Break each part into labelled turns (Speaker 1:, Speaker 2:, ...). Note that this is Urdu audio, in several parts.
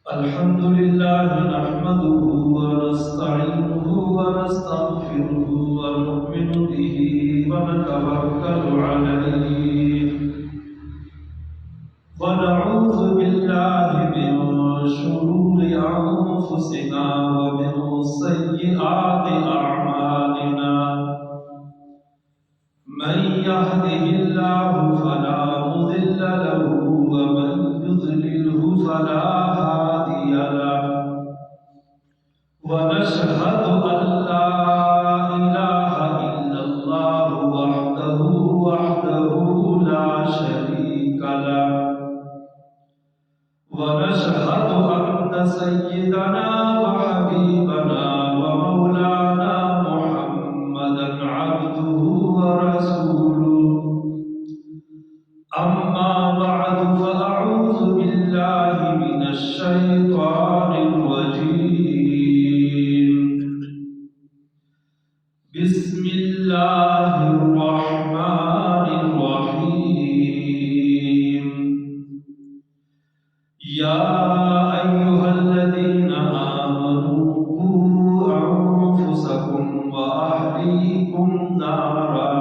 Speaker 1: الحمد لله نحمده ونستعينه ونستغفره ونؤمن به ونتوكل عليه ونعوذ بالله من شرور أنفسنا ومن سيئات أعمالنا من يهده الله فلا مضل له ومن يضلله فلا هادي له ونشهد أن لا إله إلا الله وحده لا شريك له ونشهد أن سيدنا وحبيبنا ومولانا محمدا عبده ورسوله أما بعد فأعوذ بالله من الشيطان الرجيم بسم الله الرحمن الرحيم يا أيها الذين آمنوا قوا أنفسكم وأهليكم نارا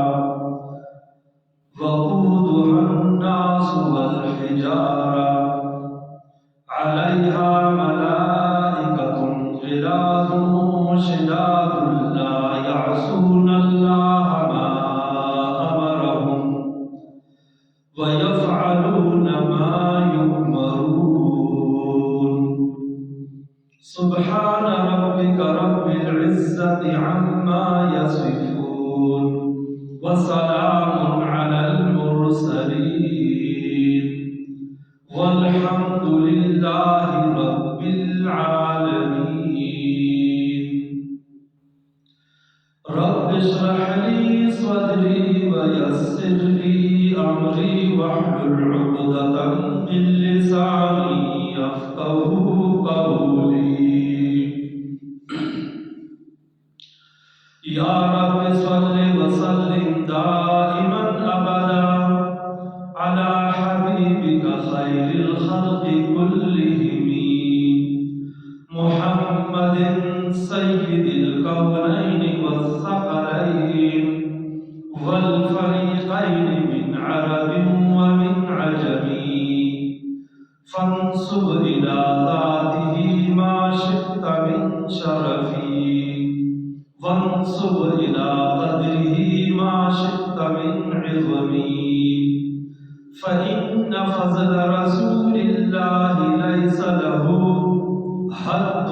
Speaker 1: وقودها الناس والحجارة عليها ملائكة غلاظ شداد لا يعصون الله ما أمرهم ويفعلون ما يؤمرون سبحان ربك رب العزة عما يصفون وسلام على المرسلين والحمد لله رب العالمين رب اشرح لي صدري ويسر لي أمري واحلل عقدة من لساني يفقهوا قولي يا رب صل وسلم دائما أبدا على حبيبك خير الخلق كلهم محمد سيد الكونين والثقلين والفريقين من عرب ومن عجم فانسب إلى ذاته ما شئت من شرفي وانسب إلى قدره ما شئت من عظمي فإن فضل رسول الله ليس له حد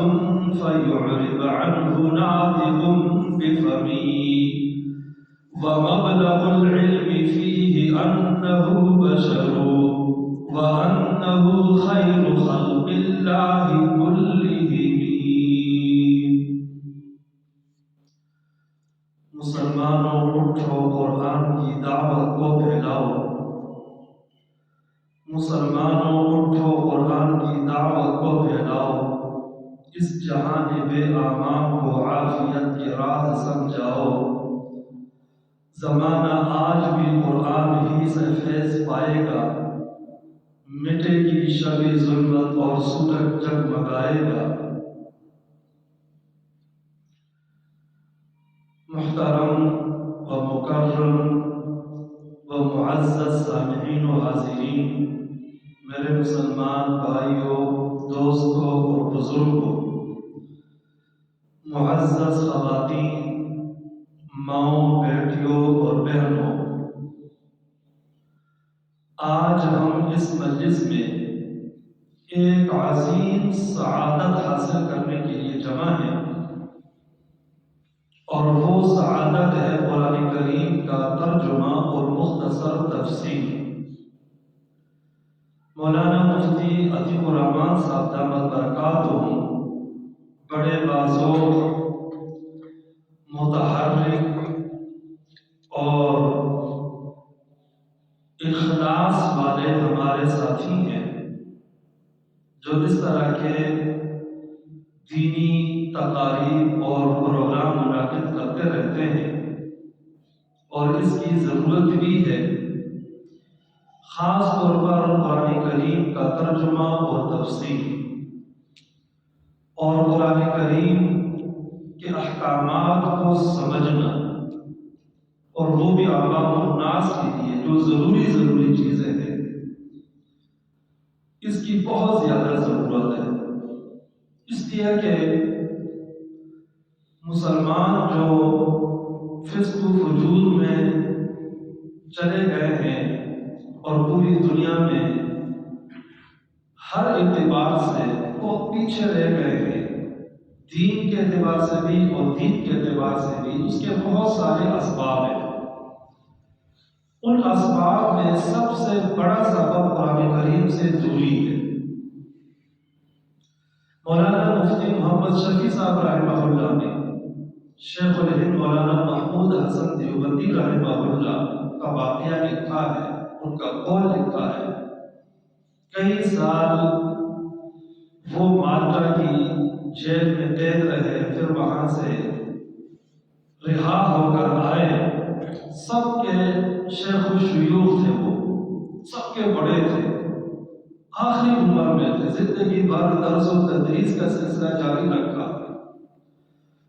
Speaker 1: فيعرب عنه ناطق بفمي ومبلغ العلم فيه أنه بشر وأنه خير خلق الله كلهم مسلمانوں اٹھو قرآن کی دعوت کو پھیلاؤ مسلمانوں اٹھو قرآن کی دعوت کو پھیلاؤ اس جہان بے امان کو عافیت کے راز سمجھاؤ زمانہ آج بھی قرآن ہی سے فیض پائے گا مٹے گی شب ظلمت اور سورج جگمگائے گا محترم و مکرم و معزز سامعین و حاضرین میرے مسلمان بھائیوں دوستوں اور بزرگوں معزز خواتین ماؤں بیٹیوں اور بہنوں آج ہم اس مجلس میں ایک عظیم سعادت حاصل کرنے کے لیے جمع ہیں اور وہ سعادت ہے قرآن کریم کا ترجمہ اور مختصر تفسیر مولانا مفتی عتیق الرحمان صاحب دامت برکاتہم بڑے بازوق متحرک اور اخلاص والے ہمارے ساتھی ہیں جو اس طرح کے دینی تقاریب اور پروگرام منعقد کرتے رہتے ہیں اور اس کی ضرورت بھی ہے خاص طور پر قرآن کریم کا ترجمہ اور تفسیر اور قرآن کریم کے احکامات کو سمجھنا، اور وہ بھی عوام الناس کے لیے جو ضروری چیزیں ہیں، اس کی بہت زیادہ ضرورت ہے۔ اس لیے کہ مسلمان جو فسق و فجور میں چلے گئے ہیں اور پوری دنیا میں ہر اعتبار سے وہ پیچھے رہ گئے ہیں، دین کے اعتبار سے بھی اور دین کے اعتبار سے بھی، اس کے بہت سارے اسباب ہیں۔ ان اسباب میں سب سے بڑا سبب قرآن کریم سے دوری ہے۔ مولانا مفتی محمد شفیع صاحب رحمہ اللہ نے شیخ الہند مولانا محمود حسن دیوبندی رحمہ اللہ کا واقعہ لکھا ہے، ان کا قول لکھا ہے۔ کئی سال وہ مالٹا کی جیل میں قید رہے، پھر وہاں سے رہا ہو کر آئے۔ سب کے شیخ و شیوخ تھے، وہ سب کے بڑے تھے، آخری عمر میں تھے، زندگی بھر درس و تدریس کا سلسلہ جاری رکھا۔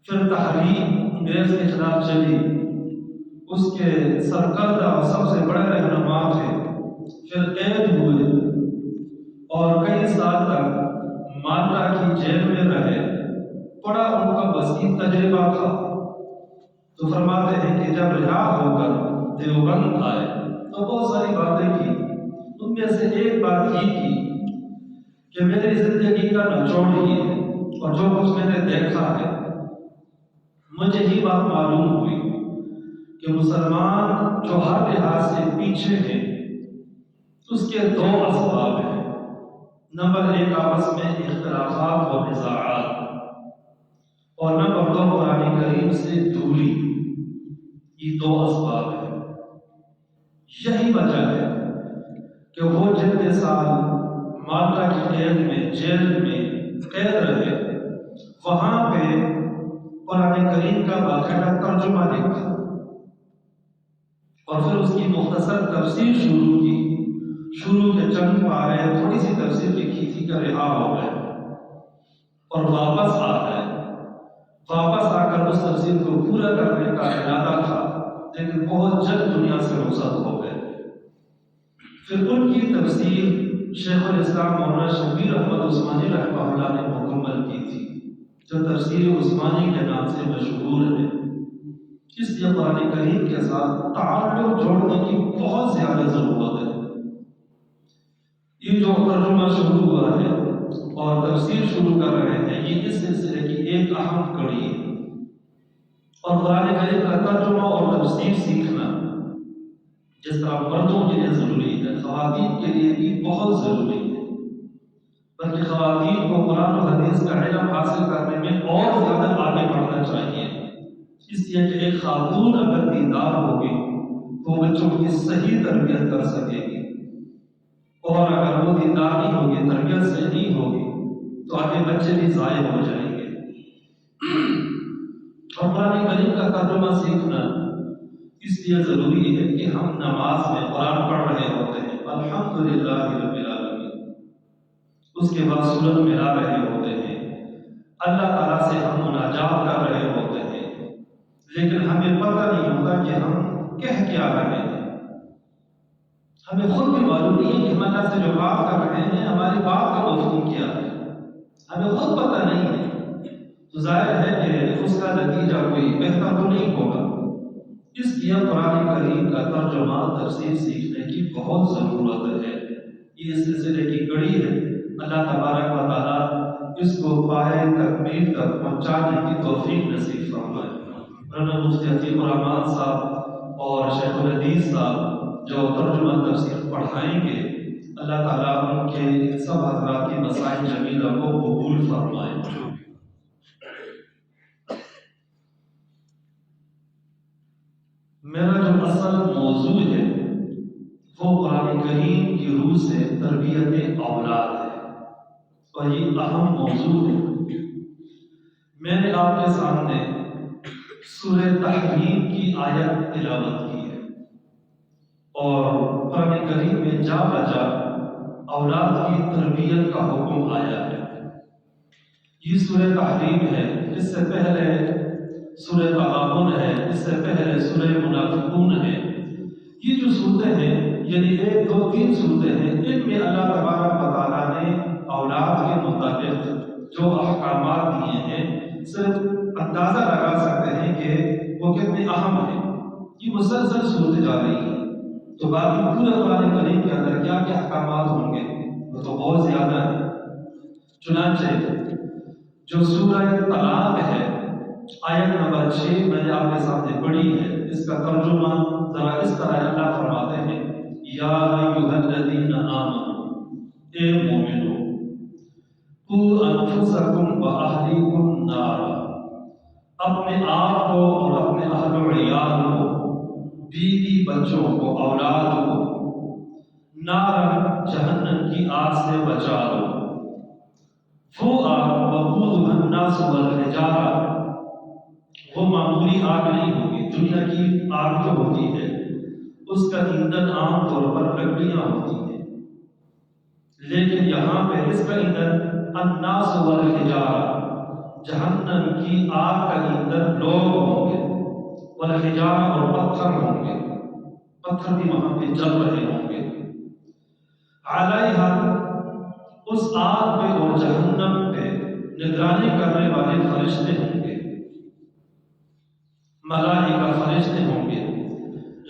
Speaker 1: پھر تحریک انگریز کے خلاف چلی، اس کے سرکردہ اور سب سے بڑے رہنما تھے۔ پھر قید ہوئے اور کئی سال تک مالٹا کی جیل میں رہے۔ بڑا ان کا وسیع تجربہ تھا۔ تو فرماتے ہیں کہ جب رہا ہو کر دیوبند آئے تو بہت ساری باتیں کی۔ ان میں سے ایک بات یہ کی کہ میری زندگی کا نچوڑ یہ ہے، اور جو کچھ میں نے دیکھا ہے، مجھے یہ بات معلوم ہوئی کہ مسلمان جو ہر لحاظ سے پیچھے ہیں، اس کے دو اسباب ہیں۔ نمبر ایک، آپس میں اختلافات اور نزاعات، اور نمبر دو، قرآن کریم سے دوری۔ یہ دو اسباب ہیں۔ یہی وجہ ہے کہ وہ جتنے سال مالٹا کی قید میں، جیل میں قید رہے، وہاں پہ قرآن کریم کا باقاعدہ ترجمہ لکھا اور پھر اس کی مختصر تفسیر شروع کی۔ شروع کے چند پارے تھوڑی سی تفسیر لکھی تھی کہ رہا ہو گئے اور واپس آ گئے۔ واپس آ کر اس تفسیر کو پورا کرنے کا ارادہ تھا، لیکن بہت جلد دنیا سے رخصت ہو گئے۔ پھر ان کی تفسیر شیخ الاسلام مولانا شبیر احمد عثمانی رحمہ اللہ نے مکمل کی تھی، جو تفسیر عثمانی کے نام سے مشہور ہے۔ اس لیے قرآن کریم کے ساتھ تعلق جوڑنے کی بہت زیادہ ضرورت ہے۔ یہ جو ترجمہ شروع ہوا ہے اور تفسیر شروع کر رہے ہیں، یہ اس سلسلے کی ایک اہم کڑی ہے۔ اور قرآن کریم کا ترجمہ اور تفسیر سیکھنا جس طرح مردوں کے لیے ضروری ہے، خواتین کے لیے بھی بہت ضروری ہے، بلکہ خواتین کو قرآن و حدیث کا علم حاصل کرنے میں اور زیادہ آگے بڑھنا چاہیے۔ اس لیے کہ ایک خاتون اگر دیندار ہوگی تو بچوں کی صحیح تربیت کر سکے گی، اور اگر وہ دیندار نہیں ہوگی، تربیت سے نہیں ہوگی، تو آگے بچے بھی ضائع ہو جائیں گے۔ اور قرآن کریم کا ترجمہ سیکھنا اس لیے ضروری ہے کہ ہم نماز میں قرآن پڑھ رہے ہوتے ہیں، الحمدللہ رب العالمین، اس کے بعد سورت ملا رہے ہوتے ہیں، اللہ تعالیٰ سے ہم مناجات کر رہے ہوتے ہیں، لیکن ہمیں پتہ نہیں ہوتا کہ ہم کہہ کیا رہے ہیں۔ ہمیں خود بھی معلوم نہیں ہے کہ ہم اللہ سے جو بات کر رہے ہیں، ہماری بات کا مفہوم کیا ہے، ہمیں خود پتہ نہیں ہے۔ تو ظاہر ہے کہ اس کا نتیجہ کوئی بہتر تو نہیں ہوگا۔ اس لیے قرآن کریم کا ترجمہ تفسیر سیکھنے کی بہت ضرورت ہے۔ یہ اس سلسلے کی کڑی ہے۔ اللہ تبارک و تعالیٰ اس کو پائے تکمیل تک پہنچانے کی توفیق نصیب فرمائے۔ مولانا مفتی عتیق الرحمان صاحب اور شیخ الحدیث صاحب جو ترجمہ تفسیر پڑھائیں گے، اللہ تعالیٰ ان کے ان سب حضرات کی مسائل جمیلہ کو قبول فرمائے۔ میرا جو اصل موضوع ہے وہ قرآن کریم کی روح سے تربیت اولاد ہے، اور یہ اہم موضوع ہے۔ میں نے آپ کے سامنے سورہ تحریم کی آیت تلاوت کی ہے، اور قرآن کریم میں جا بجا اولاد کی تربیت کا حکم آیا ہے۔ یہ سورہ تحریم ہے، اس سے پہلے سورہ تغابن ہے، اس سے پہلے سورہ منافقون ہے۔ یہ جو صورتیں ہیں، یعنی 1 2 3 صورتیں ہیں، ان میں اللہ تبارک و تعالیٰ نے اولاد کے متعلق جو احکامات دیے ہیں، صرف اندازہ لگا سکتے ہیں کہ وہ کتنے اہم ہیں۔ یہ مسلسل صورتیں جا رہی ہیں، تو باقی پورے قرآن کریم کے اندر کیا کیا احکامات ہوں گے وہ تو بہت زیادہ ہیں۔ چنانچہ جو سورہ طلاق ہے، آیت نمبر 6 میں نے آپ کے سامنے پڑھی ہے، اس کا ترجمہ ذرا اس طرح اللہ فرماتے ہیں، یا ایھا الذین آمنوا، اے مومنو، قوا انفسکم واہلیکم نارا، اپنے آپ کو اور اپنے اہل و عیال کو، بیوی بچوں کو، اولاد کو، نارا جہنم کی آگ سے بچا لو۔ وہ آگ وقودھا الناس والحجارہ، وہ معمولی آگ نہیں ہوگی۔ دنیا کی آگ جو ہوتی ہے اس کا ایندھن عام طور پر لکڑیاں ہوتی ہیں، لیکن یہاں پہ اس کا ایندھن الناس والحجارہ، جہنم کی آگ کا ایندھن لوگ ہوں گے، والحجارہ اور پتھر ہوں گے، پتھر بھی وہاں پہ جل رہے ہوں گے۔ علیہا، اس آگ پہ اور جہنم پہ نگرانی کرنے والے فرشتے ہوں گے، ملائکہ فرشتے ہوں گے،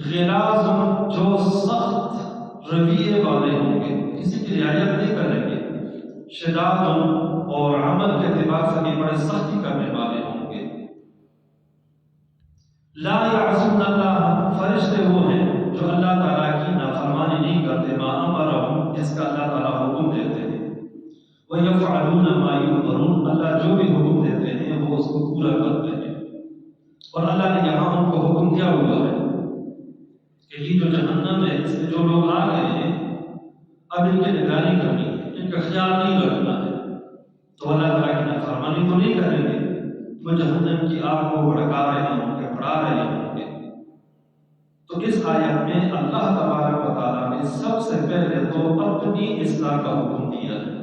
Speaker 1: غلاظ، جو سخت رویے والے ہوں گے، کسی کی رعایت نہیں کریں گے، شداد، اور عمل کے اعتبار سے بھی بڑے سختی کرنے والے ہوں گے۔ لا یعصون اللہ، فرشتے وہ ہیں جو اللہ تعالیٰ کی نافرمانی نہیں کرتے، ما امرہم، جس کا اللہ تعالیٰ حکم دیتے ہیں، وَيَفْعَلُونَ مَا يُؤْمَرُونَ، اللہ جو بھی حکم دیتے ہیں وہ اس کو پورا کرتے ہیں۔ اور اللہ نے یہاں ان کو حکم دیا ہوا ہے کہ یہ جو جہنم ہے، اس میں جو لوگ آ گئے ہیں، اب ان کی نگرانی کرنی ہے، ان کا خیال نہیں رکھنا ہے، تو اللہ تعالیٰ کی نافرمانی تو نہیں کریں گے، وہ جہنم کی آگ کو بھڑکا رہے ہوں گے، بڑھا رہے ہوں گے۔ تو اس آیت میں اللہ تبارک و تعالیٰ نے سب سے پہلے تو اپنی اصلاح کا حکم دیا ہے،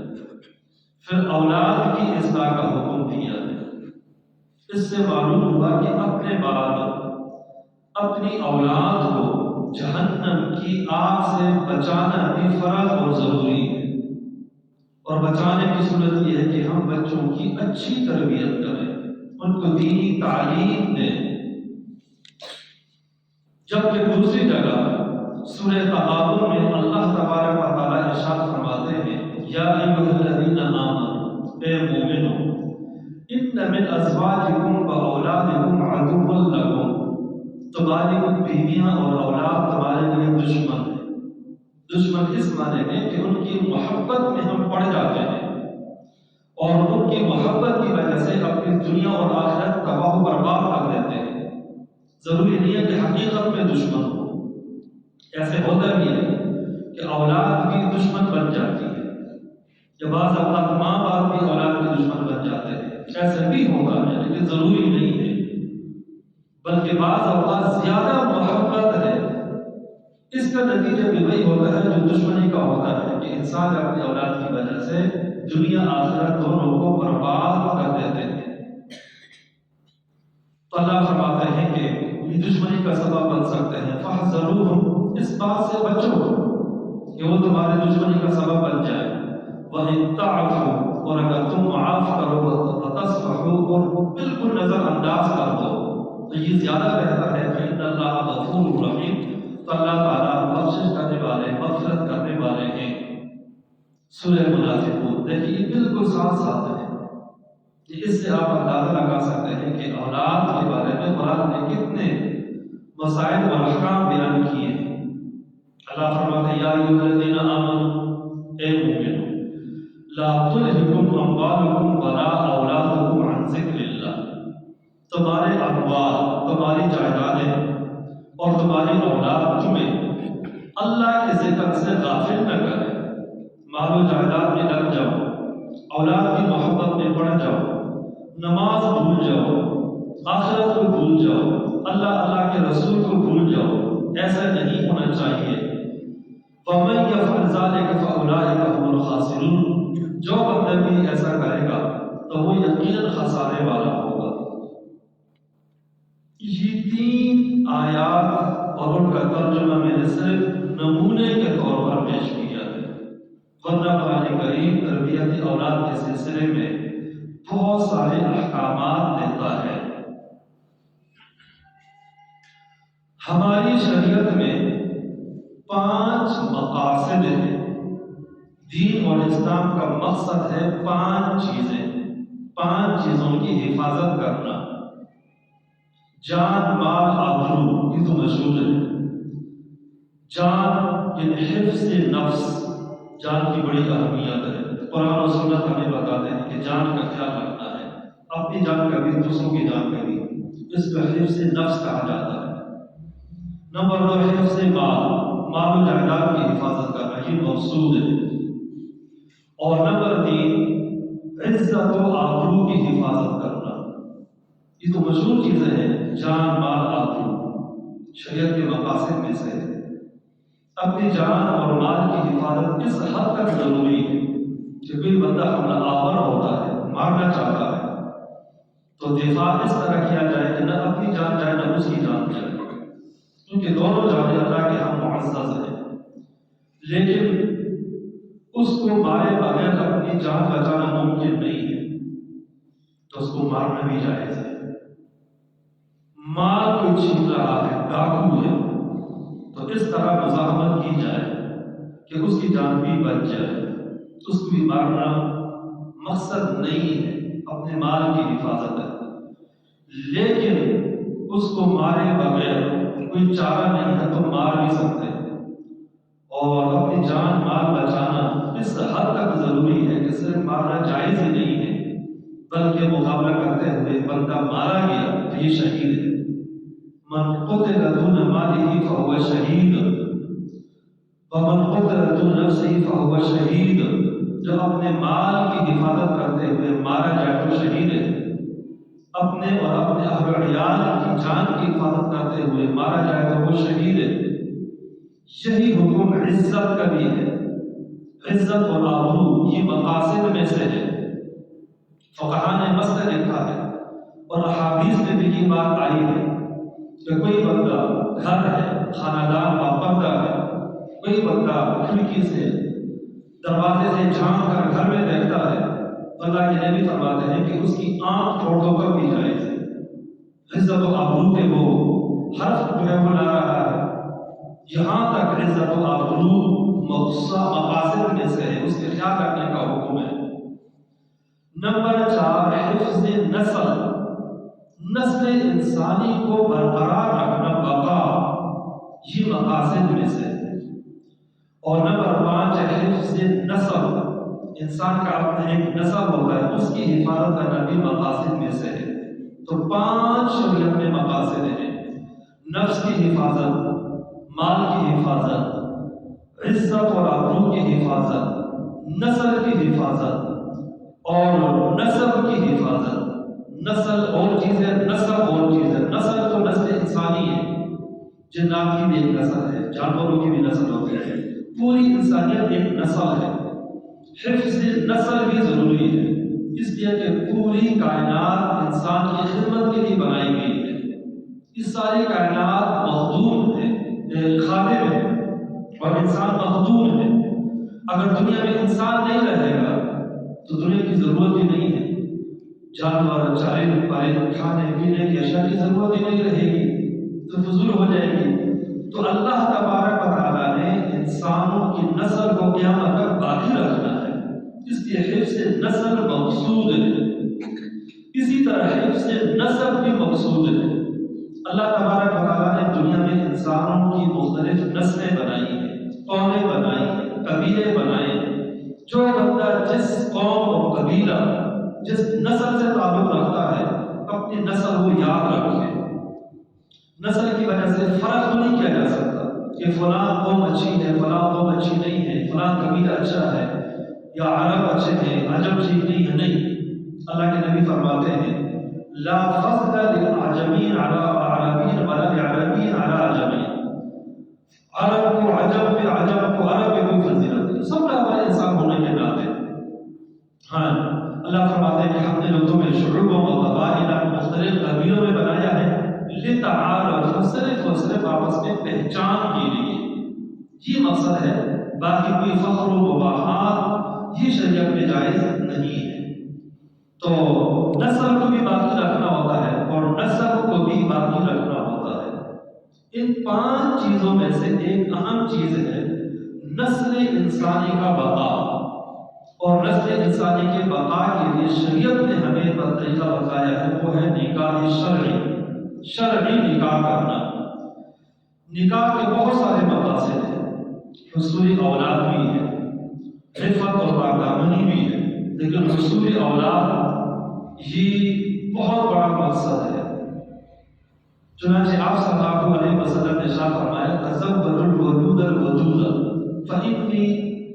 Speaker 1: پھر اولاد کی اصلاح کا حکم دیا ہے۔ اس سے معلوم ہوا کہ اپنے بعد اپنی اولاد کو جہنم کی آگ سے بچانا بھی فرض اور ضروری ہے، اور بچانے کی صورت یہ ہے کہ ہم بچوں کی اچھی تربیت کریں، ان کو دینی تعلیم دیں۔ جبکہ دوسری جگہ سورہ تغابن میں اللہ تبارک و تعالیٰ ارشاد فرماتے ہیں، یا ایھا الذین آمنوا، اے مومنو، ان من ازواجکم و اولادکم عدو لکم، تمہاری بیویاں اور اولاد تمہارے لیے دشمن ہیں۔ دشمن اس معنی میں کہ ان کی محبت میں ہم پڑ جاتے ہیں، اور ان کی محبت کی وجہ سے اپنی دنیا اور آخرت تباہ و برباد کر دیتے ہیں۔ ضروری نہیں ہے کہ حقیقت میں دشمن ہو، ایسے ہوتا بھی ہے کہ اولاد بھی دشمن بن جاتی ہے، یا بعض اوقات ماں باپ بھی اولاد کے دشمن بن جاتے ہیں، ایسے بھی ہوتا ہے، لیکن ضروری نہیں ہے، بلکہ بعض اوقات زیادہ محبت ہے، اس کا نتیجہ بھی وہی ہوتا ہے جو دشمنی کا ہوتا ہے، کہ انسان اپنی اولاد کی وجہ سے دنیا آخرت دونوں کو برباد کر دیتے ہیں۔ تو اللہ فرماتے ہیں کہ یہ دشمنی کا سبب بن سکتے ہیں، فاحذروہم، اس بات سے بچو کہ وہ تمہارے دشمنی کا سبب بن جائے، وَإِن تَعْفُوا، اور اگر تم معاف کرو، وَتَصْفَحُوا، اور بالکل نظر انداز کر دو، تو یہ زیادہ بہتر ہے، فإن اللہ غفور رحیم، تو اللہ تعالیٰ بخشش کرنے والے، مغفرت کرنے والے ہیں۔ سورہ منافقون، دیکھیے یہ بالکل ساتھ ساتھ ہے، اس سے آپ اندازہ لگا سکتے ہیں کہ اولاد کے بارے میں قرآن نے کتنے مسائل اور احکام بیان کیے ہیں۔ اللہ فرماتے ہیں، یا ایھا الذین آمنوا، اے مومنو، لا تلہکم اموالکم ولا اولادکم عن ذکر اللہ، تمہارے اموال، تمہاری جائیدادیں اور تمہاری اولاد تمہیں اللہ کے ذکر سے غافل نہ کرے۔ مال و جائیداد میں لگ جاؤ، اولاد کی محبت میں پڑ جاؤ، نماز بھول جاؤ، آخرت کو بھول جاؤ، اللہ کے رسول کو بھول جاؤ، ایسا نہیں ہونا چاہیے۔ وَمَن يَفْعَلْ ذَلِكَ فَأُولَٰئِكَ هُمُ الْخَاسِرُونَ، جو بندہ بھی ایسا کرے گا تو وہ یقیناً خسارے والا ہوگا۔ یہ 3 آیات اور ان کا ترجمہ میں نے صرف نمونے کے طور پر پیش کیا ہے، ورنہ قرآن کریم تربیت اولاد کے سلسلے میں بہت سارے احکامات دیتا ہے۔ ہماری شریعت میں 5 مقاصد ہیں۔ دین اور اسلام کا مقصد ہے 5 چیزیں، 5 چیزوں کی حفاظت کرنا۔ جان، مال، آبرو، یہ تو مشہور ہے۔ جان یعنی حفظ نفس، جان کی بڑی اہمیت ہے۔ قرآن و سنت ہمیں بتاتے ہیں کہ جان کا خیال رکھنا ہے، اپنی جان کا بھی، دوسروں کی جان کا بھی، اس کو حفظ نفس کہا جاتا ہے۔ نمبر 2 حفظ مال، مال و جائیداد کی حفاظت کرنا، یہ مقصود ہے۔ اور نمبر 3 عزت و آبرو کی حفاظت کرنا، یہ تو مشہور چیزیں ہیں، جان، مال، آبرو شریعت کے مقاصد میں سے ہے۔ اپنی جان اور مال کی حفاظت اس حد تک ضروری ہے کہ کوئی بندہ حملہ آور ہوتا ہے، مارنا چاہتا ہے تو دفاع اس طرح کیا جائے کہ نہ اپنی جان جائے نہ اس کی جان جائے، کیونکہ دونوں جانیں اللہ کے ہم معزز ہیں۔ لیکن اس کو مارے بغیر اپنی جان بچانا ممکن نہیں ہے، تو اس کو مارنا بھی جائز ہے۔ مال کوئی چھین رہا ہے، ڈاکو ہے، تو اس طرح مزاحمت کی جائے کہ اس کی جان بھی بچ جائے، اس کو بھی مارنا مقصد نہیں ہے، اپنے مال کی حفاظت ہے۔ لیکن اس کو مارے بغیر کوئی چارہ نہیں ہے تو مار بھی سکتے ہیں، اور اپنی جان مال بچانا اس حد تک ضروری ہے کہ صرف مارنا جائز ہی نہیں ہے بلکہ مقابلہ کرتے ہوئے بندہ مارا گیا تو یہ شہید ہے۔ من قتل دون ماله فهو شہید ومن قتل دون نفسه فهو شہید، جو اپنے مال کی حفاظت کرتے ہوئے مارا جائے تو شہید ہے، اپنے اور اپنے اہل و عیال کی جان کی حفاظت کرتے ہوئے مارا جائے تو وہ شہید ہے۔ یہی حکم عزت کا بھی ہے۔ عزت اور آبرو یہ مقاصد میں سے ہے۔ فقہاء نے مسئلہ لکھا ہے اور احادیث میں بھی یہ بات آئی ہے کہ کوئی بندہ گھر ہے، خاندان پابندہ ہے، کوئی بندہ کھڑکی سے، دروازے سے جھانک کر گھر میں دیکھتا ہے تو اللہ کے نبی فرماتے ہیں کہ اس کی آنکھ توڑ دو کر بھی جائز ہے۔ عزت و آبرو کے وہ حرف جو ہے وہ لا رہا ہے، یہاں تک عزت و آبرو مقاصد میں سے ہے، اس کے خیال رکھنے کا حکم ہے۔ نمبر 4 حفظ نسل، نسل انسانی کو برقرار رکھنا، بقا، یہ مقاصد میں سے ہے۔ اور نمبر 5 حفظ نسل، انسان کا اپنا ایک نسل ہوتا ہے، اس کی حفاظت کرنا بھی مقاصد میں سے ہے۔ تو 5 شریعت میں مقاصد ہیں: نفس کی حفاظت، مال کی حفاظت، عزت اور آبرو کی حفاظت، نسل کی حفاظت اور نسب کی حفاظت۔ نسل اور چیز ہے، نسب اور چیز ہے۔ نسل تو نسل انسانی ہے، جنات کی بھی ایک نسل ہے، جانوروں کی بھی نسل ہوتی ہے، پوری انسانیت ایک نسل ہے۔ حفظ نسل بھی ضروری ہے، اس لیے کہ پوری کائنات انسان کی خدمت کے لیے بنائی گئی ہے۔ یہ ساری کائنات مخدوم ہے، خادم ہے، اور انسان مخدوم ہے۔ اگر دنیا میں انسان نہیں رہے گا تو دنیا کی ضرورت ہی نہیں ہے، جانور، چارے پائے، کھانے پینے کی اشیاء کی ضرورت ہی نہیں رہے گی، تو فضول ہو جائے گی۔ تو اللہ تبارک و تعالیٰ نے انسانوں کی نسل کو قیامت تک باقی رکھنا ہے، اس لیے حفظ نسل مقصود ہے۔ اسی طرح حفظ نسب بھی مقصود ہے۔ اللہ تبارک و تعالیٰ نے دنیا میں انسانوں کی مختلف نسلیں بنائی ہیں، قومیں بنائی ہیں، قبیلے بنائے ہیں۔ جو بندہ جس قوم اور قبیلہ، جس نسل سے تعلق رکھتا ہے، اپنی نسل کو یاد رکھے۔ نسل کی وجہ سے فرق تو نہیں کیا جا سکتا کہ فلاں قوم اچھی ہے، فلاں قوم اچھی نہیں ہے، فلاں قبیلہ اچھا ہے یا عرب اچھے ہیں، عجم ٹھیک نہیں ہے، نہیں۔ اللہ کے نبی فرماتے ہیں لا فضل للعجمین علی عربین ولا لعربین علی عجمین، عرب کو عجب پہ عجب کو عرب پہ کوئی فضیلت نہیں، سب ہمارے انسان ہونے کے ناطے۔ ہاں اللہ فرماتے ہیں کہ ہم نے تمہیں شعوبوں و قبائل مختلف قبیلوں میں بنایا ہے لتعارفوا، صرف اور صرف آپس میں پہچان کے لیے، یہ مقصد ہے، باقی کوئی فخر و مباحات یہ شریعت میں جائز نہیں ہے۔ تو نسل کو بھی باقی رکھنا ہوتا ہے اور نسب کو بھی باقی رکھنا ہوتا ہے۔ ان 5 چیزوں میں سے ایک اہم چیز ہے نسل انسانی کا بقا، اور نسل انسانی کے بقا کے لیے شریعت نے ہمیں طریقہ بتایا ہے، وہ ہے نکاح شرعی، شرعی نکاح کرنا۔ نکاح کے بہت سارے مقاصد ہیں، حصول اولاد بھی ہے، عفت اور پاکدامنی بھی ہے، لیکن حصول اولاد یہ بہت بڑا مقصد ہے۔ چنانچہ آپ صلی اللہ علیہ وسلم نے ارشاد فرمایا تزوجوا الودود الودود فإنی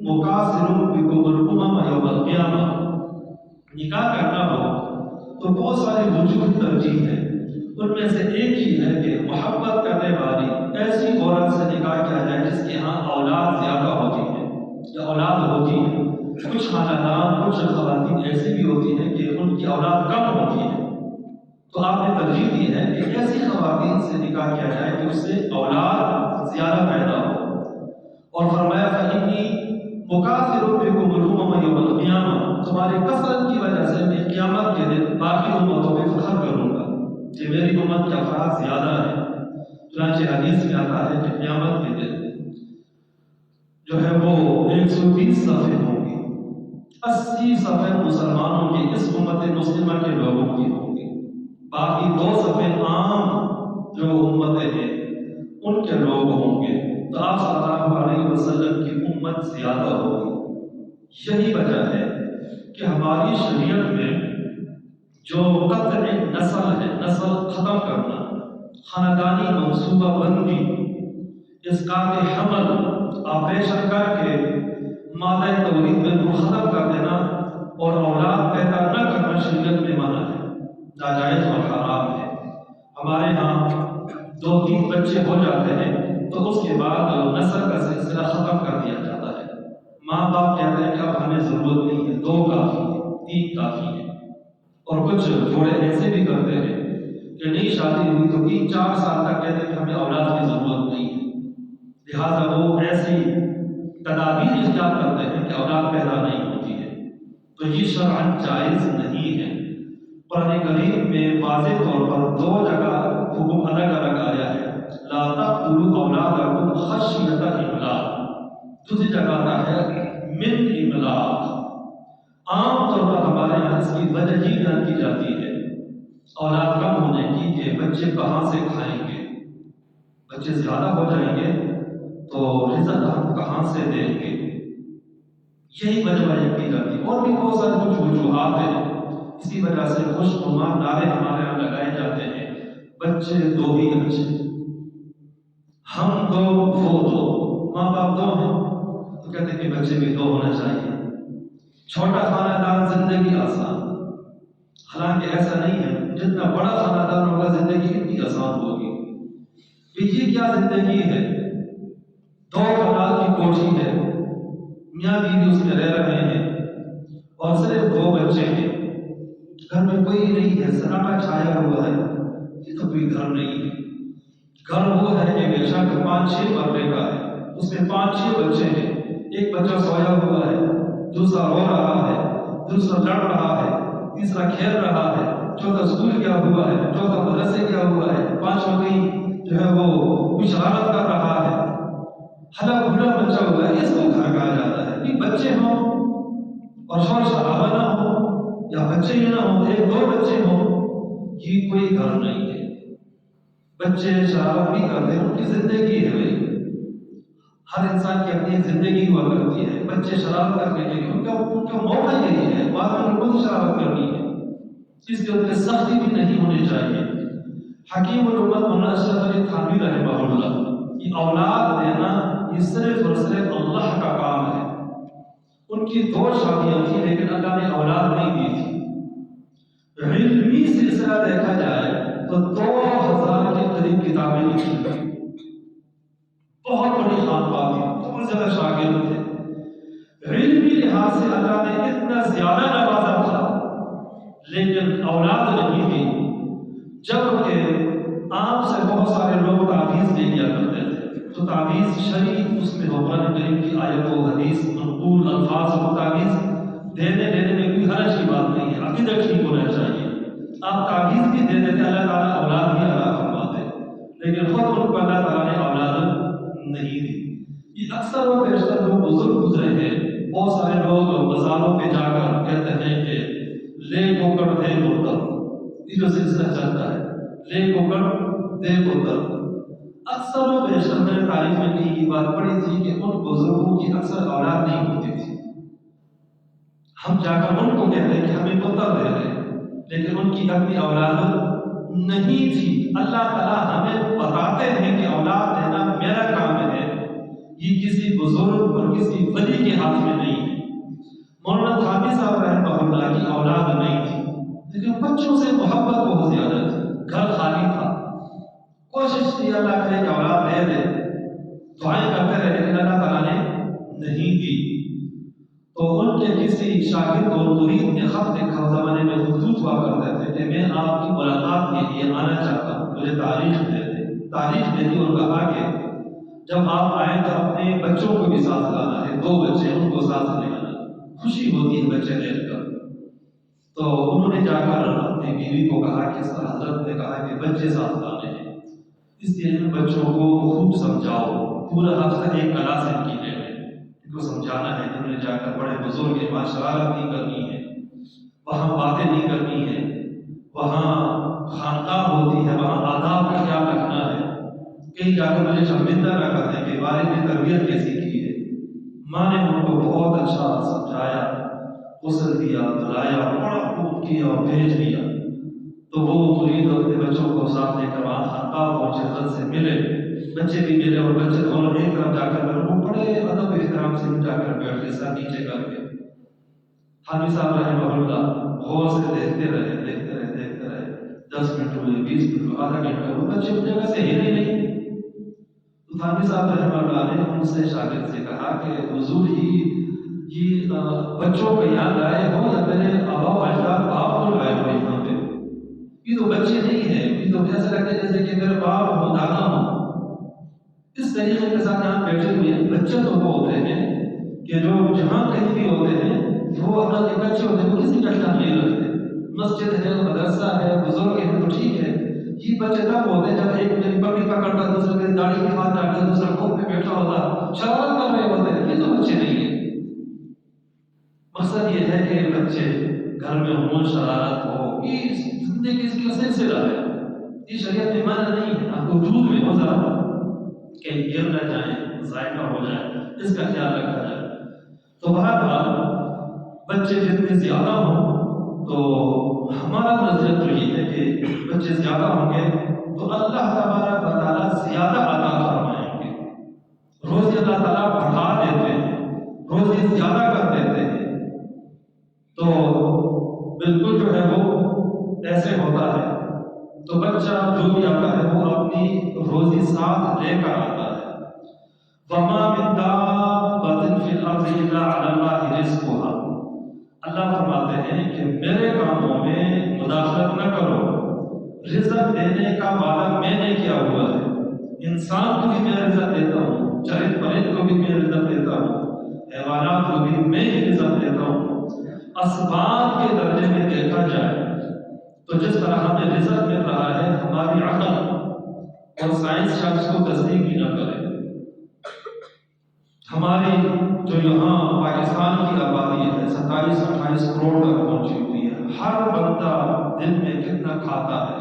Speaker 1: مکاثر بکم الامم یوم القیامہ۔ نکاح کرنا ہو تو بہت ساری وجوہ ترجیح ہے، ان میں سے ایک ہی ہے کہ محبت کرنے والی ایسی عورت سے نکاح کیا جائے جس کے ہاں اولاد زیادہ ہوتی ہے یا اولاد ہوتی ہے۔ کچھ خاندان، کچھ خواتین ایسی بھی ہوتی ہیں کہ ان کی اولاد کم ہوتی ہے، تو آپ نے ترجیح دی ہے کہ ایسی خواتین سے نکاح کیا جائے کہ اس سے اولاد زیادہ پیدا ہو، اور فرمایا فإنی مکاثر بکم الامم یوم القیامہ، تمہاری کثرت کی وجہ سے میں قیامت کے دن باقی امتوں پہ فخر کروں گا کہ میری امت کے افراد زیادہ ہیں۔ چنانچہ حدیث میں آتا ہے کہ قیامت کے دن جو ہے وہ 120 صفحے ہوں گے، 80 صفحے مسلمانوں کی، اس امت مسلمہ کے لوگوں کی ہوں گی، باقی 2 صفحے عام جو امتیں ہیں ان کے لوگ ہوں گے۔ تو آپ صلی اللہ علیہ وسلم کی امت زیادہ ہوگی۔ یہی وجہ ہے کہ ہماری شریعت میں جو قطع نسل ہے، نسل ختم کرنا، خاندانی منصوبہ بندی، اسقاط حمل آپریشن کر کے مادہ تولید بالکل ختم کر دینا اور اولاد پیدا نہ کرنا شریعت میں منع ہے، ناجائز اور حرام ہے۔ ہمارے ہاں 2-3 بچے ہو جاتے ہیں تو اس کے بعد نسل کا سلسلہ ختم کر دیا جاتا ہے۔ ماں باپ کہتے ہیں کہ اب ہمیں ضرورت نہیں ہے، 2 کافی ہے، 3 کافی ہے، اور کچھ جوڑے ایسے بھی کرتے ہیں کہ نہیں شادی ہوئی تو 3-4 سال تک کہتے ہیں کہ ہمیں اولاد کی ضرورت نہیں ہے، لہٰذا وہ ایسی تدابیر اختیار کرتے ہیں کہ اولاد پیدا نہیں ہوتی ہے۔ تو یہ شرعاً جائز نہیں ہے۔ قرآن کریم میں واضح طور پر 2 جگہ حکم الگ الگ آیا ہے، لا تقتلوا اولادکم خشیۃ املاق، دوسری جگہ آتا ہے من املاق۔ عام طور پر ہمارے یہاں اس کی وجہ یہ بیان کی جاتی ہے اولاد کم ہونے کی کہ بچے کہاں سے کھائیں گے، بچے زیادہ ہو جائیں گے تو رزق ہم کہاں سے دیں گے، یہی وجہ بیان کی جاتی ہے۔ اور بھی بہت سارے کچھ وجوہات ہیں، اسی وجہ سے خوش نما نعرے ہمارے یہاں لگائے جاتے ہیں، بچے 2 ہی اچھے، ہم 2 وہ 2، ماں باپ 2 ہیں تو کہتے ہیں کہ بچے بھی 2 ہونا چاہیے۔ چھوٹا خاندان زندگی آسان، حالانکہ ایسا نہیں ہے، جتنا بڑا خاندان ہوگا زندگی اتنی آسان ہوگی۔ یہ کیا زندگی ہے، 2 کنال کی کوٹھی ہے، میاں بیوی اس میں رہ رہے ہیں اور صرف 2 بچے ہیں، گھر میں کوئی نہیں ہے، سناٹا چھایا ہوا ہے، یہ تو کوئی گھر نہیں ہے۔ گھر وہ ہے کہ بے شک 5-6 مرلے کا ہے، اس میں 5-6 بچے ہیں، ایک بچہ سویا ہوا ہے، دوسرا رو رہا ہے، دوسرا لڑ رہا ہے، تیسرا کھیل رہا ہے، چوتھا اسکول گیا ہوا ہے، چوتھا مدرسے گیا ہوا ہے، 5واں کہیں جو ہے وہ کوئی شرارت کر رہا ہے، ہلا بھلا بچہ ہوا ہے، اس کو گھر کہا جاتا ہے۔ کہ بچے ہوں اور شور شرابہ نہ ہو یا بچے ہی نہ ہوں، 1-2 بچے ہوں، یہ کوئی گھر نہیں ہے۔ بچے شرارت بھی کرتے ہیں، ان کی زندگی ہے بھائی، ہر انسان کی اپنی زندگی ہوا کرتی ہے، بچے شرارت کرنے کے لیے ان کا موقع یہی ہے، بعد میں ان کو شرارت کرنی ہے، اس لیے ان پہ سختی بھی نہیں ہونی چاہیے۔ حکیم الامت مولانا اشرف علی تھانوی رحمہ اللہ، یہ اولاد دینا یہ صرف اور صرف اللہ کا کام ہے۔ ان کی 2 شادیاں تھیں لیکن اللہ نے اولاد نہیں دی تھی۔ علمی سلسلہ دیکھا جائے تو 2000 کے قریب کتابیں لکھی، بہت بڑی لیکن اولاد نہیں تھی، جبکہ آپ سے بہت سارے لوگ تعویذ لے لیا کرتے تھے، تو تعویذ شریف اس میں قرآن کریم کی آیت و حدیث منقول الفاظ و تعویذ دینے میں کوئی حرج کی بات نہیں ہے، عقیدہ ٹھیک ہونا چاہیے۔ آپ تعویذ بھی دے دیتے، اللہ تعالیٰ اولاد بھی عطا فرماتے، لیکن خود ان کو اللہ تعالیٰ نے اولاد نہیں دی۔ یہ اکثر و بیشتر لوگ بزرگ گزرے ہیں، بہت سارے لوگ مزاروں پہ جا کر کہتے ہیں کہ لے کو کر دے پتر، یہ جو سلسلہ چلتا ہے لے کو کر دے پتر، اکثر و بیشتر میں نے تاریخ میں کہیں یہ بات پڑھی تھی کہ ان بزرگوں کی اکثر اولاد نہیں ہوتی تھی، ہم جا کر ان کو کہتے ہیں کہ ہمیں پتر دے دیں، لیکن ان کی اپنی اولاد نہیں تھی۔ اللہ تعالیٰ ہمیں بتاتے ہیں کہ اولاد دینا میرا کام ہے، یہ کسی بزرگ اور کسی ولی کے ہاتھ میں نہیں ہے۔ مولانا تھانوی صاحب رحمہ اللہ کی اولاد نہیں تھی، لیکن بچوں سے محبت بہت زیادہ تھی، گھر خالی تھا، کوشش کی اللہ کرے کہ اولاد دے دے، دعائیں کرتے رہے، لیکن اللہ تعالیٰ نے نہیں دی۔ تو ان کے کسی شاگرد اور مرید نے خط لکھا، اس زمانے میں خطوط ہوا کرتے تھے کہ میں آپ کی ملاقات کے لیے آنا چاہتا ہوں، مجھے تاریخ دے دیں۔ تاریخ دے دی اور کہا کہ جب آپ آئیں تو اپنے بچوں کو بھی ساتھ لانا ہے، 2 بچے ان کو ساتھ لے آنا، خوشی ہوتی ہے بچے دیکھ کر۔ تو انہوں نے جا کر اپنی بیوی کو کہا کہ حضرت نے کہا کہ بچے ساتھ لانے ہیں، اس لیے ان بچوں کو خوب سمجھاؤ، پورا ہفتہ ایک کلاس ان کی لے لیں، ان کو سمجھانا ہے۔ انہوں نے جا کر بڑے بزرگ ہیں، وہاں شرارت نہیں کرنی ہے، وہاں باتیں نہیں کرنی ہے، وہاں خانقاہ ہوتی ہے، وہاں آداب کا خیال رکھنا ہے، کہیں جا کر مجھے شرمندہ نہ کر دیں کہ والد نے تربیت کیسی کی ہے۔ ماں نے ان کو بہت اچھا سمجھایا، غسل دیا، دلایا، بڑا خوب کیا اور بھیج دیا۔ تو وہ مرید اپنے بچوں کو ساتھ لے کر وہاں خانقاہ پہنچے، حضرت سے ملے، بچے بھی ملے، اور بچے دونوں ایک طرف جا کر وہ بڑے ادب احترام سے جا کر بیٹھ کے سر نیچے کر کے تھانوی صاحب رحمہ اللہ غور سے دیکھتے رہے 10 منٹ ہوئے، 20 منٹ ہوئے، آدھا گھنٹہ ہوئے، بچے اس جگہ سے ہلے نہیں۔ تو تھانوی صاحب رحمہ اللہ نے ان سے شاگرد سے کہا کہ حضور یہ بچوں کو یاد لائے ہو یا میرے آبا و اجداد باپ کو لائے ہو یہاں پہ؟ یہ تو بچے نہیں ہیں، یہ تو ایسا لگتا ہے جیسے کہ میرے باپ ہو، دادا ہو۔ اس طریقے کے ساتھ یہاں بیٹھے ہوئے ہیں۔ بچے تو وہ ہوتے ہیں کہ جو جہاں کہیں بھی ہوتے ہیں وہ اپنا بچے ہوتے ہیں، وہ کسی کا خیال نہیں رکھتے، مسجد ہے، مدرسہ ہے، بزرگ ہے تو ٹھیک ہے۔ یہ بچے تب ہوتے ہیں جب ایک میری پگڑی پکڑتا، دوسرے میری داڑھی کے ہاتھ ڈالتا، دوسرا کوپ پہ بیٹھا ہوتا، شرارت کر رہے ہوتے ہیں۔ یہ تو بچے نہیں ہیں۔ مقصد یہ ہے کہ بچے گھر میں ہوں، شرارت ہو، یہ زندگی اس کا سلسلہ ہے، یہ شریعت میں منع نہیں ہے۔ آپ کو دودھ میں ہو ذرا کہ گر نہ جائیں، ذائقہ ہو جائے، اس کا خیال رکھا جائے۔ تو بہرحال بچے جتنے زیادہ ہوں تو ہمارا نظریہ تو یہ ہے کہ بچے زیادہ ہوں گے تو اللہ تبارک و تعالیٰ زیادہ عطا فرمائیں گے، روزی اللہ تعالیٰ بڑھا دیتے ہیں، روزی زیادہ کر دیتے ہیں۔ تو بالکل جو ہے وہ ایسے ہوتا ہے۔ تو بچہ جو بھی آتا ہے وہ اپنی روزی ساتھ لے کر آتا ہے۔ وَمَا مِن دَابَّةٍ فِي الْأَرْضِ إِلَّا عَلَى اللَّهِ رِزْقُهَا۔ اللہ فرماتے ہیں کہ میرے کاموں میں مداخلت نہ کرو، رزق دینے کا وعدہ میں نے کیا ہوا ہے۔ انسان کو بھی میں رزق دیتا ہوں، چرند پرند کو بھی میں رزق دیتا ہوں، حیوانات کو بھی میں ہی رزق دیتا ہوں۔ اسباب کے درجے میں دیکھا جائے تو جس طرح ہمیں رزق مل رہا ہے، ہماری عقل اور سائنس شخص کو تصدیق بھی نہ کرے۔ ہماری جو یہاں پاکستان کی آبادی ہے 27-28 کروڑ تک پہنچی ہوئی ہے، ہر بندہ دن میں کتنا کھاتا ہے،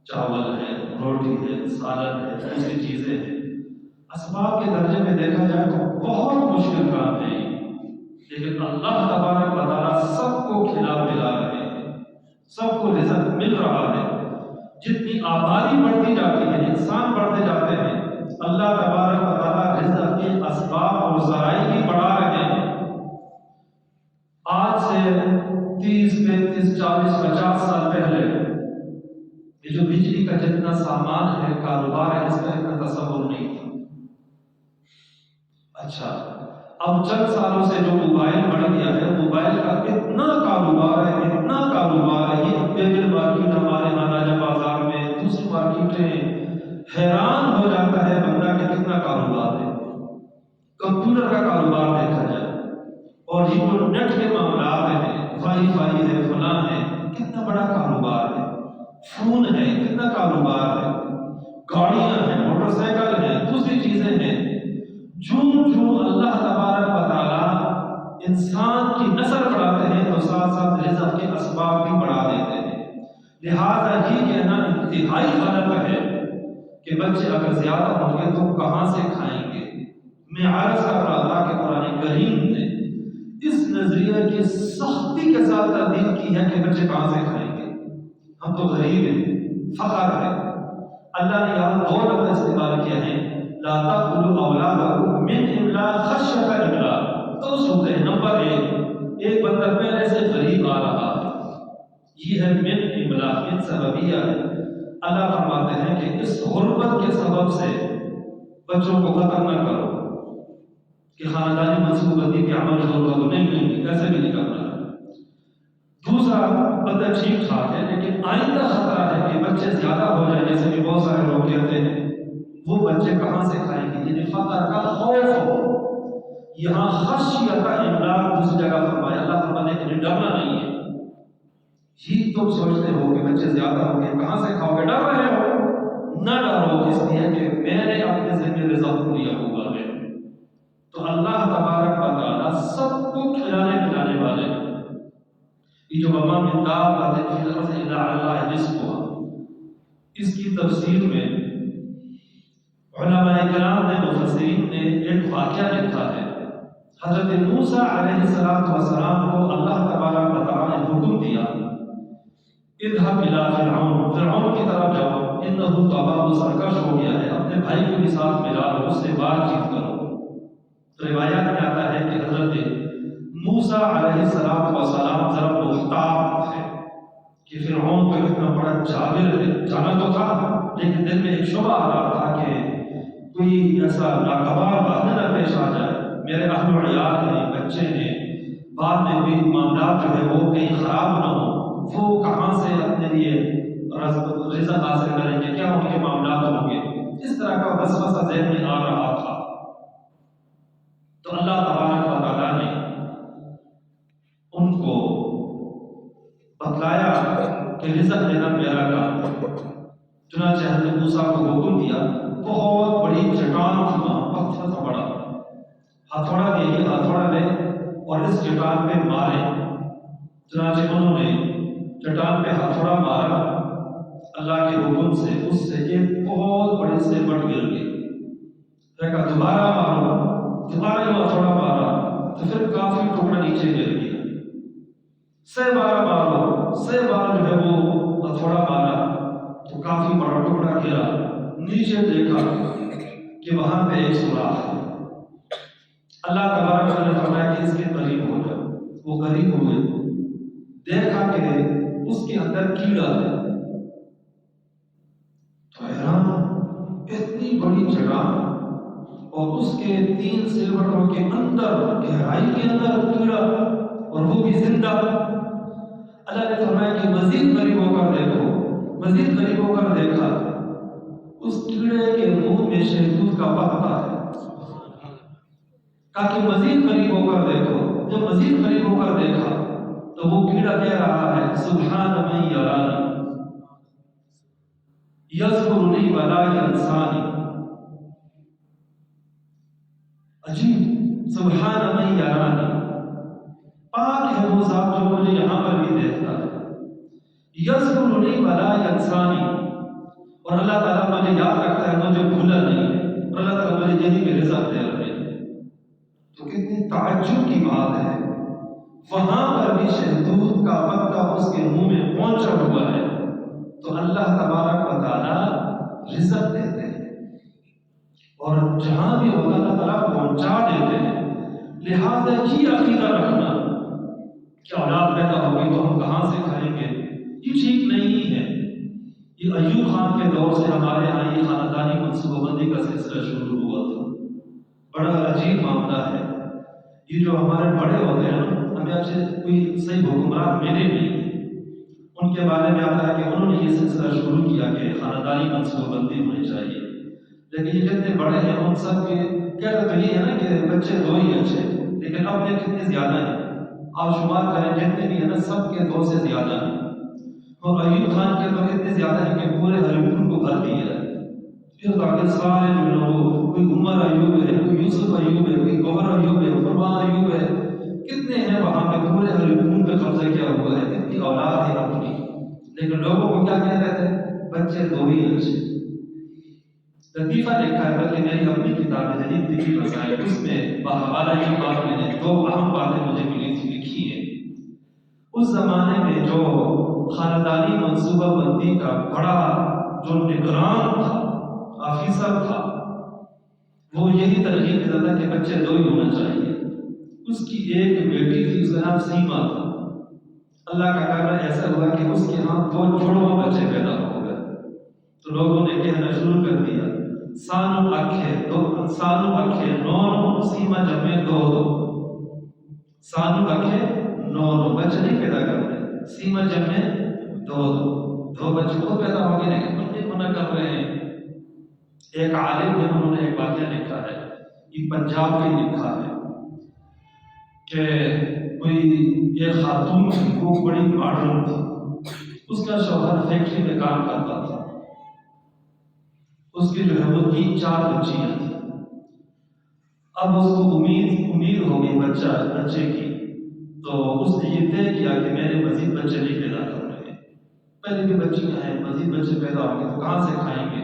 Speaker 1: چاول ہے، روٹی ہے، سالن ہے، دوسری چیزیں ہیں۔ اسباب کے درجے میں دیکھا جائے تو بہت مشکل کام ہے، لیکن اللہ تبارک و تعالیٰ سب کو کھلا پلا رہے ہیں، سب کو رزق مل رہا ہے۔ جتنی آبادی بڑھتی جاتی ہے، انسان بڑھتے جاتے ہیں، اللہ تبارک و تعالیٰ رزق کے اسباب اور ذرائع بھی بڑھا رہے ہیں۔ آج سے 30 35 40 50 سال پہلے یہ جو بجلی کا جتنا سامان ہے، کاروبار ہے، اس کا اتنا تصور نہیں تھا۔ اچھا، اب چند سالوں سے جو موبائل بڑھ گیا ہے، موبائل کا اتنا کاروبار ہے، اتنا کاروبار حیران ہو جاتا ہے بندہ کہ کتنا کاروبار ہے. کمپیوٹر کا کاروبار دیکھا جائے اور یہ جو نیٹ کے معاملات ہیں، فائی ہے، فلاں ہے، کتنا بڑا کاروبار ہے. فون ہے، کتنا کاروبار ہے. گاڑیاں ہیں، موٹر سائیکل ہیں، دوسری چیزیں ہیں. جو اللہ تبارک و تعالی انسان کی نسل بڑھاتے ہیں تو ساتھ ساتھ رزق کے اسباب بھی بڑھا دیتے ہیں. لہٰذا یہ کہنا انتہائی غلط ہے کہ بچے اگر زیادہ ہوں گے تو کہاں سے کھائیں گے. میں عرض کر رہا تھا کہ قرآن کریم نے اس نظریے کی سختی کے ساتھ تردید کی ہے کہ بچے کہاں سے کھائیں گے. ہم تو غریب ہیں، فقر ہے. اللہ نے یہاں دو لفظ استعمال کیا ہے، لا تقتلوا اولادکم من املاق خشیۃ املاق. دو صورتیں ہیں. نمبر ایک بندہ پہلے سے غریب آ رہا ہے، یہ ہے من املاق، من سببیہ ہے. اللہ فرماتے ہیں کہ اس غربت کے سبب سے بچوں کو قتل نہ کرو کہ خاندانی منصوبہ بندی کے عمل غربت کو نہیں ایسے بھی نہیں کرنا ہے. دوسرا بندہ ٹھیک ٹھاک ہے لیکن آئندہ خطرہ ہے کہ بچے زیادہ ہو جائیں، جیسے کہ بہت سارے لوگ کہتے ہیں. وہ بچے کہاں سے کھائیں گے؟ یعنی فقر کا خوف ہو. یہاں خشیۃ املاق دوسری جگہ فرمایا. اللہ فرمانے کے لیے ڈرنا نہیں ہے. یہ تم سوچتے ہو کہ بچے زیادہ ہو گئے کہاں سے کھاؤ گے، ڈر رہے ہو. نہ ڈرو، اس لیے کہ میں نے اپنے ذمہ رزق دیا ہوا ہے. تو اللہ تبارک و تعالیٰ سب کو کھلانے پلانے والے ہیں. یہ جو وما من دابۃ فی الارض الا علی اللہ رزقها، اس کی تفسیر میں علماء کرام نے، مفسرین نے ایک واقعہ لکھا ہے. حضرت موسیٰ علیہ السلام کو اللہ تبارک و تعالیٰ نے حکم دیا، اذهب الى فرعون، فرعون کی طرف جاؤ، انه طغى، وہ سرکش ہو گیا ہے، اپنے بھائی کو بھی ساتھ ملا لو، اس سے بات چیت کرو. روایات میں آتا ہے کہ حضرت موسیٰ علیہ السلام ذرا محتاط تھے کہ فرعون کو اتنا بڑا جابر ہے. جانا تو تھا لیکن دل میں ایک شبہ آ رہا تھا کہ کوئی ایسا ناگوار واقعہ نہ پیش آ جائے، میرے اہل و عیال ہیں، بچے ہیں، بعد میں بھی معاملات جو ہے وہ کہیں خراب نہ ہو. وہ کہاں سے اپنے لیے رزق حاصل کریں گے، کیا ان کے معاملات ہوں گے. اس طرح کا وسوسہ ذہن میں آ رہا تھا. تو اللہ تبارک و تعالیٰ نے ان کو بتلایا کہ رزق دینا میرا کام. چنانچہ حضرت موسیٰ کو حکم دیا. بہت بڑی چٹان تھی وہاں، پتھر تھا بڑا. ہتھوڑا دے کے ہتھوڑا لے اور اس چٹان پہ مارے. چنانچہ انہوں نے چٹان پہ ہتھوڑا مارا. اللہ کے حکم سے اس سے ایک بہت بڑی سیمٹ گر گئی. کہا دوبارہ مارو، دوبارہ جو ہتھوڑا مارا تو پھر کافی ٹکڑا نیچے گر گیا. سے بارہ مارو، سے بار جو ہے وہ ہتھوڑا مارا تو کافی بڑا ٹکڑا گرا. نیچے دیکھا کہ وہاں پہ ایک سوراخ ہے. اللہ تبارک و تعالیٰ نے فرمایا کہ اس کے قریب ہو جاؤ. وہ قریب ہوئے، دیکھا کہ اس کے اندر کیڑا ہے. تو حیران، اتنی بڑی چٹان اور اس کے 3 سلوٹوں کے اندر، گہرائی کے اندر کیڑا، اور وہ بھی زندہ. اللہ نے فرمایا کہ مزید قریب ہو کر دیکھو. مزید قریب ہو کر دیکھا، اس کیڑے کے منہ میں شہتوت کا پتا ہے. کہا کہ مزید قریب ہو کر دیکھو. جب مزید قریب ہو کر دیکھا تو وہ کیڑا کہہ رہا ہے سبحان من یرانی یذکرنی ولا ینسانی. عجیب، سبحان من یرانی، پاک ہے وہ ذات جو مجھے یہاں پر بھی دیکھتا ہے. یذکرنی ولا ینسانی، اور اللہ تعالیٰ مجھے یاد رکھتا ہے، مجھے بھولا نہیں ہے، اور اللہ تعالیٰ مجھے یہی بھی رزق دے رہے ہیں. تو کتنی تعجب کی بات ہے، وہاں پر بھی شہتوت کا پتا اس کے منہ میں پہنچا ہوا ہے. تو اللہ تبارک و تعالیٰ رزق دیتے ہیں اور جہاں بھی ہوتا اللہ تعالیٰ پہنچا دیتے ہیں. لہٰذا یہ عقیدہ رکھنا کہ اولاد پیدا ہوگی تو ہم کہاں سے کھائیں گے، یہ ٹھیک نہیں ہے. یہ ایوب خان کے دور سے ہمارے یہاں یہ خاندانی منصوبہ بندی کا سلسلہ شروع ہوا تھا. بڑا عجیب معاملہ ہے. یہ جو ہمارے بڑے ہوتے ہیں، ہمیں اچھے کوئی صحیح حکمران ملے نہیں، ان کے بارے میں آتا ہے کہ انہوں نے یہ سلسلہ شروع کیا کہ خاندانی منصوبہ بندی ہونی چاہیے. لیکن یہ جتنے بڑے ہیں ان سب کے کہتے تو یہ ہے نا کہ بچے دو ہی اچھے، لیکن اپنے کتنے زیادہ ہیں، آپ شمار کریں جتنے بھی ہیں نا سب کے دو سے زیادہ ہیں۔ اور ایوب خان کے تو اتنے زیادہ ہیں کہ پورے ہریپور کو بھر دیا ہے۔ پھر تاکہ سارے جو لوگ، کوئی عمر ایوب ہے، کوئی یوسف ایوب ہے، کوئی گوہر ایوب ہے، قربان ایوب ہے، کتنے ہیں وہاں پہ پورے ہریپور پہ قبضہ کیا ہوا ہے، کتنی اولاد ہے اپنی، لیکن لوگوں کو کیا کہہ رہے تھے؟ بچے دو ہی اچھے۔ لطیفہ لکھا ہے، بلکہ میری اپنی کتاب ہے جدید طبی مسائل، اس میں بحوالہ یہ بات میں نے دو اہم باتیں مجھے ملی تھی لکھی ہیں۔ اس زمانے میں جو خاندانی منصوبہ بندی کا بڑا جو نگران تھا، آفیسر تھا، وہ یہی ترغیب دیتا تھا کہ بچے دو ہی ہونا چاہیے۔ اس کی ایک بیٹی تھی، اس کا نام سیما تھا۔ اللہ کا کارنامہ ایسا ہوا کہ اس کے ہاں دو جڑواں بچے پیدا ہو گئے، تو لوگوں نے کہنا شروع کر دیا سانو اکھے دو، سانو اکھے نونو، سیما جمع دو دو، سانو اکھے نونو، بچے نہیں پیدا کر رہے، سیما جمع دو دو، دو بچے خود پیدا ہو گئے لیکن تم نہیں منع کر رہے ہیں۔ ایک عالم نے انہوں نے ایک واقعہ لکھا ہے، یہ پنجاب کے لکھا ہے کہ کوئی ایک خاتون تھی، وہ بڑی ماڈرن تھی، اس کا شوہر فیکٹری میں کام کرتا تھا، اس کی جو ہے وہ 3-4 بچیاں تھیں۔ اب اس کو امید ہو گئی بچے کی، تو اس نے یہ طے کیا کہ میں نے مزید بچے نہیں پیدا کرنے ہیں، پہلے بھی بچیاں ہیں، مزید بچے پیدا ہوں گے تو کہاں سے کھائیں گے؟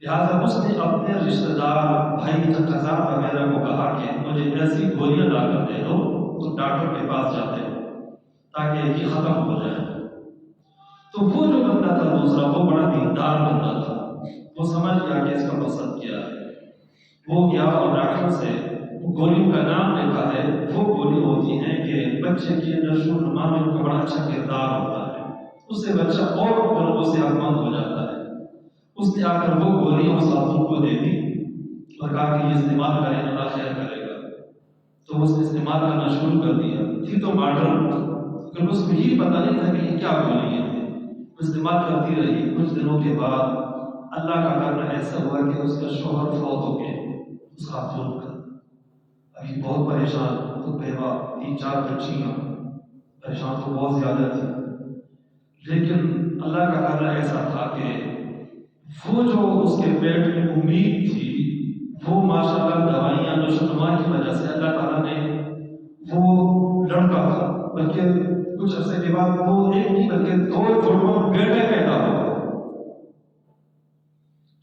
Speaker 1: لہٰذا اس نے اپنے رشتہ دار بھائی قزا وغیرہ کو کہا کہ مجھے ایسی گولیاں لا کر دے دو تو ڈاکٹر کے پاس جاتے ہو تاکہ یہ ختم ہو جائے۔ تو وہ جو بندہ تھا دوسرا، وہ بڑا دیندار بندہ تھا، وہ سمجھ گیا کہ اس کا مقصد کیا ہے، وہ گیا اور ڈاکٹر سے گولیوں کا نام لکھا ہے۔ وہ گولی ہوتی ہیں کہ بچے کی نشو و نما میں ان کا بڑا اچھا کردار ہوتا ہے، اس سے بچہ اور لوگوں سے مند ہو جاتا ہے۔ اس نے آ کر وہ گولیاں اس خاتون کو دے دی اور کہا کہ یہ استعمال کریں، اللہ خیر کرے گا۔ تو اس نے استعمال کرنا شروع کر دیا، تھی تو ماڈرن، لیکن اس کو یہ پتہ نہیں تھا کہ یہ کیا گولیاں ہیں، وہ استعمال کرتی رہی۔ کچھ دنوں کے بعد اللہ کا کرنا ایسا ہوا کہ اس کا شوہر فوت ہو گیا، اس خاتون کا۔ ابھی بہت پریشان، خود بیوہ، 3-4 بچیاں، پریشان تو بہت زیادہ تھی، لیکن اللہ کا کرنا ایسا تھا کہ وہ جو اس کے پیٹ میں امید تھی، وہ ماشاءاللہ دوائیاں نشوونما کی وجہ سے اللہ تعالیٰ نے وہ لڑکا تھا، بلکہ کچھ عرصے کے بعد وہ ایک نہیں بلکہ 2 جڑواں بیٹے پیدا ہو گئے۔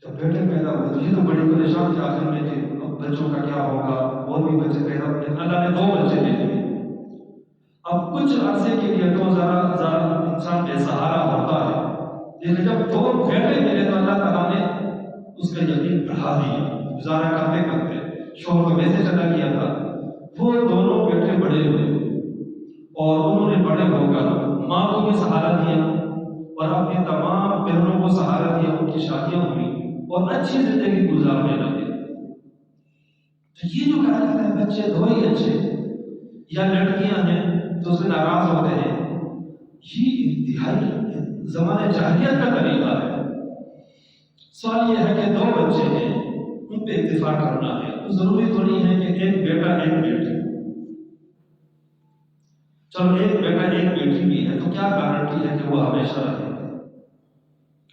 Speaker 1: جب بیٹے پیدا ہوئے تو یہ تو بڑی پریشان تھی آخر میں کہ اب بچوں کا کیا ہوگا، اور بھی بچے پیدا ہوئے، اللہ نے 2 بچے دے دیے۔ اب کچھ عرصے کے لیے تو ذرا انسان بے سہارا ہوتا ہے، لیکن جب 2 بیٹے ملے تو اللہ تعالیٰ نے اس کا یقین بڑھا دیا۔ گزارا کرتے کرتے شوہر کو ویسے چلا گیا تھا، وہ دونوں بیٹے بڑے ہوئے اور انہوں نے بڑے ہو کر ماں کو بھی سہارا دیا اور اپنی تمام بہنوں کو سہارا دیا، ان کی شادیاں ہوئی اور اچھی زندگی گزارنے لگے۔ تو یہ جو کہا جاتا ہے بچے دو ہی اچھے، یا لڑکیاں ہیں تو اس سے ناراض ہوتے ہیں، یہ انتہائی زمانے جاہلیت کا طریقہ ہے۔ سوال یہ ہے کہ 2 بچے ہیں، ان پہ اتفاق کرنا ہے، تو ضروری تو نہیں ہے کہ ایک بیٹا ایک بیٹی، چلو ایک بیٹا ایک بیٹی بھی ہے تو کیا گارنٹی ہے کہ وہ ہمیشہ رہے گا؟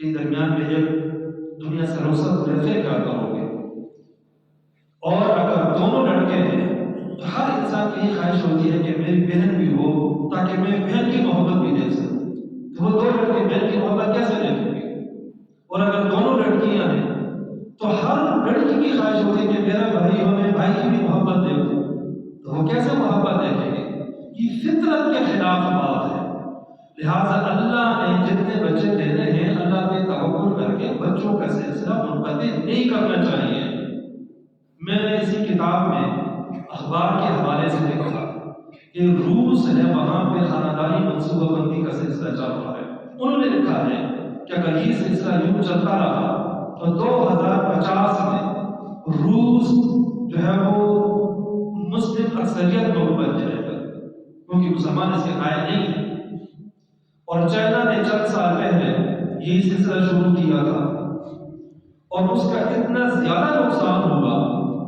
Speaker 1: کہ درمیان میں جب دنیا سے رخصت ہوئے پھر کیا کرو گے؟ اور اگر دونوں لڑکے ہیں تو ہر انسان کی یہ خواہش ہوتی ہے کہ میری بہن بھی ہو تاکہ میں بہن کی محبت بھی دیکھ سکوں، تو وہ 2 لڑکے بہن کی محبت کیسے دیکھیں گے؟ اور اگر دونوں لڑکیاں ہیں تو ہر لڑکی کی خواہش ہوتی ہے کہ میرا بھائی ہو، میں بھائی کی بھی محبت دیکھوں، تو وہ کیسے محبت دیکھیں گے؟ یہ فطرت کے خلاف بات ہے۔ لہٰذا اللہ نے جتنے بچے دینے ہیں اللہ پہ توکل کر کے بچوں کا سلسلہ منقطع نہیں کرنا چاہیے۔ میں نے اسی کتاب میں اخبار کے حوالے سے لکھا کہ روس ہے، وہاں پہ خاندانی منصوبہ بندی کا سلسلہ چل رہا ہے۔ انہوں نے لکھا ہے کہ اگر یہ سلسلہ یوں چلتا رہا تو 2050 میں روس جو ہے وہ مسلم اکثریت ملک بن جائے گا، کیونکہ مسلمان اس کے قائل نہیں ہیں۔ اور چائنا نے چند سال پہلے یہی سلسلہ شروع کیا تھا، اور اس کا اتنا زیادہ نقصان ہوا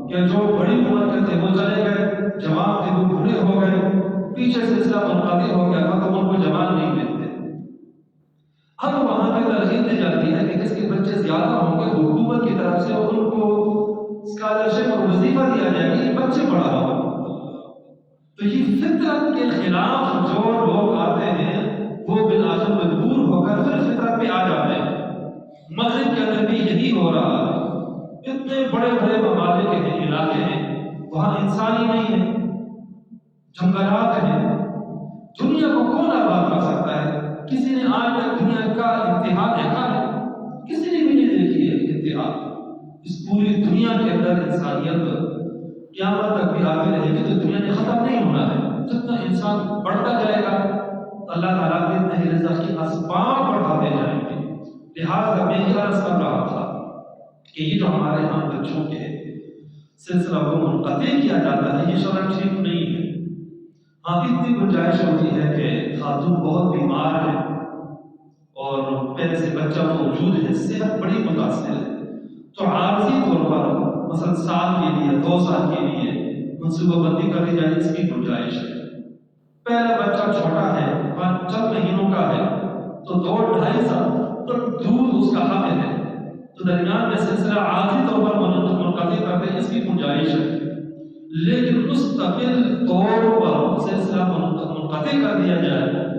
Speaker 1: کہ جو بڑی عمر کے تھے وہ چلے گئے، جوان تھے وہ بوڑھے ہو گئے، پیچھے سلسلہ منقطع ہو گیا تھا تو ان کو جوان نہیں ملتے۔ اب وہاں پہ ترغیب دی جاتی ہے کہ جس کے بچے زیادہ ہوں گے حکومت کی طرف سے ان کو اسکالرشپ اور وظیفہ دیا جائے گا کہ بچے پڑھاؤ۔ تو یہ فطرت کے خلاف جو لوگ آتے ہیں وہ بالآخر مجبور ہو کر پھر فطرت پہ آ جاتے ہیں۔ مغرب کے اندر بھی یہی ہو رہا ہے، اتنے بڑے بڑے ممالک ہیں، علاقے ہیں، وہاں انسان ہی نہیں ہے، جنگلات ہیں۔ دنیا کو کون آباد کر سکتا ہے؟ کسی نے آج تک دنیا کا انتہا دیکھا ہے؟ کسی نے بھی نہیں دیکھی ہے انتہا۔ اس پوری دنیا کے اندر انسانیت قیامت تک بھی آگے رہے گی تو دنیا نے ختم نہیں ہونا ہے۔ جتنا انسان بڑھتا جائے گا اللہ تعالیٰ کے اتنے رزق کے اسباب بڑھاتے جائیں گے۔ لہٰذا میں یہ عرض کر رہا تھا کہ یہ جو ہمارے ہاں بچوں کے سلسلہ کو منقطع کیا جاتا ہے یہ شرعاً ٹھیک نہیں ہے۔ ہاں اتنی گنجائش ہوتی ہے کہ خاتون بہت بیمار ہے اور پہلے سے بچہ موجود ہے، صحت بڑی متاثر ہے، تو عارضی طور پر مثلا سال کے لیے 2 سال کے لیے منصوبہ بندی کر دی جائے، اس کی گنجائش ہے۔ پہلا بچہ چھوٹا ہے، 5 مہینوں کا ہے تو 2-2.5 سال تک دودھ اس کا حق ہے، تو درمیان میں سلسلہ عارضی طور پر منقطع کرتے ہیں، اس کی گنجائش ہے۔ لیکن مستقل طور پر سلسلہ منقطع کر دیا جائے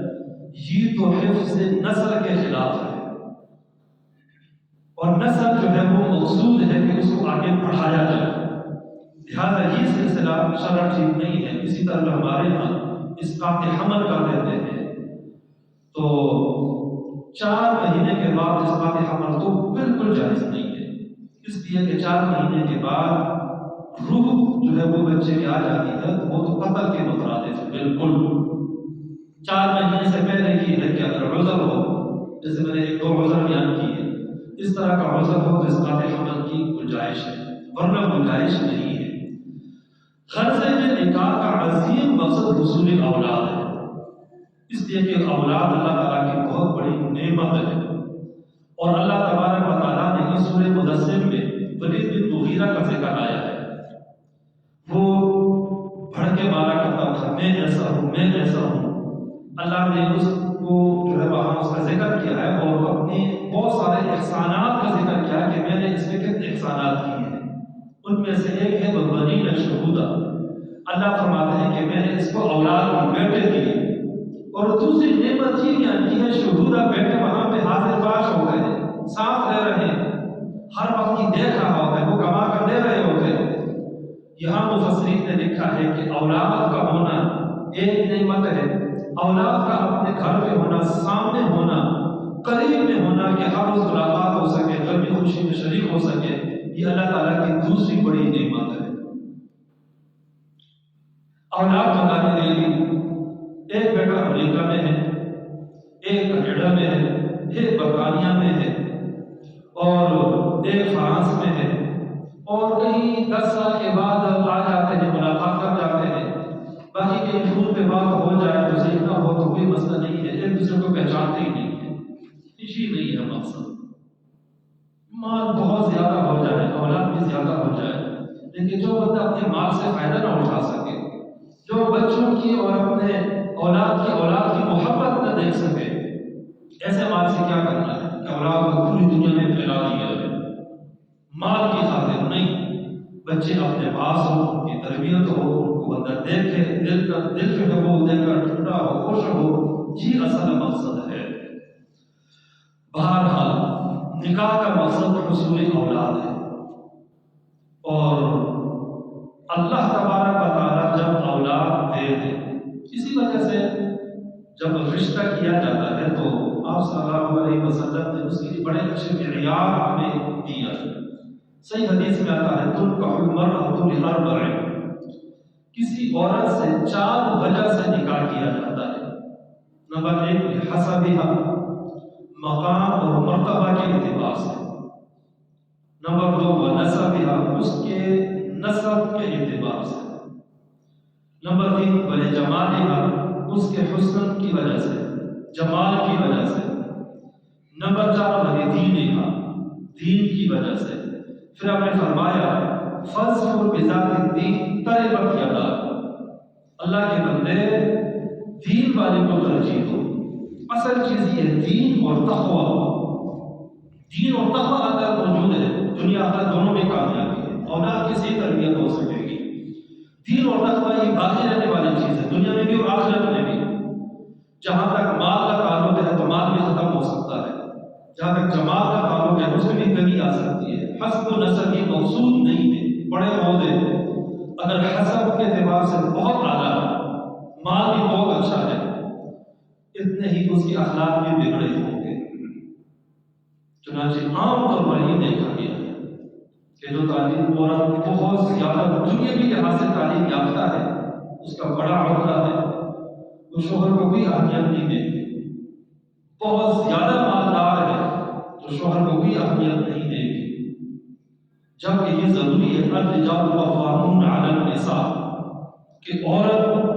Speaker 1: یہ تو حفظ نسل کے خلاف ہے، اور نسل جو ہے وہ مقصود ہے کہ اس کو آگے بڑھایا جائے، لہذا یہ سلسلہ شرع ٹھیک نہیں ہے۔ اسی طرح ہمارے ہاں اسقاط حمل کر دیتے ہیں تو 4 مہینے کے بعد اسقاط حمل تو بالکل جائز نہیں ہے، اس لیے کہ 4 مہینے کے بعد روح جو ہے وہ بچے میں آ جاتی ہے تو وہ تو قتل کے مترادف ہے بالکل۔ 4 مہینے سے پہلے کی ہے کہ اگر عذر ہو، جیسے میں نے 1-2 عذر بیان کیے، اس طرح کا عذر ہو تو اسقاط حمل کی گنجائش ہے، ورنہ گنجائش نہیں ہے۔ غرض ہے کہ نکاح کا عظیم مقصد حصول اولاد ہے، اس لیے کہ اولاد اللہ تعالیٰ کی بہت بڑی نعمت ہے، اور اللہ تبارک و تعالیٰ نے اس سورہ مدثر میں ولید بن مغیرہ کا ذکر آیا ہے۔ وہ بڑھ کے مارا کرتا تھا، میں ایسا ہوں، میں ایسا ہوں۔ اللہ نے اس کو جو ہے وہاں اس کا ذکر کیا ہے اور اپنے بہت سارے احسانات کا ذکر کیا کہ میں نے اس میں کتنے احسانات کیے ہیں۔ ان میں سے ایک ہے بنین شہودا، اللہ فرماتے ہیں کہ میں نے اس کو اولاد کی، بیٹے دیے، اور دوسری نعمت یہ بیان کی ہے شہودا، بیٹے وہاں پہ حاضر باش ہو گئے، ساتھ رہ رہے ہیں، ہر وقت کی دیکھ رہا ہوتا ہے، وہ کما کر دے رہے ہوتے ہیں۔ یہاں مفسرین نے لکھا ہے کہ اولاد کا ہونا ایک نعمت ہے، اولاد کا اپنے گھر میں ہونا، سامنے ہونا، قریب میں ہونا کہ ہر روز ملاقات ہو سکے، غم خوشی میں شریک ہو سکے، یہ اللہ تعالیٰ کی دوسری بڑی نعمت ہے۔ اولاد بتانے کے لیے ایک بیٹا امریکہ میں ہے، ایک کینیڈا میں ہے، ایک برطانیہ میں ہے، اور ایک فرانس میں ہے، اور کہیں 10 سال کے بعد آ جاتے ہیں، ملاقات کر جاتے ہیں، باقی کہیں فون پہ بات ہو جائے تو صحیح نہ ہو تو کوئی مسئلہ نہیں ہے، ایک دوسرے کو پہچانتے ہی نہیں ہے۔ یہ نہیں ہے مقصد، مال بہت زیادہ ہو جائے، اولاد بھی زیادہ ہو جائے، لیکن جو بندہ اپنے مال سے فائدہ نہ اٹھا سکے، جو بچوں کی اور اپنے اولاد کی محبت نہ دیکھ سکے، ایسے مال سے کیا کرنا ہے کہ اولاد کو پوری دنیا میں پھیلا دیا ہے، مال کی خاطر نہیں۔ بچے اپنے پاس ہو، ان کی تربیت ہو، ان کو بندہ دیکھے، دل جو ہے وہ دل کا ٹھنڈا ہو، خوش ہو، یہ اصل مقصد ہے۔ بہرحال نکاح کا مقصد حصول اولاد ہے، اور اللہ تبارک و تعالیٰ جب اولاد دے دے، اسی وجہ سے جب رشتہ کیا جاتا ہے تو آپ صلی اللہ علیہ وسلم نے اس کے لیے بڑے اچھے معیار ہمیں دیا ہے۔ صحیح حدیث میں آتا ہے تنکح المرأة لأربع، کسی عورت سے 4 وجہ سے نکاح کیا جاتا ہے۔ نمبر 1 لحسبها، مقام اور مرتبہ کے اعتبار سے۔ نمبر 2 ونسبها، اس کے نسب کے اعتبار سے۔ نمبر 3 ولجمالها، اس کے حسن کی وجہ سے، جمال کی وجہ سے۔ نمبر 4 ولدینها، دین کی وجہ سے۔ پھر آپ نے فرمایا فَاظْفُرْ بِذَاتِ الدِّينِ تَرِبَتْ يَدَاكَ، اللہ کے بندے دین والے کو ترجیح دو۔ اصل چیز یہ دین اور تقوی، دین اور تقوی اگر موجود ہے دنیا آخرت دونوں میں کامیابی ہے، اولاد کی صحیح تربیت ہو سکے گی۔ دین اور تقوی یہ باقی رہنے والی چیز ہے، دنیا میں بھی اور آخرت میں بھی۔ جہاں تک مال کا تعلق ہے تو مال بھی ختم ہو سکتا ہے، جہاں تک جماعت کا تعلق ہے اس میں بھی کمی آ سکتی ہے۔ حسب و نسب یہ مقصود نہیں ہے، بڑے عہدے اگر حسب کے اعتبار سے بہت اعلیٰ ہے، مال بھی بہت اچھا ہے، اتنے ہی اس کے اخلاق بھی بگڑے ہوں گے۔ چنانچہ عام طور پر یہ دیکھا گیا ہے کہ جو تعلیم عورت بہت زیادہ دنیاوی لحاظ سے تعلیم یافتہ ہے، اس کا بڑا عہدہ ہے، وہ شوہر کو کوئی اہمیت نہیں دے گی۔ بہت زیادہ مالدار ہے تو شوہر کو کوئی اہمیت نہیں دے گی، جبکہ یہ ضروری ہے الرجال قوامون علی النساء کہ عورت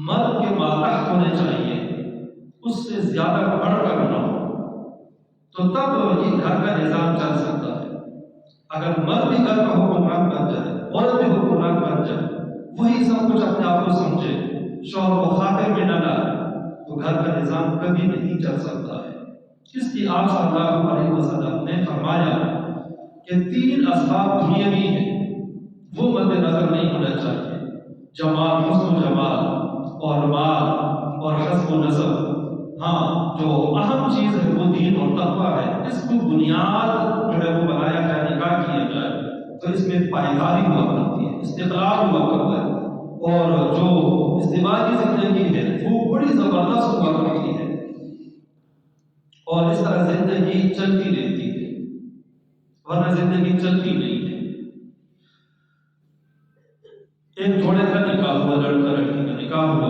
Speaker 1: مرد کے ماتحت ہونے چاہیے، اس سے زیادہ بڑھ کر نہ ہو، تو تب یہ گھر کا نظام چل سکتا ہے۔ اگر مرد بھی گھر کا حکمران بن جائے، عورت بھی حکمران بن جائے، وہی سب کچھ اپنے آپ کو سمجھے، شوہر کو خاطر میں نہ لائے، تو گھر کا نظام کبھی نہیں چل سکتا ہے۔ اس لیے آپ صلی اللہ علیہ وسلم نے فرمایا کہ 3 اسباب دنیاوی ہیں، وہ مد نظر نہیں ہونا چاہیے: جمال، حسن و جمال، اور مال اور حسب و نسب۔ ہاں، جو اہم چیز ہے وہ دین اور تقوی ہے۔ اس کو بنیاد جو ہے وہ بنایا جائے، نکاح کیا جائے تو اس میں پائیداری ہوا کرتی ہے، استقرار ہوا کرتا ہے، اور جو ازدواجی زندگی ہے وہ بڑی زبردست ہوا کرتی ہے، اور اس طرح زندگی چلتی رہتی ہے، ورنہ زندگی چلتی نہیں ہے۔ ایک جوڑے کا نکاح ہوا، لڑکا لڑکی کا نکاح ہوا،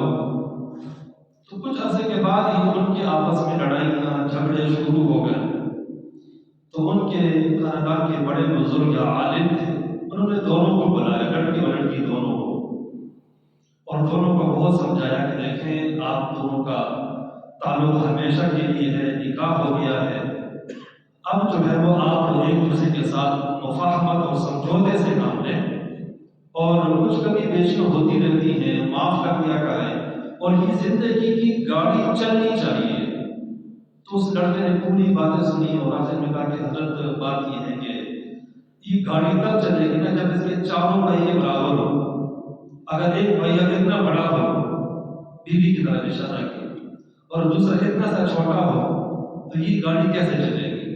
Speaker 1: تو کچھ عرصے کے بعد ہی ان کے آپس میں لڑائیاں جھگڑے شروع ہو گئے۔ تو ان کے خاندان کے بڑے بزرگ یا عالم تھے، انہوں نے دونوں کو بلایا، لڑکی اور لڑکی دونوں کو، اور دونوں کو بہت سمجھایا کہ دیکھیں آپ دونوں کا تعلق ہمیشہ کے لیے ہے، نکاح ہو گیا ہے، اب جو ہے وہ آپ ایک دوسرے کے ساتھ مفاہمت اور سمجھوتے سے کام لیں، اور کچھ کمی بیشیاں ہوتی رہتی ہیں، معاف کر دیا کریں، اور یہ زندگی کی گاڑی چلنی چاہیے۔ تو اس لڑکے نے پوری باتیں سنی اور آخر میں کہا کہ حضرت بات یہ ہے کہ یہ گاڑی تب چلے گی نا جب اس کے چاروں پہیے برابر ہو۔ اگر ایک پہیہ اتنا بڑا ہو بیوی کی طرف اشارہ کیا اور دوسرا اتنا سا چھوٹا ہو تو یہ گاڑی کیسے چلے گی؟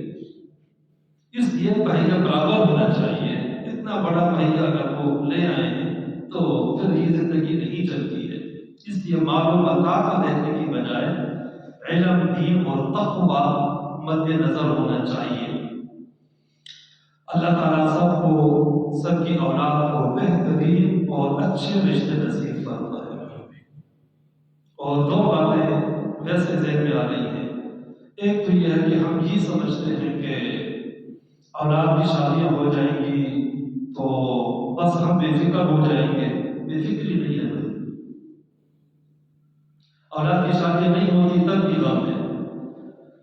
Speaker 1: اس لیے پہیہ برابر ہونا چاہیے۔ اتنا بڑا پہیہ اگر وہ لے آئیں تو پھر یہ زندگی نہیں چلتی ہے۔ اس لیے معلومات کو دیکھنے کی بجائے علم، دین اور تقوی مد نظر ہونا چاہیے۔ اللہ تعالیٰ سب کو، سب کی اولاد کو بہترین اور اچھے رشتے نصیب فرمائے۔ اور 2 باتیں ویسے ذہن میں آ رہی ہیں۔ ایک تو یہ ہے کہ ہم یہ سمجھتے ہیں کہ اولاد کی شادیاں ہو جائیں گی تو بس ہم بے فکر ہو جائیں گے۔ بے فکری نہیں ہے بھائی، اولاد کی شادیاں نہیں ہوتی تب بھی غم ہے،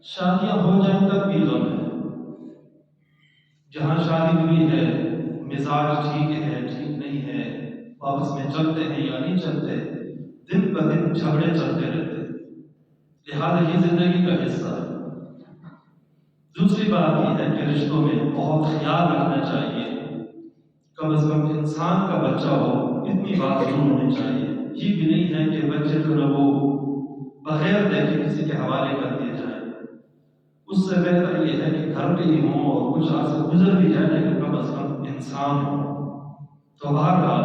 Speaker 1: شادیاں ہو جائیں تب بھی غم ہے۔ جہاں شادی ہوئی ہے مزاج ٹھیک ہے ٹھیک نہیں ہے، واپس میں چلتے ہیں یا نہیں چلتے، دن بہ دن جھگڑے چلتے رہتے، لہٰذا یہ زندگی کا حصہ ہے۔ دوسری بات یہ ہے کہ رشتوں میں بہت خیال رکھنا چاہیے، کم از کم انسان کا بچہ ہو اتنی بات ضرور ہونی چاہیے۔ یہ بھی نہیں ہے کہ بچے جو ہے وہ بغیر دیکھے کسی کے حوالے کر دیے جائیں، اس سے بہتر یہ ہے کہ گھر پہ ہی ہوں اور کچھ عرصہ گزر بھی جائے لیکن کم از کم انسان ہو۔ تو بہرحال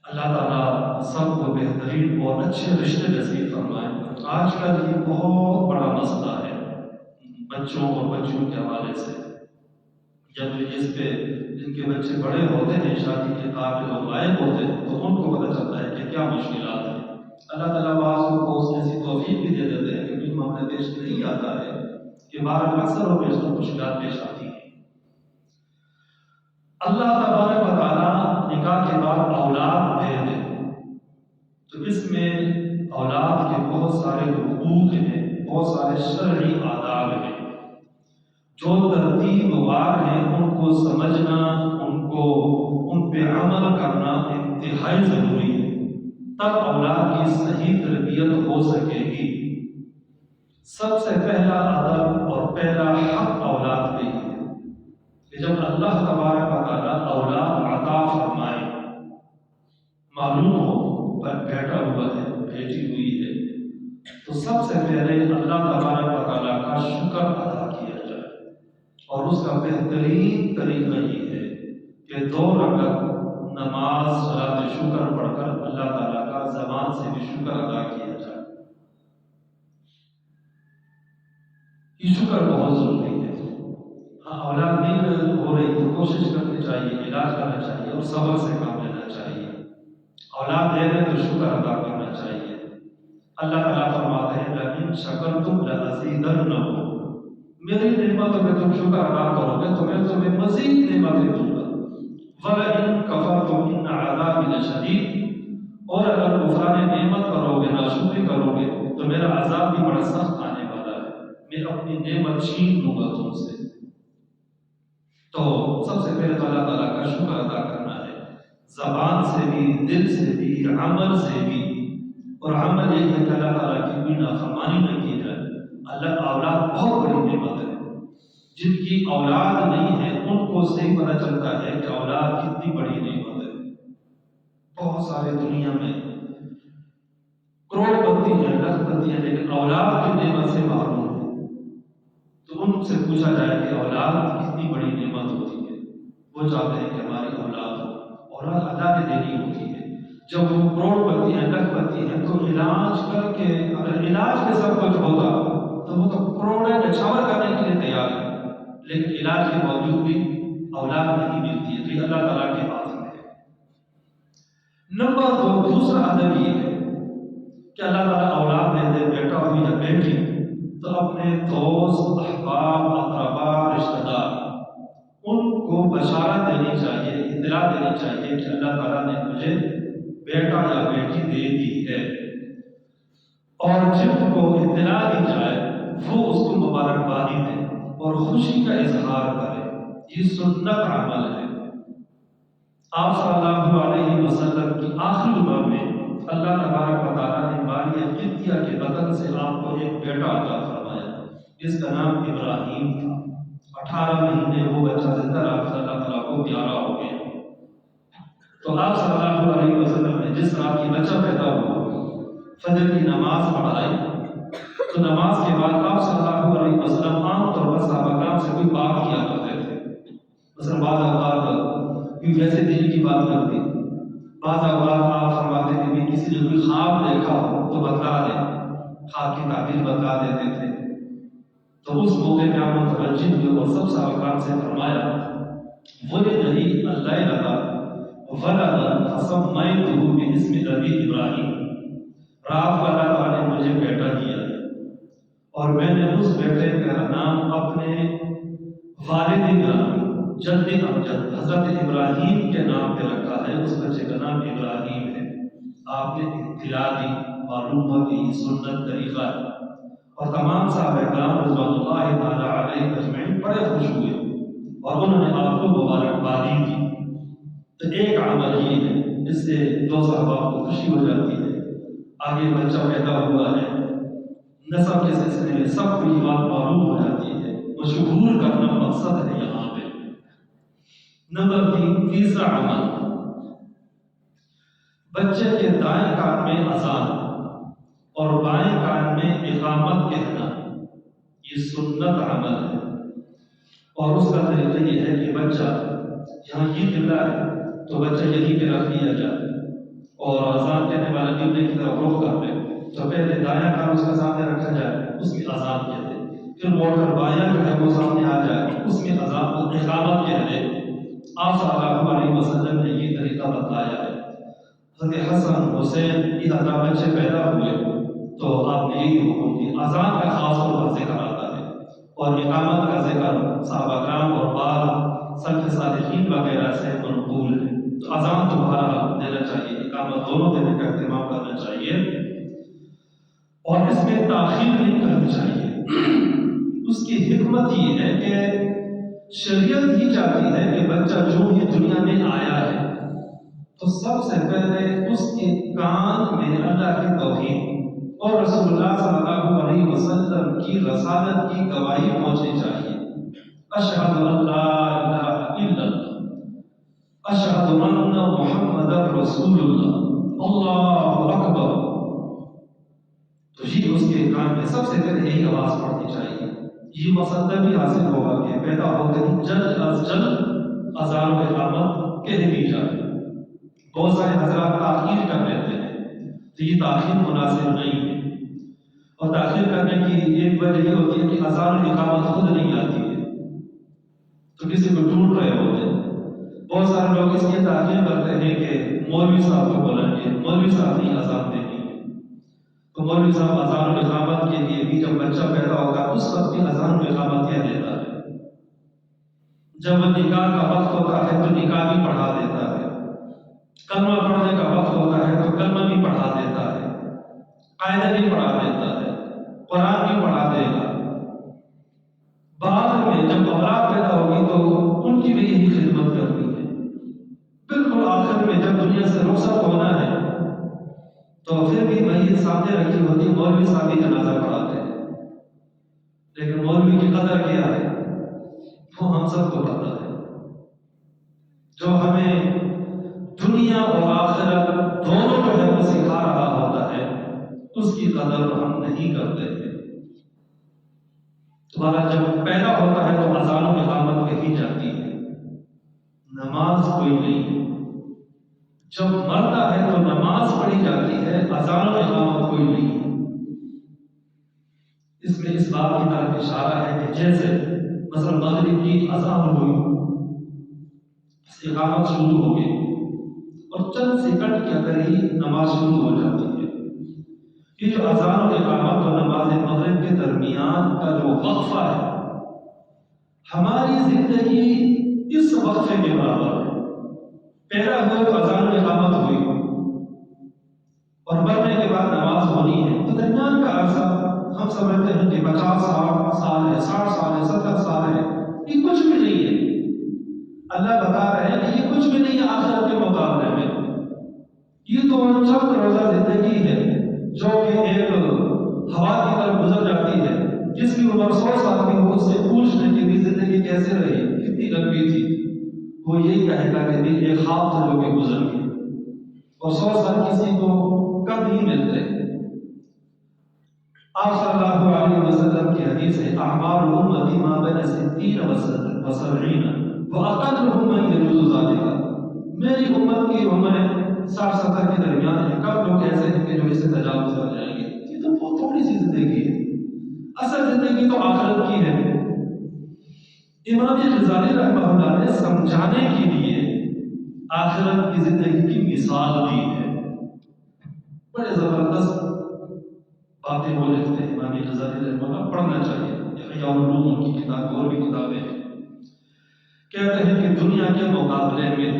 Speaker 1: اللہ تعالیٰ سب کو بہترین اور اچھے رشتے نصیب فرمائے۔ آج کل یہ بہت بڑا مسئلہ ہے بچوں اور بچیوں کے حوالے سے، جب جس پہ جن کے بچے بڑے ہوتے ہیں، شادی کے قابل اور لائق ہوتے ہیں، تو ان کو پتہ چلتا ہے کہ کیا مشکلات ہیں۔ اللہ تعالیٰ بعض کو اس جیسی توفیق بھی دے دیتے ہیں کہ کوئی معاملہ پیش نہیں آتا ہے کہ بہرحال اکثر و بیشتر مشکلات پیش آتی ہیں۔ اللہ تبارک و تعالیٰ نکاح کے بعد اولاد دے دے تو اس میں اولاد کے بہت سارے حقوق ہیں، بہت سارے شرعی آداب ہیں جو ترتیب وار ہیں ان کو سمجھنا، ان پہ عمل کرنا انتہائی ضروری ہے، تب اولاد کی صحیح تربیت ہو سکے گی۔ سب سے پہلا ادب اور پہلا حق اولاد پہ ہے کہ جب اللہ تبارک و تعالیٰ اولاد عطا فرمائے، معلوم ہو بیٹا ہوا ہے، بیٹی ہوئی ہے، تو سب سے پہلے اللہ تبارک و تعالیٰ کا شکر ادا کیا جائے، اور اس کا بہترین طریقہ یہ ہے کہ 2 رکعت نماز صلاۃ شکر پڑھ کر اللہ تعالیٰ کا زبان سے بھی شکر ادا کیا جائے۔ یہ شکر بہت ضروری ہے۔ ہاں، اولاد نہیں ہو رہی تو کوشش کرنی چاہیے، علاج کرنا چاہیے اور صبر سے کام لینا چاہیے۔ اولاد دے دیں تو شکر ادا کرنا چاہیے۔ اللہ تعالیٰ فرماتے ہیں لَئِن شَكَرْتُمْ لَأَزِيدَنَّكُمْ، میری نعمتوں میں تم شکر ادا کرو گے تو میں تمہیں مزید نعمتیں دوں گا۔ وَلَئِن كَفَرْتُمْ إِنَّ عَذَابِي لَشَدِيدٌ، اور اگر کفران نعمت کرو گے، ناشکری کرو گے تو میرا عذاب بھی بڑا سخت آنے والا ہے، میں اپنی نعمت چھین لوں گا تم سے۔ تو سب سے پہلے تو اللہ تعالیٰ کا شکر ادا کرنا ہے، زبان سے بھی، دل سے بھی، عمل سے بھی۔ اور عمل یہ ہے کہ اللہ تعالیٰ کی کوئی نافرمانی نہ کی جائے۔ اللہ اولاد بہت بڑی نعمت ہے، جن کی اولاد نہیں ہے ان کو صحیح پتہ چلتا ہے کہ اولاد کتنی بڑی نعمت ہے۔ بہت سارے دنیا میں کروڑ پتی ہیں، لاکھ پتی ہیں، لیکن اولاد کی نعمت سے محروم ہے۔ تو ان سے پوچھا جائے کہ اولاد کتنی بڑی نعمت ہوتی ہے، وہ چاہتے ہیں کہ ہماری اولاد ہو، اولاد اللہ نے دینی ہوتی ہے۔ جب وہ کروڑ پتی ہیں، لاکھ پتی ہیں، تو علاج کر کے، اگر علاج میں سب کچھ ہوگا تو وہ تو کروڑیں نچھاور کرنے کے لیے تیار ہے، لیکن علاج کے باوجود بھی اولاد نہیں ملتی ہے، تو یہ اللہ تعالیٰ کے ہاتھ میں ہے۔ نمبر 2، دوسرا ادب یہ ہے کہ اللہ تعالیٰ اولاد دے دے، بیٹا ہو یا بیٹی، تو اپنے دوست، احباب، اقربا، رشتہ دار، ان کو بشارت دینی چاہیے، اطلاع دینی چاہیے کہ اللہ تعالیٰ نے مجھے بیٹا یا بیٹی دے دی ہے، اور جن کو اطلاع دی جائے وہ اس کو مبارکبادی دے اور خوشی کا اظہار کرے۔ یہ سنت عمل ہے۔ آپ صلی اللہ علیہ وسلم کی آخری عمر میں اللہ تبارک و تعالیٰ نے ماریہ قبطیہ کے بطن سے آپ کو ایک بیٹا عطا فرمایا، جس کا نام ابراہیم تھا۔ 18 مہینے وہ بچہ زندہ رہا، پھر اللہ تعالیٰ کو پیارا ہو گیا۔ تو آپ صلی اللہ علیہ وسلم نے جس رات کی بچہ پیدا ہوا، فجر کی نماز پڑھائی، تو نماز کے بعد آپ صلی اللہ علیہ وسلم عام طور پر صحابہ کرام سے کوئی بات کیا کرتے تھے۔ مثلا بعض اوقات ویسے دل کی بات کرتے، بعض اوقات آپ فرماتے تھے کہ کسی نے کوئی خواب دیکھا ہو تو بتلا دیں، خواب کی تعبیر بتا دیتے تھے۔ تو اس موقع میں آپ متوجہ ہوئے اور سب صحابہ کرام سے فرمایا وَلِدَنِي اللَّيْلَةَ وَلَدًا فَسَمَّيْتُهُ بِاسْمِ أَبِي إِبْرَاهِيمَ، رات کو اللہ تعالیٰ نے مجھے بیٹا دیا اور میں نے اس بیٹے کا نام اپنے والد گرامی جد امجد حضرت ابراہیم کے نام پہ رکھا ہے، اس بچے کا نام ابراہیم ہے۔ آپ نے اطلاع دی، معلوم ہوا کہ یہ سنت طریقہ ہے، اور تمام صحابہ کرام رضوان اللہ تعالیٰ علیہ اجمعین بڑے خوش ہوئے اور انہوں نے آپ کو مبارکبادی دی۔ تو ایک عمل یہ ہے، اس سے 2 صحابہ کو خوشی ہو جاتی ہے، آگے بچہ پیدا ہوا ہے، نسب کے سلسلے میں سب کو یہ بات معلوم ہو جاتی ہے، مشہور کرنا مقصد ہے یہاں پہ۔ نمبر 3، تیسرا عمل، بچے کے دائیں کان میں اذان اور بائیں کان میں اقامت کہنا، یہ سنت عمل ہے، اور اس کا طریقہ یہ ہے کہ بچہ یہاں یہ قبلہ ہے تو بچہ یہیں پہ رکھ دیا جائے، اور اذان کہنے والا قبلے کی طرف رخ کر لے، تو پہلے دایاں کان اس کا سامنے رکھا جائے، اس میں اذان کہہ دے، پھر موڑ کر بایاں جو ہے وہ سامنے آ جائے، اس میں اذان کو اقامت کہہ دے۔ آپ صلی اللہ علیہ وسلم نے یہ طریقہ بتایا ہے۔ حضرت حسن حسین یہ حضرات بچے پیدا ہوئے تو آپ نے یہی حکم دیا۔ اذان کا خاص طور پر ذکر آتا ہے اور اقامت کا ذکر صحابہ کرام اور بعض سلف صالحین وغیرہ سے منقول ہے۔ تو اذان تو بہرحال دینا چاہیے، اقامت دونوں دینے کا اہتمام کرنا چاہیے، اور اس میں تاخیر نہیں کرنی چاہیے۔ اس کی حکمت یہ ہے کہ شریعت ہی چاہتی ہے کہ بچہ جو ہی دنیا میں آیا ہے تو سب سے پہلے اس کے کان میں اللہ کی توحید اور رسول اللہ صلی اللہ علیہ وسلم کی رسالت کی گواہی پہنچنی چاہیے۔ اشہد ان لا الہ الا اللہ، اشہد ان محمد رسول اللہ، اللہ اکبر۔ تو یہ اس کے کان میں سب سے پہلے یہی آواز پڑنی چاہیے۔ یہ مقصد بھی حاصل ہوگا کہ پیدا ہوتے ہی جلد از جلد اذان و اقامت کہہ دی جائے۔ بہت سارے حضرات تاخیر کر لیتے ہیں، تو یہ تاخیر مناسب نہیں ہے، اور تاخیر کرنے کی ایک وجہ یہ ہوتی ہے کہ اذان و اقامت خود نہیں آتی ہے تو کسی کو ڈھونڈ رہے ہوتے ہیں۔ بہت سارے لوگ اس لیے تاخیر کرتے ہیں کہ مولوی صاحب کو بولیں گے، مولوی صاحب نہیں اذان دیں گے، تو مولوی صاحب اذان و اقامت کے لیے بھی جب بچہ پیدا ہوگا اس وقت بھی اذان و اقامت کہہ دیتا ہے۔ جب نکاح کا وقت ہوتا ہے تو نکاح بھی پڑھا دیتا ہے، کلمہ پڑھنے کا وقت ہوتا ہے تو کلمہ بھی پڑھا دیتا ہے، قاعدہ بھی پڑھا دیتا ہے، قرآن بھی پڑھا دے گا۔ بعد میں جب اولاد پیدا ہوگی تو ان کی بھی یہی خدمت کرنی ہے۔ بالکل آخر میں جب دنیا سے رخصت ہونا ہے تو پھر بھی میت سامنے رکھی ہوتی، مولوی صاحب بھی جنازہ پڑھاتے ہیں، لیکن مولوی کی قدر کیا ہے وہ ہم سب کو پتہ ہے۔ جو ہمیں دنیا اور آخرت دونوں جو ہے وہ سکھا رہا ہوتا ہے اس کی قدر ہم نہیں کرتے ہیں۔ تمہارا جب پیدا ہوتا ہے تو اذان و اقامت کہی جاتی ہے، نماز کوئی نہیں ہے۔ جب مرتا ہے تو نماز پڑھی جاتی ہے، اذان و اقامت کوئی نہیں ہے۔ اس میں اس بات کی طرف اشارہ ہے کہ جیسے مثلا مغرب کی اذان ہوئی، اقامت شروع ہو گئی اور چند سیکنڈ کے اندر ہی نماز شروع ہو جاتی ہے۔ یہ جو اذان و اقامت اور نماز مغرب کے درمیان کا جو وقفہ ہے، ہماری زندگی اس وقفے کے برابر ہے۔ پیدا ہوئے تو اذان و اقامت ہوئی اور مرنے کے بعد نماز ہونی ہے، تو درمیان کا عرصہ ہم سمجھتے ہیں کہ 50 سال ہے، 60 سال ہے، 70 سال ہے، یہ کچھ بھی نہیں ہے۔ اللہ بتا رہے ہیں کہ یہ کچھ بھی نہیں ہے آخرت کے مقابلے میں۔ یہ تو چند روزہ زندگی ہے جو کہ ایک ہوا کی طرف گزر جاتی ہے۔ جس کی عمر 100 سال کی ہو اس سے پوچھنے کی بھی زندگی کیسے رہی، کتنی لمبی تھی، وہ یہی کہے گا کہ بھی ایک خواب تھا جو کہ گزر گئی، اور 100 سال کسی کو کم نہیں ملتے۔ آپ صلی اللہ علیہ وسلم کی حدیث ہے، اعمار امتی ما بین 60 و 70 واقلهم من يجوز ذلك۔ میری امت کی عمریں 60-70 کے درمیان ہے، کم لوگ ایسے ہیں کہ جو اسے تجاوز کر جائیں گے۔ یہ تو بہت تھوڑی سی زندگی ہے، اصل زندگی تو آخرت کی ہے۔ امام غزالی رحمہ اللہ نے سمجھانے کے لیے آخرت کی زندگی کی مثال دی ہے۔ بڑے زبردست باتیں وہ لکھتے ہیں امام غزالی رحمہ اللہ، پڑھنا چاہیے۔ احیاء العلوم کی کتاب اور بھی کتابیں ہیں۔ کہتے ہیں کہ دنیا کے مقابلے میں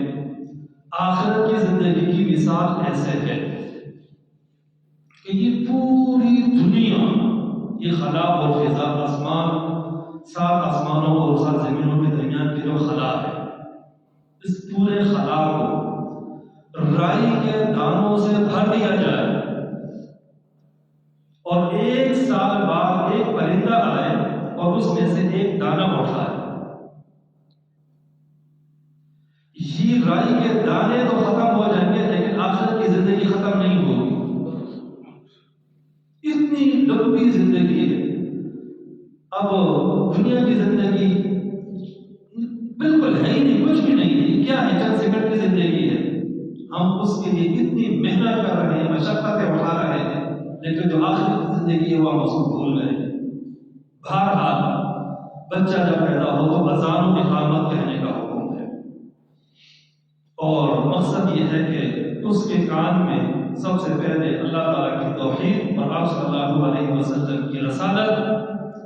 Speaker 1: آخرت کی زندگی کی مثال ایسے ہے کہ یہ پوری دنیا، یہ خلا اور فضا، آسمان، 7 آسمانوں اور 7 زمینوں کے درمیان کی جو خلا ہے، اس پورے خلا کو رائی کے دانوں سے بھر دیا جائے اور 1 سال بعد ایک پرندہ آئے اور اس میں سے ایک دانہ اٹھائے، یہ رائی کے دانے تو ختم ہو جائیں گے لیکن آخرت کی زندگی ختم نہیں ہوگی۔ اتنی لمبی زندگی ہے۔ اب دنیا کی زندگی بالکل ہے ہی نہیں، کچھ بھی نہیں ہے، کیا ہے، چند سیکنڈ کی زندگی ہے۔ ہم اس کے لیے اتنی محنت کر رہے ہیں، مشقتیں اٹھا رہے ہیں، لیکن جو آخرت کی زندگی ہے وہ ہم اس کو بھول گئے ہیں۔ بہرحال بچہ جب پیدا ہو تو اذان و اقامت کہنے کا حکم ہے، اور مقصد یہ ہے کہ اس کے کان میں سب سے پہلے اللہ تعالیٰ کی توحید اور آپ صلی اللہ علیہ وسلم کی رسالت،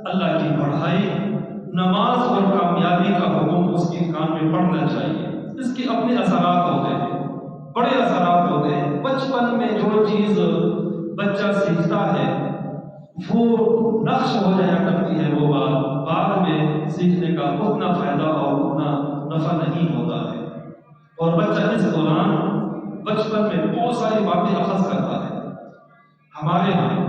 Speaker 1: اللہ کی پڑھائی، نماز اور کامیابی کا حکم اس کے کان میں پڑھنا چاہیے۔ اس کے اپنے اثرات ہوتے ہیں، بڑے اثرات ہوتے ہیں۔ بچپن میں جو چیز بچہ سیکھتا ہے وہ نقش ہو جایا کرتی ہے وہ بات، بعد میں سیکھنے کا اتنا فائدہ اور اتنا نفع نہیں ہوتا ہے، اور بچہ اس دوران بچپن میں بہت ساری باتیں اخذ کرتا ہے۔ ہمارے یہاں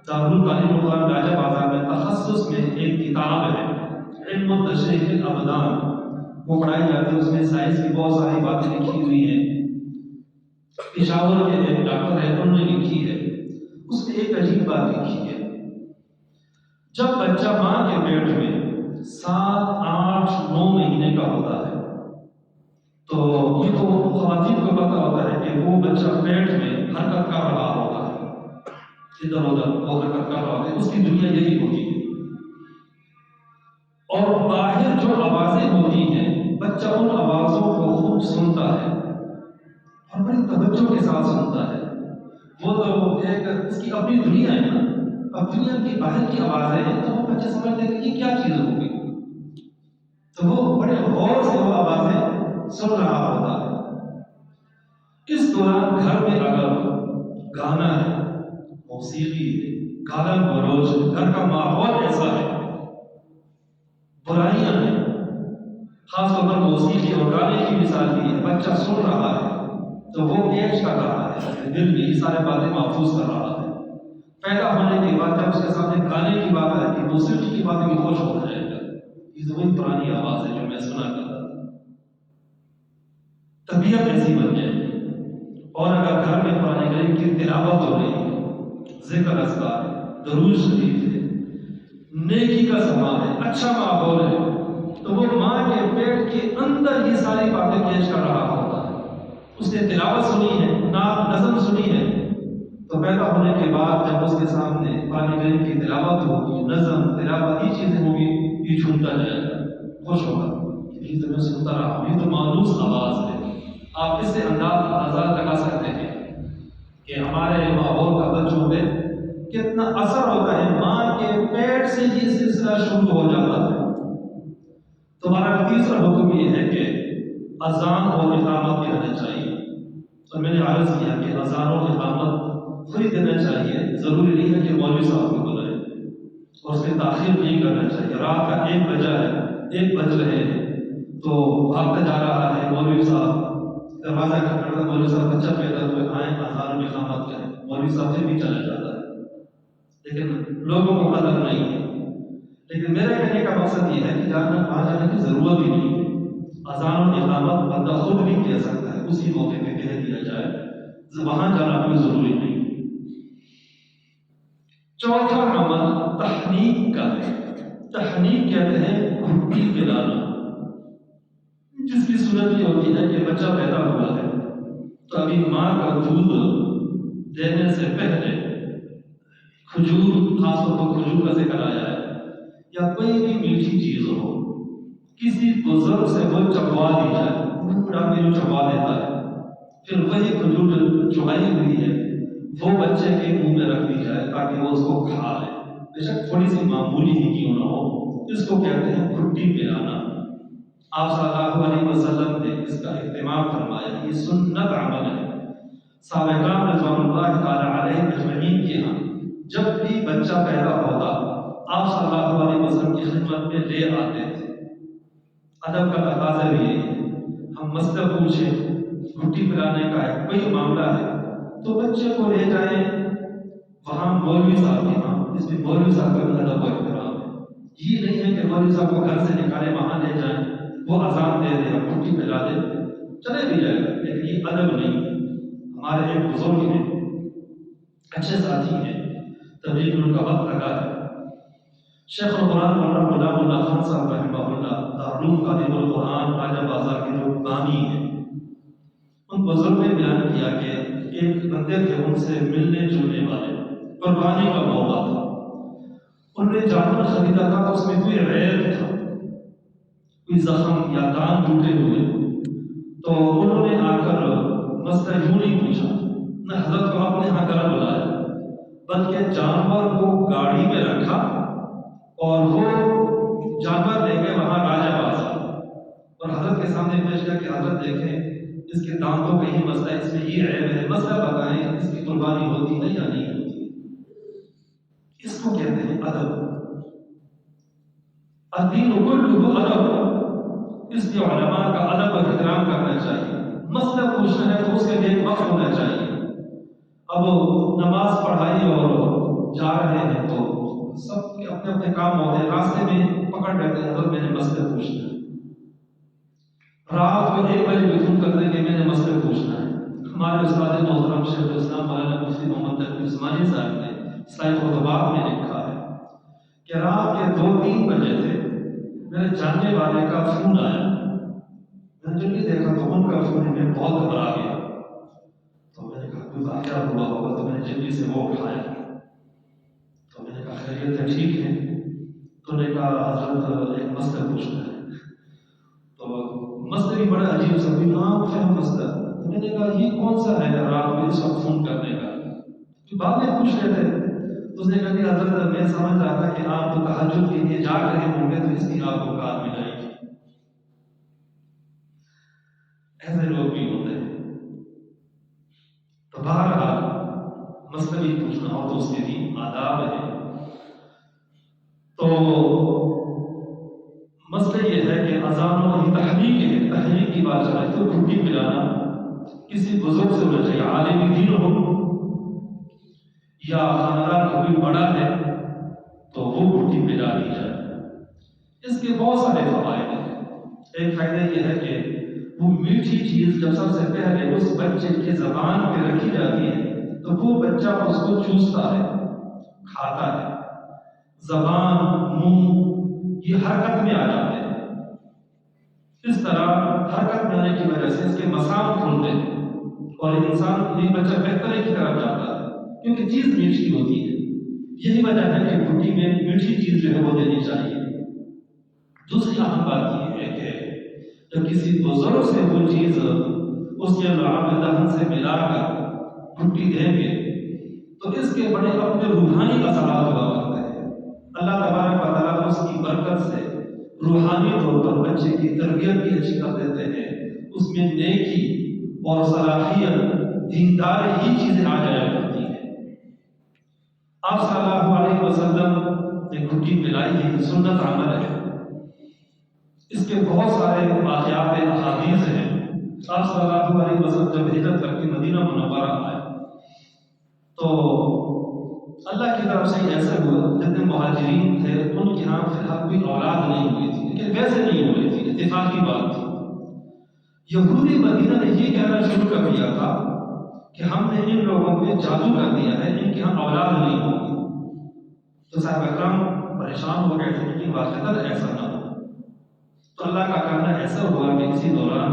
Speaker 1: دارالتعلیم القرآن راجہ بازار میں تخصص میں ایک کتاب ہے علم التشریح الابدان، وہ پڑھائی جاتی ہے، اس میں سائنس کی بہت ساری باتیں لکھی ہوئی ہیں۔ پشاور کے ایک ڈاکٹر ہے، انہوں نے لکھی ہے، اس میں ایک عجیب بات لکھی ہے، جب بچہ ماں کے پیٹ میں 7، 8، 9 مہینے کا ہوتا ہے تو یہ تو خواتین کو پتا ہوتا ہے کہ وہ بچہ پیٹ میں حرکت کر رہا ہوتا ہے، ادھر ادھر وہ حرکت کر رہا ہوتا ہے، اس کی دنیا یہی ہوتی ہے، اور باہر جو آوازیں ہوتی ہیں بچہ ان آوازوں کو خوب سنتا ہے اور بڑی توجہ کے ساتھ سنتا ہے۔ وہ تو ایک اس کی اپنی دنیا ہے نا، اب دنیا کی باہر کی آوازیں ہیں تو وہ بچے سمجھتے ہیں کہ یہ کیا چیز ہوگی، تو وہ بڑے غور سے وہ آوازیں سن رہا ہوتا ہے۔ اس دوران گھر میں اگر گانا ہے، موسیقی ہے، گانا گلوچ، گھر کا ماحول ایسا ہے، برائیاں ہیں، خاص طور پر موسیقی اور گانے کی مثال دی ہے، بچہ سن رہا ہے تو وہ کیچ کر رہا ہے، دل میں یہ سارے باتیں محفوظ کر رہا ہے۔ پیدا ہونے کے بعد جب اس کے سامنے گانے کی بات آئے گی، موسیقی کی بات میں خوش ہو جائے گا، یہ وہی پرانی آواز ہے جو میں سنا کرتا تھا، طبیعت ایسی بن جائے گی۔ اور اگر گھر میں قرآن کریم کی تلاوت ہو رہی ہے، ذکر اذکار ہے، درود شریف ہے، نیکی کا سماع ہے، اچھا ماحول ہے، تو وہ ماں کے پیٹ کے اندر یہ ساری باتیں پیش کر رہا ہوتا ہے۔ اس نے تلاوت سنی ہے، نعت نظم سنی ہے، تو پیدا ہونے کے بعد جب اس کے سامنے قرآن کریم کی تلاوت ہوگی، نظم تلاوت یہ چیزیں ہوگی، یہ جھومتا جائے گا، خوش ہوگا کہ یہ تو میں سنتا رہا ہوں، یہ تو مانوس آواز ہے۔ آپ اس سے اندازہ لگا سکتے ہیں کہ ہمارے ماحول کا بچوں پہ کتنا اثر ہوتا ہے، ماں کے پیٹ سے یہ سلسلہ شروع ہو جاتا ہے۔ تو ہمارا تیسرا حکم یہ ہے کہ اذان اور اقامت کہنا چاہیے، تو میں نے عرض کیا کہ اذان اور اقامت خود دینا چاہیے، ضروری نہیں ہے کہ مولوی صاحب کو بلائیں، اور اس میں تاخیر نہیں کرنا چاہیے۔ رات کا 1 بجا ہے، 1 بج رہے ہیں تو بھاگتا جا رہا ہے مولوی صاحب، دروازہ کھٹکھٹاتا، مولوی صاحب بچہ پیدا ہوئے، آئیں اذان و اقامت کریں، مولوی صاحب سے بھی چلا جاتا ہے، لیکن لوگوں کو قدر نہیں ہے۔ لیکن میرا کہنے کا مقصد یہ ہے کہ وہاں جانے کی ضرورت ہی نہیں ہے، اذان و اقامت بندہ خود بھی کہہ سکتا ہے، اسی موقع پہ کہہ دیا جائے، وہاں جانا کوئی ضروری نہیں۔ چوتھا عمل تحنیک کا ہے، تحنیک کہتے ہیں گھٹی پلانا، جس کی صورت یہ ہوتی ہے کہ بچہ پیدا ہوا ہے تو ابھی ماں کا دودھ دینے سے پہلے کھجور، خاص طور پر کھجور کا ذکر آیا ہے، یا کوئی بھی میٹھی چیز ہو، کسی بزرگ سے وہ چبوا دی جائے، بوڑھا بھی چبوا دیتا ہے، پھر وہی کھجور جو چبائی ہوئی ہے وہ بچے کے منہ میں رکھ دی جائے تاکہ وہ اس کو کھا لے، بے شک تھوڑی سی معمولی ہی کیوں نہ ہو، اس کو کہتے ہیں گھٹی پلانا۔ آپ صلی اللہ علیہ وسلم نے اس کا اہتمام فرمایا، یہ سنت عمل ہے۔ صحابہ کرام رضوان اللہ تعالی علیہ اجمعین کے ہاں جب بھی بچہ پیدا ہوتا آپ صلی اللہ علیہ وسلم کی خدمت میں لے آتے تھے۔ ادب کا تقاضا بھی یہی ہے، ہم مسئلہ پوچھیں، گھٹی پلانے کا ہے، کوئی معاملہ ہے تو بچے کو لے جائیں وہاں مولوی صاحب کے ہاں، اس میں مولوی صاحب کا بھی ادب و احترام ہے۔ یہ نہیں ہے کہ مولوی صاحب کو گھر سے نکالے وہاں لے جائیں، وہ اذان دے دے، گھٹی پلا دے، چلے بھی جائے گا، لیکن یہ ادب نہیں ہے۔ ہمارے ایک بزرگ ہیں، اچھے ساتھی ہیں، تبلیغ میں ان کا وقت لگا ہے، شیخ القرآن مولانا غلام اللہ خان صاحب رحمہ اللہ، دارالعلوم قادم القرآن راجہ بازار کے جو بانی ہیں، ان بزرگ نے بیان کیا کہ ایک بندے تھے ان سے ملنے جلنے والے، قربانی کا موقع تھا، انہوں نے جانور خریدا تھا تو اس میں کوئی عیب تھا، کوئی زخم یا دان ٹوٹے ہوئے، تو انہوں نے آ کر مسئلہ یوں نہیں پوچھا، نہ حضرت کو اپنے یہاں گھر بلایا، بلکہ جانور کو گاڑی میں رکھا اور وہ جانور لے کے وہاں راجہ بازار اور حضرت کے سامنے پیش کیا کہ حضرت دیکھیں اس کے دانتوں کا ہی مسئلہ، اس میں یہ عیب ہے، مسئلہ بتائیں اس کی قربانی ہوتی ہے یا نہیں ہوتی۔ اس الدین کلہ ادب، اس لیے علماء کا ادب اور احترام کرنا چاہیے. مسئلہ پوچھنا ہے تو اس کے لیے ایک وقت ہونا چاہیے. اب نماز پڑھائی اور جا رہے ہیں تو سب کے اپنے اپنے کام ہوتے ہیں، راستے میں پکڑ لیتے ہیں حضرت میں نے مسئلہ پوچھنا ہے. رات کو 1 بجے بھی فون کر دیں کہ میں نے مسئلہ پوچھنا ہے. ہمارے استاد محترم شیخ الاسلام مولانا مفتی محمد تقی عثمانی صاحب نے اسلامی خطبات میں لکھا ہے کہ رات کے 2-3 بجے تھے، میرے جاننے والے کا فون آیا. میں نے جب یہ دیکھا تو ان کا فون میں بہت گھبرا گیا. تو میں نے کہا کوئی واقعہ ہوا ہوگا، تو میں نے جلدی سے وہ اٹھایا. تو میں نے کہا خیریت ہے، ٹھیک ہے؟ تو نے کہا حضرت ایک مسئلہ پوچھنا ہے. تو مسئلہ بھی بڑا عجیب سا، کوئی نام فہم مسئلہ. تو میں نے کہا یہ کون سا ہے رات کو اس وقت فون کرنے کا؟ تو بعد میں پوچھ رہے تھے. تو اس نے کہا کہ حضرت میں سمجھ رہا تھا کہ آپ تو تہجد کے لیے جاگ رہے ہوں گے تو اس لیے آپ کو کار ملائی تھی. ایسے لوگ بھی ہوتے ہیں. تو بہرحال مسئلہ بھی پوچھنا ہو تو اس کے بھی آداب ہے. تو مسئلہ یہ ہے کہ اذانوں کی تحریک کی بات چلے تو گھٹی پلانا کسی بزرگ سے ہونا چاہیے، عالم دین ہو یا خاندان کا کوئی بڑا ہے تو وہ گھٹی پلا دی جائے. اس کے بہت سارے فوائد ہیں. ایک فائدہ یہ ہے کہ وہ میٹھی چیز جب سب سے پہلے اس بچے کی زبان پہ رکھی جاتی ہے تو وہ بچہ اس کو چوستا ہے، کھاتا ہے. زبان، منہ یہ حرکت میں آ جاتے ہیں. اس طرح حرکت میں آنے کی وجہ سے اس کے مسام کھلتے ہیں اور انسان یہ بچہ بہتری کی طرف جاتا ہے کیونکہ چیز میٹھی ہوتی ہے. یہی وجہ ہے کہ گھٹی میں میٹھی چیز جو ہے وہ دینی چاہیے. دوسری اہم بات یہ ہے کہ جب کسی بزرگ سے وہ چیز اس کے لعاب دہن سے ملا کر گھٹی دیں گے تو اس کے بڑے اپنے روحانی اثرات ہوا کرتے ہیں. اللہ تبارک و تعالیٰ اس کی برکت سے روحانی طور پر بچے کی تربیت بھی اچھی کر دیتے ہیں. اس میں نیکی اور صلاحیت، دیندار ہی چیزیں آ جایا کرتی ہیں. آپ صلی اللہ علیہ وسلم نے گھٹی پلائی ہے، سنت عمل ہے. اس کے بہت سارے واقعات احادیث ہیں. آپ صلی اللہ علیہ وسلم جب ہجرت کر کے مدینہ منورہ آئے تو اللہ کی طرف سے ایسا ہوا جتنے مہاجرین تھے ان کے ہاں فی الحال کوئی اولاد نہیں ہوئی تھی، لیکن ویسے نہیں ہو رہی تھی، اتفاقی بات تھی. یہودی مدینہ نے یہ کہنا شروع کر دیا تھا کہ ہم نے ان لوگوں پہ جادو کر دیا ہے، ان کے ہاں اولاد نہیں ہوگی. تو صاحب اکرام پریشان ہو گئے تھے لیکن واقعہ ایسا نہ ہو. تو اللہ کا کہنا ایسا ہوا کہ اسی دوران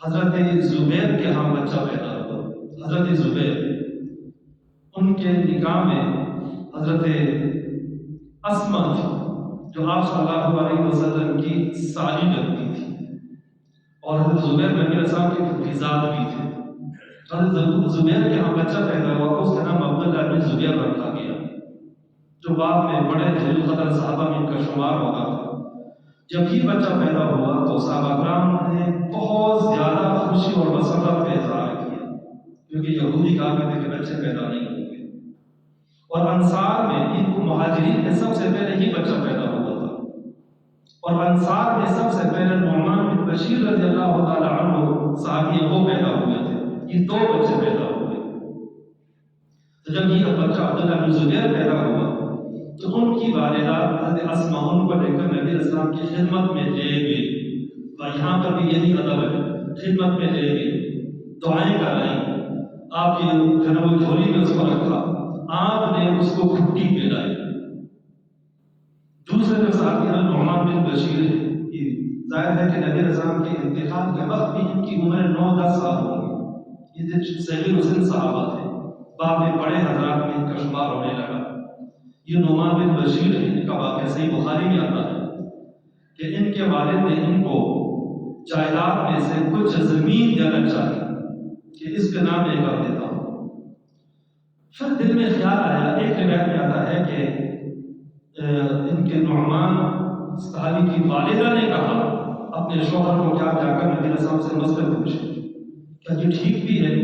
Speaker 1: حضرت زبیر کے ہاں بچہ پیدا ہوا. حضرت زبیر، ان کے نکاح میں حضرت اسما تھی جو آپ صلی اللہ علیہ وسلم کی سالی لگتی تھی اور حضرت زبیر نبی علیہ السلام کے فیضات بھی تھے. حضرت زبیر کے ہاں بچہ پیدا ہوا، اس کا نام عبداللہ بن زبیر رکھا گیا جو بعد میں بڑے جلیل القدر صحابہ میں ان کا شمار ہوتا تھا. جب یہ بچہ پیدا ہوا تو صحابہ کرام نے بہت زیادہ خوشی اور مسرت کا اظہار کیا کیونکہ یہودی کہتے تھے کہ بچے پیدا نہیں ہوں گے. اور انصار میں ان کو مہاجرین میں سب سے پہلے یہ بچہ پیدا ہوا تھا اور انصار میں سب سے پہلے نعمان بن بشیر رضی اللہ تعالی عنہ صحابی وہ پیدا ہوئے تھے. یہ 2 بچے پیدا ہوئے. تو جب یہ بچہ عبداللہ بن زبیر پیدا ہوا تو ان کی والدہ حضرت اسما ان کو لے کر نبی علیہ السلام کی خدمت میں لے گئی. اور یہاں پر بھی یہی ادب ہے، خدمت میں لے گئی، دعائیں کرائیں، آپ کی جناب جھولی میں اس کو رکھا، آپ نے اس کو گھٹی پلائی. دوسرے جو صحابی ہیں نعمان بن بشیر ہے، ظاہر ہے کہ نبی علیہ السلام کے انتقال کے وقت بھی ان کی عمر 9-10 سال ہوگی. یہ جو صغیر السن صحابہ تھے، بعد میں بڑے حضرات میں ان کا شمار ہونے لگا. یہ نعمان بن بشیر ہے، ان کا واقعہ صحیح بخاری میں آتا ہے کہ ان کے والد نے ان کو جائیداد میں سے کچھ زمین دینا چاہی کہ اس کے نام میں کر دیتا ہوں. پھر دل میں خیال آیا، ایک روایت میں آتا ہے کہ ان کے نعمان صحابی کی والدہ نے کہا اپنے شوہر کو کہ آپ جا کر نبی علیہ السلام سے مسئلہ پوچھیں کیا یہ ٹھیک بھی ہے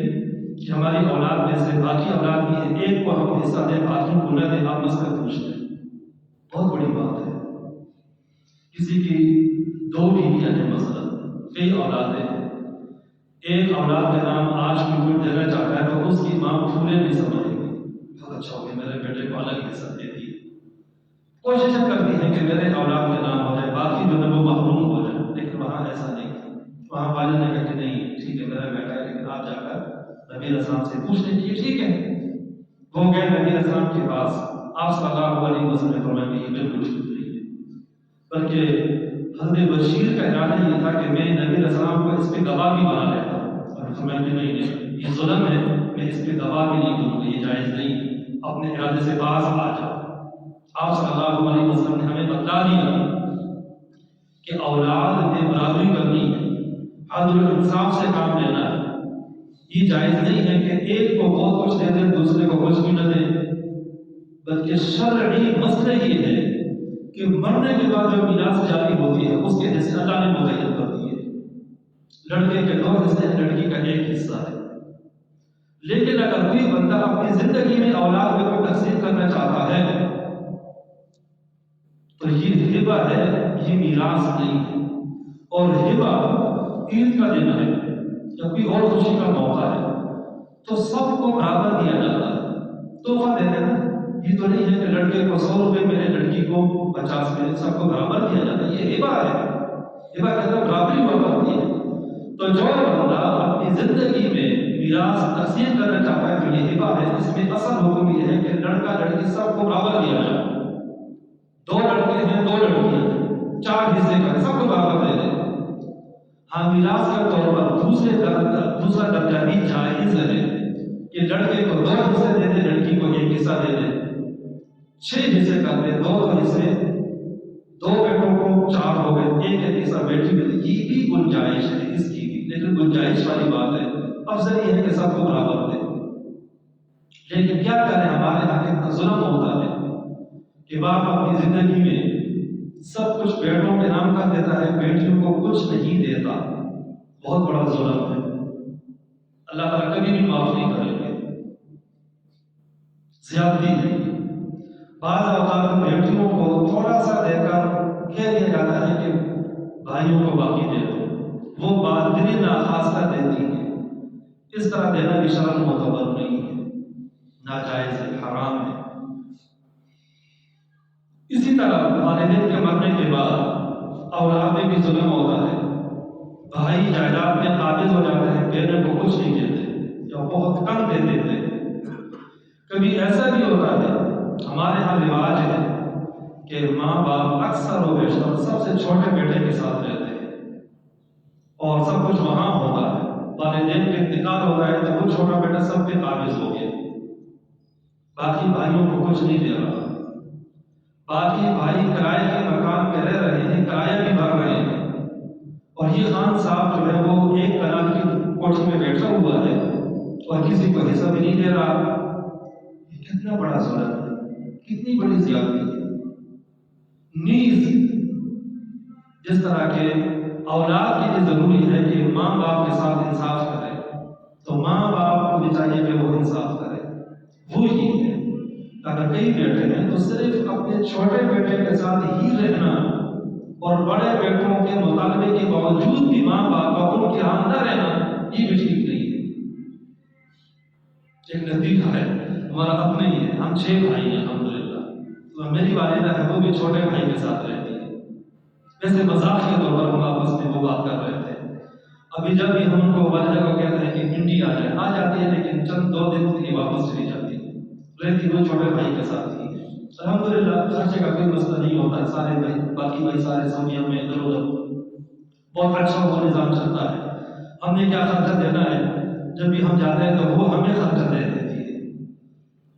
Speaker 1: کہ ہماری اولاد میں سے باقی اولاد بھی ہے، ایک کو ہم حصہ دیں باقی کو نہ دیں، آپ مسئلہ پوچھ لیں. بہت بڑی بات ہے. کسی کی 2 بیویاں ہیں مثلا، کئی اولادیں ہیں، ایک اولاد کا نام آج کوئی دینا چاہتا ہے تو اس کی ماں پھولے نہیں سمجھے گی، بہت اچھا ہو گیا میرے بیٹے کو الگ حصہ دے دی، کوشش کرتی ہے کہ میرے اولاد کا نام ہو جائے، باقی جو ہے وہ محروم ہو جائے، لیکن وہاں ایسا نہیں، وہاں والد نے کہا کہ نہیں ٹھیک ہے میرا بیٹا ہے، لیکن آپ جا کر نبی اسلام سے پوچھ لیں کہ ٹھیک ہے۔ وہ گئے نبی اسلام کے پاس، آپ صلی اللہ علیہ وسلم نے فرمایا کہ یہ بالکل ٹھیک نہیں ہے، بلکہ حضرت بشیر کا ارادہ یہ تھا کہ میں نبی اسلام کو اس پہ گواہ بھی بنا لیتا ہوں، اور فرمایا کہ نہیں یہ ظلم ہے، میں اس پہ گواہ بھی نہیں دوں گا، یہ جائز نہیں، اپنے ارادے سے باز آ جاؤ۔ آپ صلی اللہ علیہ وسلم نے ہمیں بتا دیا کہ اولاد میں برابری کرنی ہے، عدل و انصاف سے کام لینا ہے، یہ جائز نہیں ہے کہ ایک کو بہت کچھ دے دیں دوسرے کو کچھ بھی نہ دیں، بلکہ شرعی مسئلہ یہ ہے کہ مرنے کے بعد جو میراث جاری ہوتی ہے اس کے حصے اللہ نے متعین کر دیے، لڑکے کے 2 حصے ہیں، لڑکی کا 1 حصہ ہے، لیکن اگر کوئی بندہ اپنی زندگی میں اولاد میں کوئی تقسیم کرنا چاہتا ہے تو یہ ہبہ ہے، یہ میراث نہیں ہے، اور ہبہ عید کا دن ہے یا کوئی اور خوشی کا موقع ہے تو سب کو برابر دیا جاتا ہے، تحفہ دیتے ہیں، یہ تو نہیں ہے کہ لڑکے کو 100 روپے ملے لڑکی کو 50 ملے، سب کو برابر دیا جاتا ہے، یہ ہبہ ہے، ہبہ کے اندر برابری ہوا کرتی ہے۔ تو جو بندہ اپنی زندگی میں میراث تقسیم کرنا چاہتا ہے تو یہ ہبہ ہے، اس میں اصل حکم یہ ہے کہ لڑکا لڑکی سب کو برابر دیا جائے، 2 لڑکے ہیں 2 لڑکیاں ہیں، 4 حصے کا سب کو برابر دے دیں۔ ہاں میراث کے طور پر دوسرا درجہ بھی جائز ہے کہ لڑکے کو 2 حصے دے دے، لڑکی کو 1 حصہ دے دے، 6 حصے کر دے، 2 حصے 2 بیٹوں کو 4 ہو گئے، 1 حصہ بیٹی کو دے، یہ بھی گنجائش ہے اس کی بھی، لیکن گنجائش والی بات ہے، افضل یہ ہے کہ سب کو برابر دے۔ لیکن کیا کریں ہمارے یہاں اتنا ظلم ہوتا ہے کہ باپ اپنی زندگی میں سب کچھ بیٹوں کے نام کر دیتا ہے، بیٹیوں کو کچھ نہیں دیتا، بہت بڑا ظلم ہے، اللہ تعالیٰ کبھی بھی معاف نہیں کریں گے، زیادتی ہے۔ بعض اوقات بیٹیوں کو تھوڑا سا دے کر کہہ دیا جاتا ہے کہ بھائیوں کو باقی دے دو، وہ بات دلی ناخواستہ دیتی ہے، اس طرح دینا بھی شرعاً معتبر نہیں ہے، ناجائز ہے، حرام ہے۔ اسی طرح والدین کے مرنے کے بعد اولاد میں بھی ظلم ہوتا ہے، بھائی جائیداد میں قابض ہو جاتے ہیں، بیٹے کو کچھ نہیں دیتے یا بہت کم دے دیتے ہیں۔ کبھی ایسا بھی ہوتا ہے، ہمارے ہاں رواج ہے کہ ماں باپ اکثر و بیشتر سب سے چھوٹے بیٹے کے ساتھ رہتے ہیں اور سب کچھ وہاں ہوتا ہے، والدین کا انتقال ہو رہا ہے تو وہ چھوٹا بیٹا سب پہ قابض ہو گیا، باقی بھائیوں کو کچھ نہیں دے رہا، باقی بھائی کرائے کے مکان پہ رہ رہے ہیں، کرایہ بھی بھر رہے ہیں، اور یہ خان صاحب جو ہے وہ 1 کنال کی کوٹھی میں بیٹھا ہوا ہے اور کسی کو حصہ بھی نہیں دے رہا، یہ کتنا بڑا ظلم ہے، کتنی بڑی زیادتی ہے۔ نیز جس طرح کے اولاد کے لیے ضروری ہے کہ ماں باپ کے ساتھ انصاف کرے، تو ماں باپ کو بھی چاہیے کہ وہ انصاف کرے، وہ ہی ہے۔ اگر کئی بیٹے ہیں تو صرف اپنے چھوٹے بیٹے کے ساتھ ہی رہنا اور بڑے بیٹوں کے مطالبے کے باوجود بھی ماں باپ کا ان کے ہاں نہ رہنا، یہ بھی ٹھیک نہیں ہے۔ ایک نتیجہ ہے، ہمارا اپنے ہی ہے، ہم 6 بھائی ہیں الحمدللہ، تو میری والدہ ہے وہ بھی چھوٹے بھائی کے ساتھ رہتی ہے، ویسے مذاق کے طور پر ہم آپس میں وہ بات کر رہے تھے، ابھی جب بھی ہم ان کو والدہ کو کہتے ہیں کہ پنڈی آ جاتی ہے، لیکن چند 2 دن کے لیے واپس چلی جاتی ہے، رہتی وہ چھوٹے بھائی کے ساتھ ہی ہے۔ الحمدللہ خرچے کا کوئی مسئلہ نہیں ہوتا، سارے بھائی باقی بھائی سارے سعودیہ میں ادھر ادھر بہت اچھا وہ نظام چلتا ہے، ہم نے کیا خرچہ دینا ہے، جب بھی ہم جاتے ہیں تو وہ ہمیں خرچہ دے دیتی ہے۔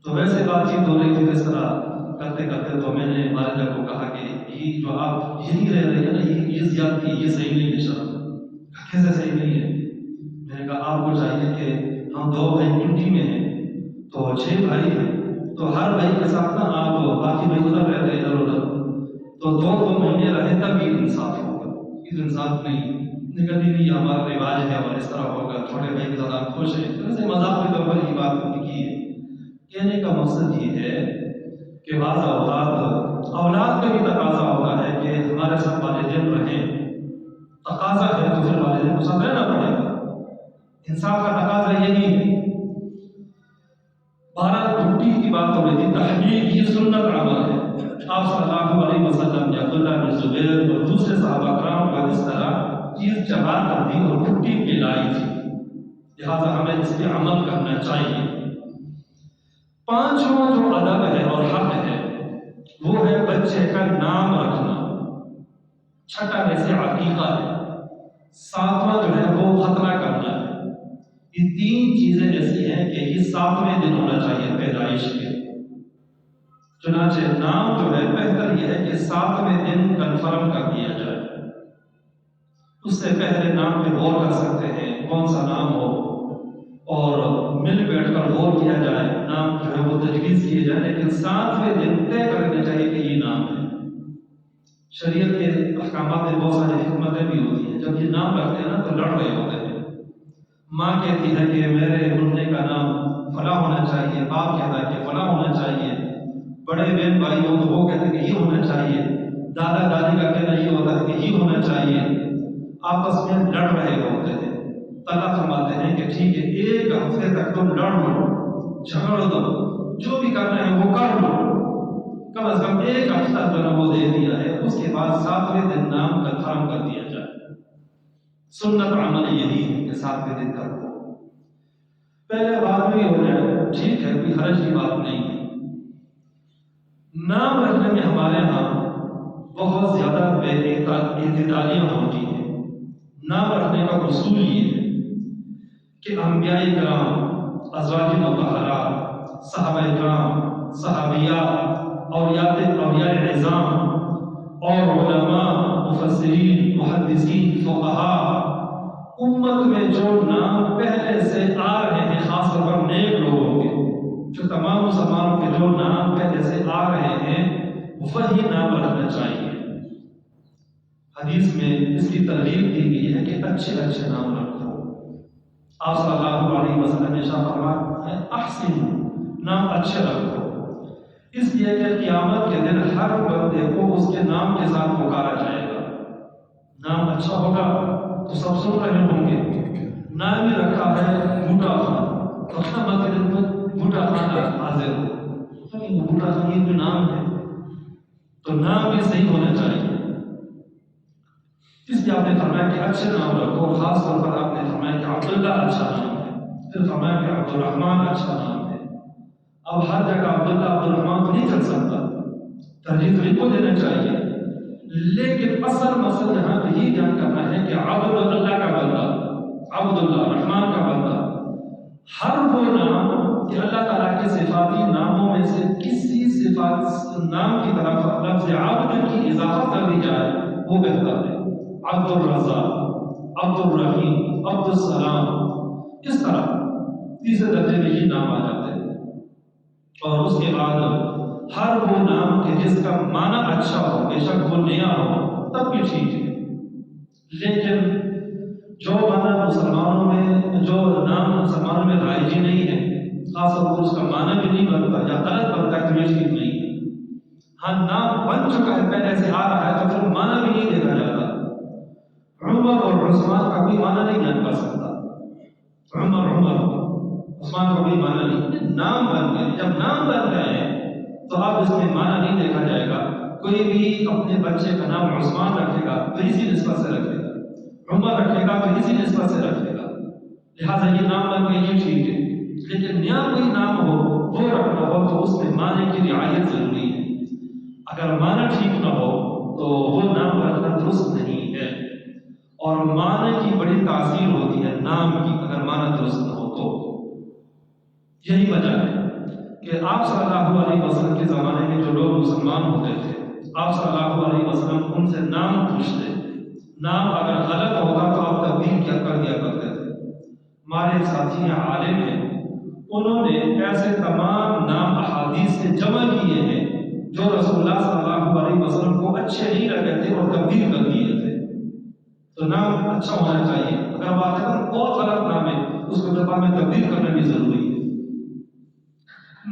Speaker 1: تو ویسے بات چیت ہو رہی تھی، اس طرح کرتے کرتے تو میں نے والدہ کو کہا کہ یہ جو آپ یہی رہ رہے ہیں نا، یہ زیادتی، یہ صحیح نہیں ہے، شرم کیسے صحیح نہیں ہے؟ میں نے کہا آپ کو چاہیے کہ ہم 2 بھائی پنڈی میں ہیں تو 6 بھائی ہیں، تو ہر بھائی کے ساتھ نا آپ باقی بھائی ادھر رہتے ہیں ادھر ادھر، تو 2 مہینے رہے تب یہ انصاف ہوگا، یہ انصاف نہیں نکلتی نہیں، ہمارا رواج ہے اور اس طرح ہوگا، چھوٹے بھائی کے ساتھ آپ خوش ہیں، تو ایسے مذاق کے طور پر یہ بات کی ہے۔ کہنے کا مقصد یہ ہے کہ بعض اوقات اولاد کا بھی تقاضا ہوتا ہے کہ ہمارے ساتھ کی بات ہو رہی تھی تحقیق یہ سنت عمل ہے. آپ صلی اللہ علیہ وسلم نے عبداللہ بن زبیر اور دوسرے صحابہ کرام کو اس طرح چیز چبا کر دی اور مٹی پلائی تھی، لہٰذا ہمیں اس پہ عمل کرنا چاہیے. پانچواں جو ادب ہے اور حق ہے وہ ہے بچے کا نام رکھنا. چھٹا ویسے عقیقہ ہے، ساتواں جو ہے وہ ختنہ کرنا ہے. یہ تین چیزیں ایسی ہیں کہ یہ 7ویں دن ہونا چاہیے پیدائش کے. چنانچہ نام جو ہے بہتر یہ ہے کہ 7ویں دن کنفرم کر دیا جائے. اس سے پہلے نام پہ غور کر سکتے ہیں کون سا نام ہو اور مل بیٹھ کر غور کیا جائے، نام جو ہے وہ تجویز کیے جائے، لیکن 7ویں دن طے کرنا چاہیے کہ یہ نام ہے. شریعت کے احکامات میں بہت ساری حکمتیں بھی ہوتی ہیں. جب یہ نام رکھتے ہیں نا تو لڑ رہے ہوتے ہیں. ماں کہتی ہے کہ میرے منہ کا نام فلاں ہونا چاہیے، باپ کہتا ہے کہ فلاں ہونا چاہیے، بڑے بہن بھائی ہو تو وہ کہتے ہیں کہ یہ ہونا چاہیے، دادا دادی کا کہنا یہ ہوتا ہے کہ یہ ہونا چاہیے. آپس میں لڑ رہے ہوتے ہیں. اللہ فرماتے ہیں کہ ٹھیک ہے 1 ہفتے تک تم لڑ لو، جھگڑ دو، جو بھی کرنا ہے وہ کر لو، کم از کم 1 ہفتہ جو ہے وہ دے دیا ہے. اس کے بعد 7ویں دن نام کنفرم کر دیا جائے. سنت عمل یہی ہے کہ 7ویں دن کر دو. پہلے بعد میں ہو جائے ٹھیک ہے، کوئی حرج کی بات نہیں ہے. نام رکھنے میں ہمارے ہاں بہت زیادہ بے اعتدالیاں ہوتی ہیں. نام رکھنے کا اصول یہ ہے کہ انبیاء کرام، ازواج مطہرات، صحابہ کرام، صحابیات، اولیاء اعظام اور علماء، مفسرین، محدثین، فقہاء، امت میں جو نام پہلے سے آ رہے ہیں، خاص طور پر نیک لوگوں کے، جو تمام مسلمانوں کے جو نام پہلے سے آ رہے ہیں وہی نام رکھنا چاہیے. حدیث میں اس کی ترغیب دی گئی ہے کہ اچھے اچھے نام رکھو. آپ صلی اللہ علیہ وسلم نے ارشاد فرمایا ہے احسن، نام اچھے رکھو، اس لیے کہ قیامت کے دن ہر بندے کو اس کے نام کے ساتھ پکارا جائے گا. نام اچھا ہوگا تو سب سن رہے ہوں گے. نام ہی رکھا ہے بوٹا خان، تو قیامت کے دن بوٹا خان حاضر ہو، بوٹا خان یہ جو نام ہے تو نام بھی صحیح ہونا چاہیے. اس لیے آپ نے فرمایا کہ اچھے نام رکھو. خاص طور پر آپ نے فرمایا کہ عبداللہ اچھا نام ہے، پھر فرمایا کہ عبدالرحمن اچھا نام ہے. اب ہر جگہ عبداللہ عبدالرحمن تو نہیں چل سکتا، ترجیح تو ان کو دینا چاہیے، لیکن اصل مقصد یہاں پہ یہ بیان کرنا ہے کہ عبد اللہ کا بندہ، عبداللہ رحمان کا بندہ، ہر وہ نام کہ اللہ تعالیٰ کے صفاتی ناموں میں سے کسی صفات نام کی طرف لفظ عبد کی اضافہ کر دی جائے وہ بہتر ہے. عبد الرزاق، عبد الرحیم، عبد السلام، اس طرح تیسرے درجے میں یہ نام آ جاتے ہیں. اور اس کے بعد ہر وہ نام کہ جس کا معنی اچھا ہو، بے شک وہ نیا ہو تب بھی ٹھیک ہے، لیکن جو معنی مسلمانوں میں، جو نام مسلمانوں میں رائج ہی نہیں ہے، خاص طور پر اس کا معنی بھی نہیں بنتا یا غلط بنتا ہے تو یہ ٹھیک نہیں ہے. ہاں نام بن چکا ہے، پہلے سے آ رہا ہے تو پھر معنی بھی نہیں دیکھا جاتا. عمر اور عثمان کا کوئی معنی نہیں جان کر سکتا. عمر عثمان کا کوئی معنی نہیں، نام بن گئے. جب نام بن گئے ہیں تو اب اس میں معنی نہیں دیکھا جائے گا. کوئی بھی اپنے بچے کا نام عثمان رکھے گا تو اسی نسبت سے رکھے گا، عمر رکھے گا تو اسی نسبت سے رکھے گا. لہٰذا یہ نام بن گئے یہ ٹھیک ہے، لیکن نیا کوئی نام ہو وہ رکھنا ہو تو اس میں معنی کی رعایت ضروری ہے. اگر معنی ٹھیک نہ ہو تو وہ نام رکھنا درست نہیں ہے. اور معنی کی بڑی تاثیر ہوتی ہے نام کی اگر معنی درست نہ ہو تو. یہی وجہ ہے کہ آپ صلی اللہ علیہ وسلم کے زمانے میں جو لوگ مسلمان ہوتے تھے، آپ صلی اللہ علیہ وسلم ان سے نام پوچھتے. نام اگر غلط ہوگا تو آپ تبدیل کیا کر دیا کرتے تھے. ہمارے ایک ساتھی ہیں عالم ہیں، انہوں نے ایسے تمام نام احادیث سے جمع کیے ہیں جو رسول اللہ صلی اللہ علیہ وسلم کو اچھے نہیں لگے تھے اور تبدیل کر دیے تھے. تو نام اچھا ہونا چاہیے، اگر واقعا بہت غلط نام ہے اس کو دفعہ میں تبدیل کرنا بھی ضروری ہے.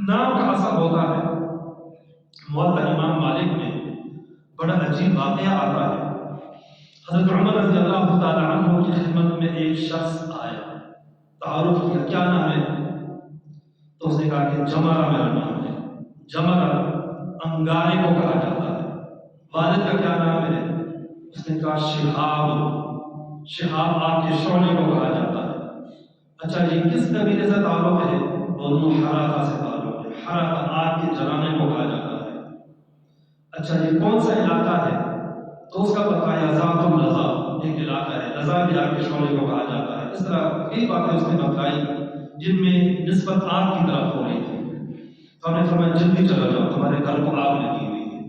Speaker 1: نام کا اثر ہوتا ہے. موطا امام مالک میں بڑا عجیب واقعہ آتا ہے. حضرت عمر رضی اللہ تعالی عنہ کی خدمت میں ایک شخص آیا، تعارف کیا کیا نام ہے تو اس نے کہا کہ جمارہ میرا نام ہے. انگارے کو کہا جاتا ہے۔ والد کا کیا نام ہے؟ اس نے کہا شہاب، شہاب آگ کے شعلے کو کہا جاتا ہے۔ اچھا یہ کس قبیلے سے تعلق ہے؟ بنو حرقہ سے تعلق ہے۔ حرقہ آگ کے جلانے کو کہا جاتا ہے۔ اچھا یہ کون سا علاقہ ہے؟ تو اس کا بتایا ذات اللظا، ایک علاقہ ہے، لظا بھی آگ کے شعلے کو کہا جاتا ہے۔ اس طرح کئی باتیں اس نے بتائی جن میں نسبت آگ کی طرف ہو رہی تھی۔ تو ہم نے فرمایا جلدی چلا جاؤ، تمہارے گھر کو آگ لگی ہوئی ہے۔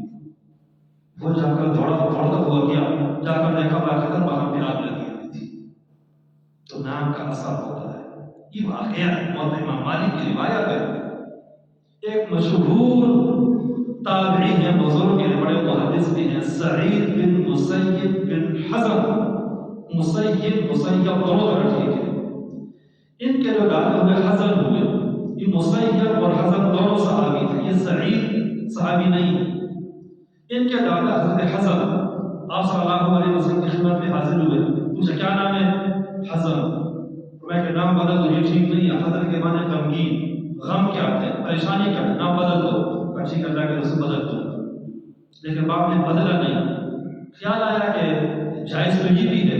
Speaker 1: وہ جا کر دوڑتا ہوا گیا، جا کر دیکھا باقاعدہ وہاں پہ آگ لگی ہوئی تھی۔ تو نام کا اثر ہوتا ہے۔ یہ واقعہ مولانا امام مالک کی روایت ہے۔ ایک مشہور تابعی ہیں، بزرگ ہیں، بڑے محدث بھی ہیں، سعید بن مسیب بن حزن، مسیب دونوں طرف ٹھیک ہے۔ ان کے جو دادا ہوئے حزن ہوئے، یہ مسیب اور حزن دونوں صحابی تھے، یہ سعید صحابی نہیں ہے۔ ان کے دادا حضرت حزن آپ صلی اللہ علیہ وسلم کی خدمت میں حاضر ہوئے، پوچھا کیا نام ہے؟ حزن۔ میں کہ نام بدل دو، یہ ٹھیک نہیں ہے، حزن کے معنی غمگین، غم کیا ہے، پریشانی کیا ہے، نام بدل دو۔ ٹھیک ہے، کہ اسے بدل دو، لیکن باپ نے بدلا نہیں۔ خیال آیا کہ جائز تو یہ بھی ہے،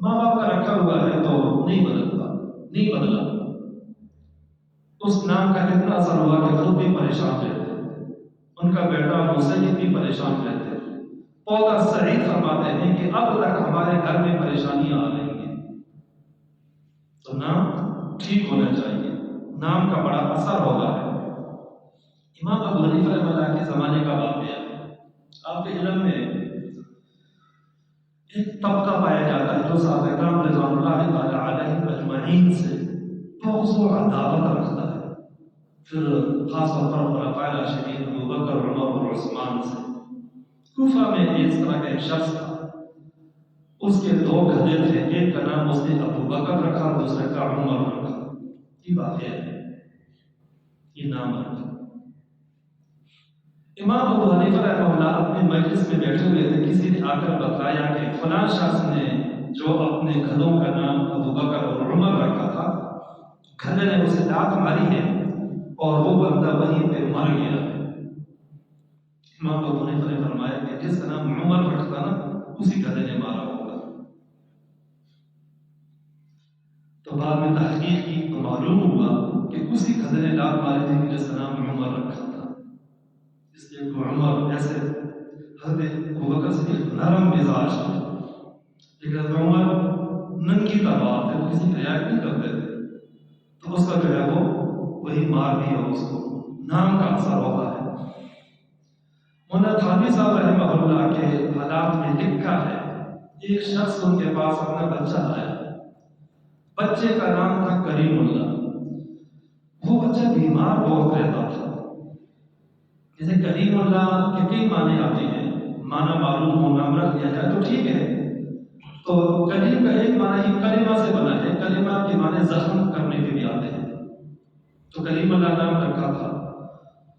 Speaker 1: ماں باپ کا رکھا ہوا ہے تو نہیں بدلا۔ اس نام کا اتنا اثر ہوا کہ خود بھی پریشان رہتے، ان کا بیٹا مسیب بھی پریشان رہتے۔ پودا سعید فرماتے ہیں کہ اب تک ہمارے گھر میں پریشانیاں آ رہی ہیں، تو نام ٹھیک ہونا چاہیے، نام کا بڑا اثر ہوتا ہے۔ امام ابو حنیفہ رحمہ اللہ کے زمانے کا واقعہ ہے۔ آپ کے علم میں ایک طبقہ پایا جاتا ہے جو صحابہ کرام رضوان اللہ تعالی علیہم اجمعین سے بغض و عداوت رکھتا ہے، پھر خاص طور پر خلفائے راشدین ابو بکر، عمر اور عثمان سے۔ کوفہ میں اس طرح کا ایک شخص تھا، اس کے دو گدھے تھے، ایک کا نام اس نے ابو بکر رکھا، دوسرے کا عمر رکھا۔ یہ واقعہ ہے، یہ نام رکھا۔ امام ابو حنیفہ رحمہ اللہ اپنے مجلس میں بیٹھے ہوئے تھے، کسی نے آ کر بتایا کہ فلاں شخص نے جو اپنے گدھوں کا نام ابو بکر اور عمر رکھا تھا، گدھے نے اسے لات ماری ہے اور وہ بندہ وہیں پہ مر گیا۔ امام ابو حنیفہ نے فرمایا کہ جس کا نام عمر رکھتا نا، اسی گدھے نے مارا ہوگا۔ تو بعد میں تحقیق کی تو معلوم ہوا کہ اسی گدھے نے لات ماری تھی جس کا نام عمر رکھا تھا۔ اس لیے کہ عمر ایسے حضرت ابوبکر سے نرم مزاج تھے، لیکن حضرت عمر ننگی طباع تھے، تو کسی کی رعایت نہیں کرتے تھے، تو اس کا جو ہے وہ وہی مار دیا اس کو۔ نام کا اثر ہوتا ہے۔ مولانا تھانوی صاحب رحمہ اللہ کے حالات میں لکھا ہے، ایک شخص ان کے پاس اپنا بچہ آیا، بچے کا نام تھا کریم اللہ۔ وہ بچہ بیمار بہت رہتا تھا۔ جیسے کریم اللہ کے کئی معنی آتے ہیں، معنی معلوم ہو، نام رکھ دیا جائے تو ٹھیک ہے۔ تو کریم کا ایک معنی ہی کلمہ سے بنا ہے، کلمہ کے معنی زخم کرنے کے بھی آتے ہیں۔ تو کریم اللہ نام رکھا تھا۔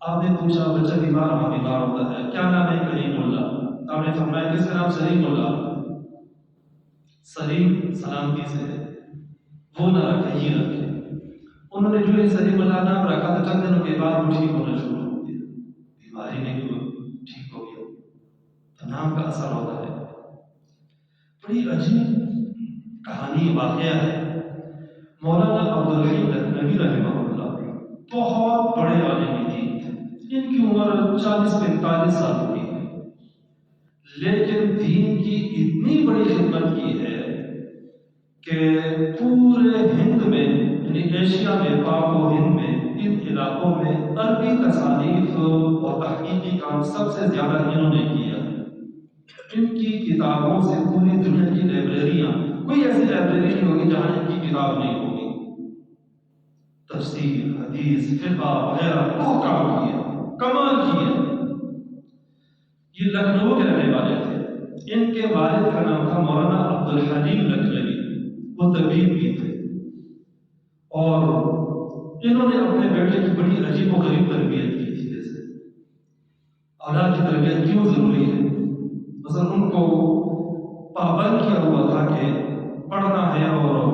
Speaker 1: آپ نے پوچھا بچہ بیمار، ہاں بیمار ہوتا ہے، کیا نام ہے؟ کریم اللہ۔ آپ نے فرمایا کس کا نام؟ سلیم اللہ۔ سلیم سلامتی سے ہے، وہ نہ رکھے، یہ رکھے۔ انہوں نے جو سلیم اللہ نام رکھا تھا، چند دنوں کے بعد وہ ٹھیک ہونا شروع ہو گیا، بیماری نہیں ہوئی، ٹھیک ہو گیا۔ تو نام کا اثر ہوتا ہے۔ بڑی عجیب کہانی واقعہ ہے۔ مولانا عبدالحی لکھنوی رحمہ اللہ بہت بڑے عالم دین تھے، ان کی عمر 40-45 سال ہوئی ہے، لیکن دین کی اتنی بڑی خدمت کی ہے کہ پورے ہند میں، یعنی ایشیا میں، پاک و ہند میں، ان علاقوں میں عربی تصانیف اور تحقیقی کام سب سے زیادہ انہوں نے کیا ہے۔ ان کی کتابوں سے پوری دنیا کی لائبریریاں، کوئی ایسی لائبریری نہیں ہوگی جہاں ان کی کتاب نہیں ہوگی۔ تفسیر، حدیث، فقہ وغیرہ بہت کام کیے، کمال کیے۔ یہ لکھنؤ کے رہنے والے تھے۔ ان کے والد کا نام تھا مولانا عبدالحلیم لکھنوی، وہ طبیب بھی تھے، اور انہوں نے اپنے بیٹے کی بڑی عجیب و غریب تربیت کی تھی۔ جیسے اولاد کی تربیت کیوں ضروری ہے؟ مثلا ان کو پابند کیا ہوا تھا کہ پڑھنا ہے اور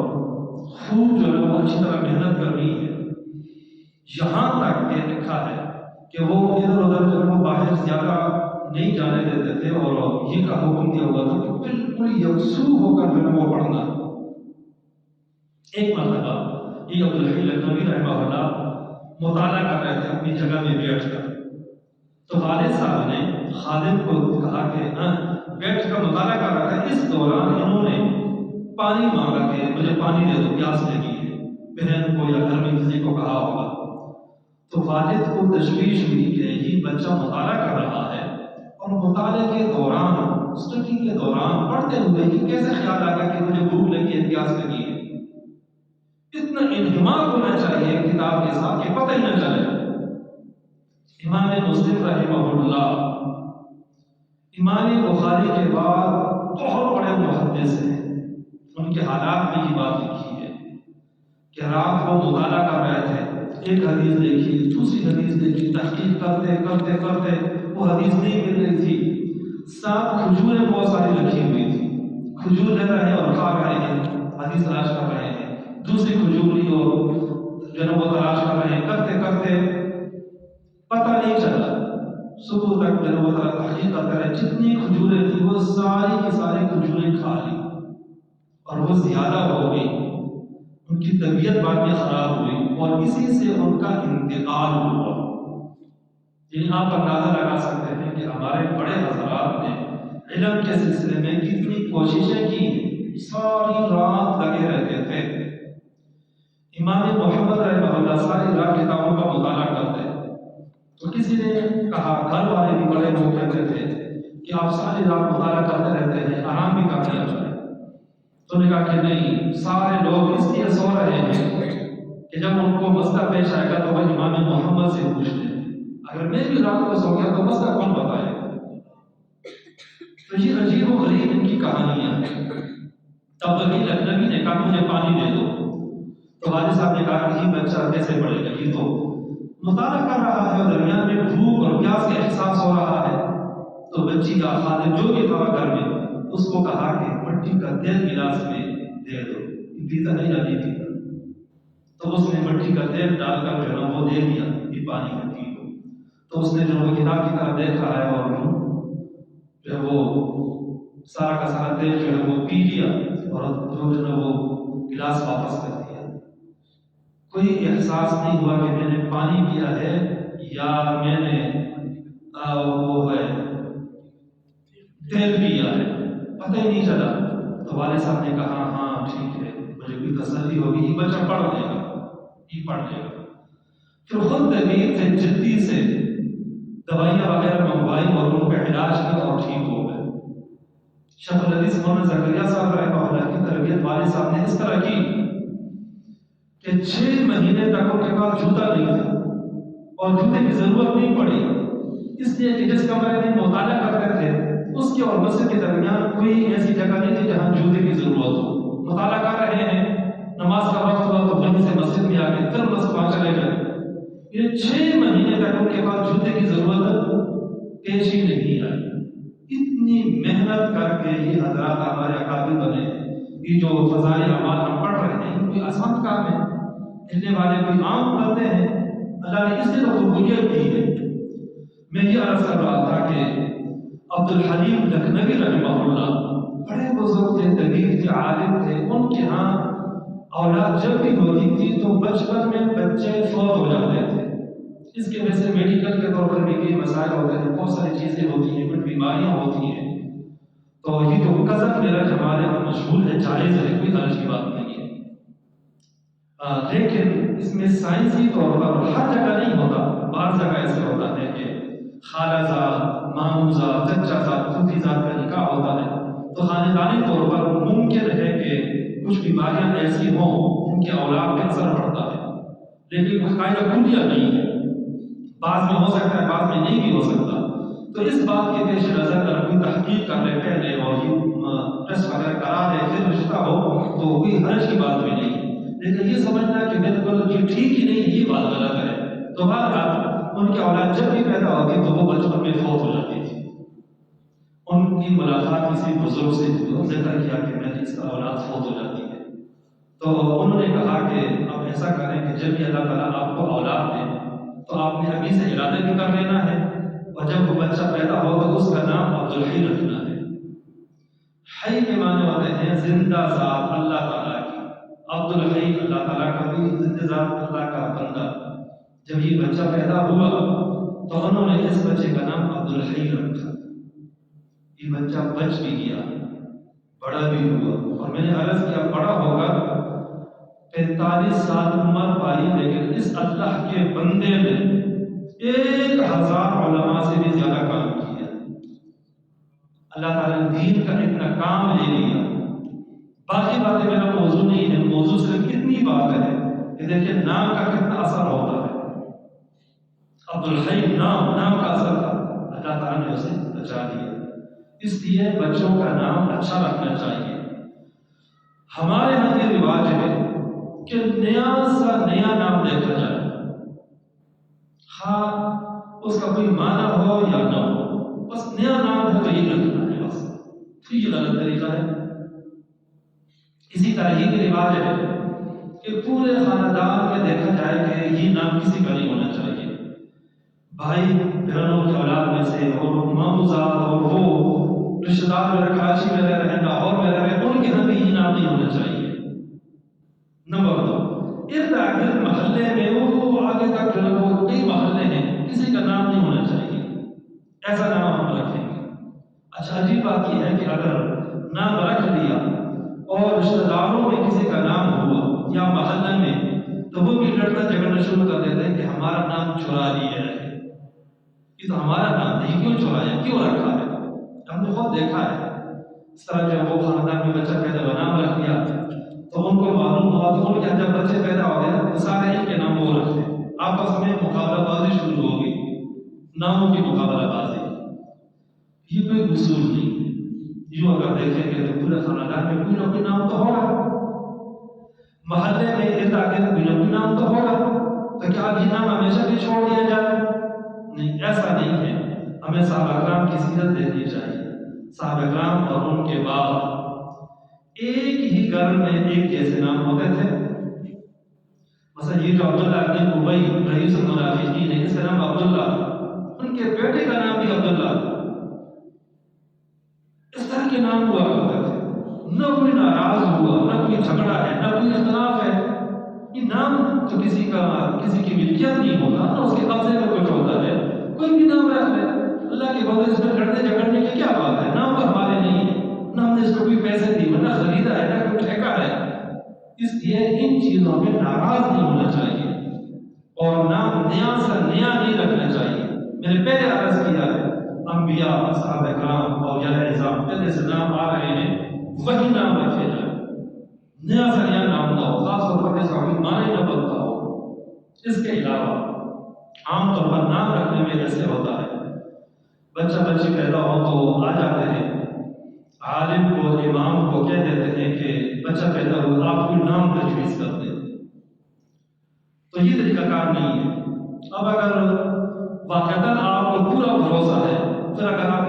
Speaker 1: خوب جو ہے وہ اچھی طرح محنت کرنی ہے، یہاں تک کہ لکھا ہے کہ وہ ادھر ادھر جو وہ باہر باہر زیادہ نہیں جانے دیتے تھے اور یہ کا حکم دیا ہوا تھا کہ بالکل یکسو ہو کر جو ہے وہ پڑھنا. ایک مرتبہ یہ عبدالحی لکھنوی رحمہ اللہ مطالعہ کر رہے تھے اپنی جگہ میں بیٹھ کر، تو والد صاحب نے خادم کو کہا کہ بیٹھ کر مطالعہ کر رہا تھا، اس دوران انہوں نے پانی مانگا کہ مجھے پانی دے دو، پیاس لگی ہے، بہن کو یا گھر میں کسی کو کہا ہوگا. تو والد کو تشویش ہوئی کہ یہ بچہ مطالعہ کر رہا ہے اور مطالعے کے دوران، اسٹڈی کے دوران پڑھتے ہوئے یہ کیسے خیال آ گیا کہ مجھے بھوک لگی ہے، پیاس لگی ہے. اتنا انہماک ہونا چاہیے کتاب کے ساتھ کہ پتہ ہی نہ چلے. امام مسلم رحمہ اللہ امام بخاری کے بعد بہت بڑے محدث ہیں، ان کے حالات میں یہ بات لکھی ہے کہ رات کو مطالعہ کر رہے تھے، ایک حدیث دیکھی، دوسری حدیث دیکھی، تحقیق کرتے کرتے کرتے وہ حدیث نہیں مل رہی تھی. ساتھ کھجوریں بہت ساری رکھی ہوئی تھی، کھجور لے رہے ہیں اور کھا رہے ہیں، حدیث تلاش کر رہے ہیں. دوسری کھجور لی اور جو ہے وہ تلاش کر رہے ہیں، کرتے کرتے پتہ نہیں چلا، صبح تک جو ہے وہ تحقیق کرتے رہے. جتنی کھجوریں تھیں وہ ساری کی ساری کھجوریں کھا لی اور وہ زیادہ ہو گئی. ان کی طبیعت بعد میں خراب ہوئی اور اسی سے ان کا انتقال ہوا. یعنی آپ اندازہ لگا سکتے ہیں کہ ہمارے بڑے حضرات نے علم کے سلسلے میں کتنی کوششیں کی، ساری رات لگے رہتے تھے. امام محمد رحمہ اللہ ساری رات کتابوں کا مطالعہ کرتے. تو کسی نے کہا، گھر والے بھی بڑے لوگ کہتے تھے کہ آپ ساری رات مطالعہ کرتے رہتے ہیں، آرام بھی کر لیا جائے. تو نے کہا کہ نہیں، سارے لوگ اس لیے سو رہے ہیں کہ جب ان کو مسئلہ پیش آئے گا تو وہ امام محمد سے پوچھ لیں. اگر میں بھی رات کو سو گیا تو مسئلہ کون بتائے گا؟ تو یہ عجیب و غریب ان کی کہانیاں ہیں. تب وہی لکھنوی نے کہا مجھے پانی دے دو. تو والد صاحب نے کہا کہ یہ بچہ کیسے پڑھے گا، یہ تو مطالعہ کر رہا ہے اور درمیان میں بھوک اور پیاس کا احساس ہو رہا ہے. تو بچی کا خادم جو بھی تھا گھر میں اس کو کہا کہ مٹی کا تیل گلاس میں دے دو، یہ پیتا نہیں یا نہیں پیتا. تو اس نے مٹی کا تیل ڈال کر جو ہے وہ دے دیا، یہ پانی میں پی لو. تو اس نے جو وہ کتاب کی طرف دیکھا ہے اور جو وہ سارا کا سارا تیل جو ہے وہ پی لیا اور جو ہے وہ گلاس واپس کر دیا. کوئی احساس نہیں ہوا کہ میں نے پانی پیا ہے یا میں نے وہ ہے تیل پیا ہے، پتہ ہی نہیں چلا. تو والد صاحب نے کہا ہاں ٹھیک ہے، مجھے کوئی تسلی ہوگی، یہ بچہ پڑھ لے گا، یہ پڑھ لے گا. پھر خود طبیعت سے جدی سے دوائیاں وغیرہ منگوائی اور ان کا علاج کیا اور ٹھیک ہو گئے. شیخ الحدیث مولانا زکریا صاحب رحمہ اللہ کی تربیت والد صاحب نے اس طرح کی کہ 6 مہینے تک ان کے پاس جوتا نہیں تھا اور جوتے کی ضرورت نہیں پڑی، اس لیے کہ جس کمرے میں مطالعہ کرتے تھے اس کے اور مسجد کے درمیان کوئی ایسی جگہ نہیں تھی جہاں جوتے کی ضرورت ہو. مطالعہ کر رہے ہیں، نماز کا وقت ہوا تو وہیں سے مسجد میں آ گئے، پھر مسجد وہاں چلے گئے. یہ 6 مہینے تک ان کے پاس جوتے کی ضرورت پیش ہی نہیں آئی. اتنی محنت کر کے یہ حضرات ہمارے اکابر بنے. یہ جو فضائل اعمال ہم پڑھ رہے ہیں کوئی آسان کام ہے، لکھنے والے کوئی عام پڑھتے ہیں، اللہ نے اس سے تو قبولیت دی ہے. میں یہ عرض کر رہا تھا کہ عبدالحلیم لکھنوی رحمہ اللہ بڑے بزرگ تھے، طبیب تھے، عالم تھے. ان کے ہاں اولاد جب بھی ہوتی تھی تو بچپن میں بچے فوت ہو جاتے تھے. اس کی وجہ سے میڈیکل کے طور پر بھی کئی مسائل ہوتے ہیں، بہت ساری چیزیں ہوتی ہیں، کچھ بیماریاں ہوتی ہیں. تو یہ جو قذف میرا ہمارے یہاں مشہور ہے، جائز ہے، کوئی حرج کی بات نہیں ہے. لیکن اس میں سائنسی طور پر ہر جگہ نہیں ہوتا. بعض جگہ ایسے ہوتا ہے کہ خالہ زاد، ماموں زاد، چچا زاد، پھوپھی زاد کا نکاح ہوتا ہے تو خاندانی طور پر ممکن ہے کہ کچھ بیماریاں ایسی ہوں جن کے اولاد پہ اثر پڑتا ہے، لیکن قاعدہ کلیہ نہیں ہے. بعض میں ہو سکتا ہے، بعض میں نہیں بھی ہو سکتا. تو اس بات کے پیش نظر اگر کوئی تحقیق کر لے پہلے اور یہ ٹیسٹ وغیرہ کرا لے پھر رشتہ ہو تو کوئی حرج کی بات بھی نہیں. لیکن یہ سمجھنا کہ بالکل یہ ٹھیک ہی نہیں، یہ بات غلط ہے. تو بہرحال ان کی اولاد جب بھی پیدا ہوتی تو وہ بچپن میں فوت ہو جاتی تھی. ان کی ملاقات کسی بزرگ سے ذکر کیا کہ میری اس کا اولاد فوت ہو جاتی ہے. تو انہوں نے کہا کہ اب ایسا کریں کہ جب بھی اللہ تعالیٰ آپ کو اولاد دے تو آپ نے ابھی سے ارادہ بھی کر لینا ہے، اور جب وہ بچہ پیدا ہو تو اس کا نام عبدالحی رکھنا ہے۔ حی کے معنی ہوتے ہیں زندہ ذات اللہ تعالیٰ کی، عبدالحی اللہ تعالیٰ کا بھی زندہ ذات اللہ کا بندہ۔ جب یہ بچہ پیدا ہوا تو انہوں نے اس بچے کا نام عبدالحی رکھا۔ یہ بچہ بچ بھی گیا، بڑا بھی ہوا، اور میں نے عرض کیا بڑا ہوگا 45 سال عمر پائی، لیکن اس اللہ کے بندے نے 1000 علماء سے بھی زیادہ کام کیا۔ اللہ تعالیٰ نے دین کا اتنا کام لے لیا۔ باقی باتیں میرا موضوع نہیں ہے، موضوع صرف اتنی بات ہے کہ دیکھیں نام کا کتنا اثر ہوتا ہے۔ عبدالحی نام کا اثر تھا، اللہ تعالیٰ نے اسے بچا دیا۔ اس لیے بچوں کا نام اچھا رکھنا چاہیے۔ ہمارے یہاں یہ رواج ہے کہ نیا سا نیا نام دیکھا جائے، ہاں اس کا کوئی معنی ہو یا نہ ہو، بس نیا نام ہے تو یہ رکھنا ہے، بس تو یہ غلط طریقہ ہے۔ اسی طرح یہ رواج ہے کہ پورے خاندان میں دیکھا جائے کہ یہ نام کسی کا نہیں ہونا چاہیے، بھائی بہنوں کی اولاد میں سے اور ماموزاد اور وہ رشتہ دار میرے کراچی میں رہ رہے ہیں، لاہور میں رہ رہے ہیں، ان کے یہاں بھی یہ نام نہیں ہونا چاہیے۔ نمبر 2، ارد گرد محلے میں وہ آگے تک جو وہ کئی محلے ہیں، کسی کا نام نہیں ہونا چاہیے، ایسا نام ہم رکھیں گے۔ اچھا عجیب بات یہ ہے کہ اگر نام رکھ لیا اور رشتہ داروں میں کسی کا نام ہوا یا محلے میں، تو وہ بھی لڑنا جھگڑنا شروع کر دیتے ہیں کہ ہمارا نام چرا لیا ہے، یہ تو ہمارا نام نہیں، کیوں چرایا، کیوں رکھا ہے؟ ہم نے خود دیکھا ہے اس طرح جب وہ خاندان میں بچہ پیدا ہوا نام رکھ دیا تو ان کو معلوم ہوا تو ان کے جب بچے پیدا ہو گئے تو سارے ان کے نام وہ رکھتے، آپس میں مقابلہ بازی شروع ہو گئی، ناموں کی مقابلہ بازی۔ یہ کوئی اصول نہیں ہے۔ یوں اگر دیکھیں گے تو پورے خاندان میں کوئی نہ کوئی نام تو ہوگا، محلے میں ارد گرد کوئی نہ کوئی نام تو ہوگا، تو کیا اب یہ نام ہمیشہ بھی چھوڑ دیا جائے؟ نہیں، ایسا نہیں ہے۔ ہمیں صحابہ کرام کی سیرت دیکھنی چاہیے۔ صحابہ کرام اور ان کے بعد ایک ہی گھر میں ایک جیسے نام ہوتے تھے۔ مثلا یہ جو عبداللہ ابن ابی رئیس المنافقین ہے، اس کا نام عبداللہ، ان کے بیٹے کا نام بھی عبداللہ، اس طرح کے نام ہوا کرتے تھے۔ نہ کوئی ناراض ہوا، نہ کوئی جھگڑا ہے، نہ کوئی اختلاف ہے۔ یہ نام تو کسی کی ملکیت نہیں ہوتا، نہ اس کے قبضے میں کچھ ہوتا ہے، کوئی بھی نام رکھ لے۔ اللہ کے بندے اس میں لڑنے جھگڑنے کی کیا بات ہے؟ نام تو ہمارے نہیں ہے، نہ ہم نے اس کو کوئی پیسے دیے، نہ خریدا ہے، نہ کوئی ٹھیکا ہے۔ اس لیے ان چیزوں میں ناراض نہیں ہونا چاہیے اور نام نیا سے نیا نہیں رکھنا چاہیے۔ میں نے پہلے عرض کیا ہے، انبیاء، صحابہ کرام، اولیاء اعظام پہلے سے نام آ رہے ہیں، وہی نام رکھے جائیں، نیا سے نیا نام نہ ہو، خاص طور پر اس کا کوئی معنی نہ بدلتا ہو۔ اس کے علاوہ عام طور پر نام رکھنے میں ایسے ہوتا ہے، بچہ بچی پیدا ہو تو آ جاتے ہیں، عالم کو امام کو کہہ دیتے ہیں کہ بچہ پیدا ہو آپ کوئی نام تجویز کر دیں، تو یہ طریقہ کار نہیں ہے۔ اب اگر واقعتاً آپ کو پورا بھروسہ ہے، پھر اگر آپ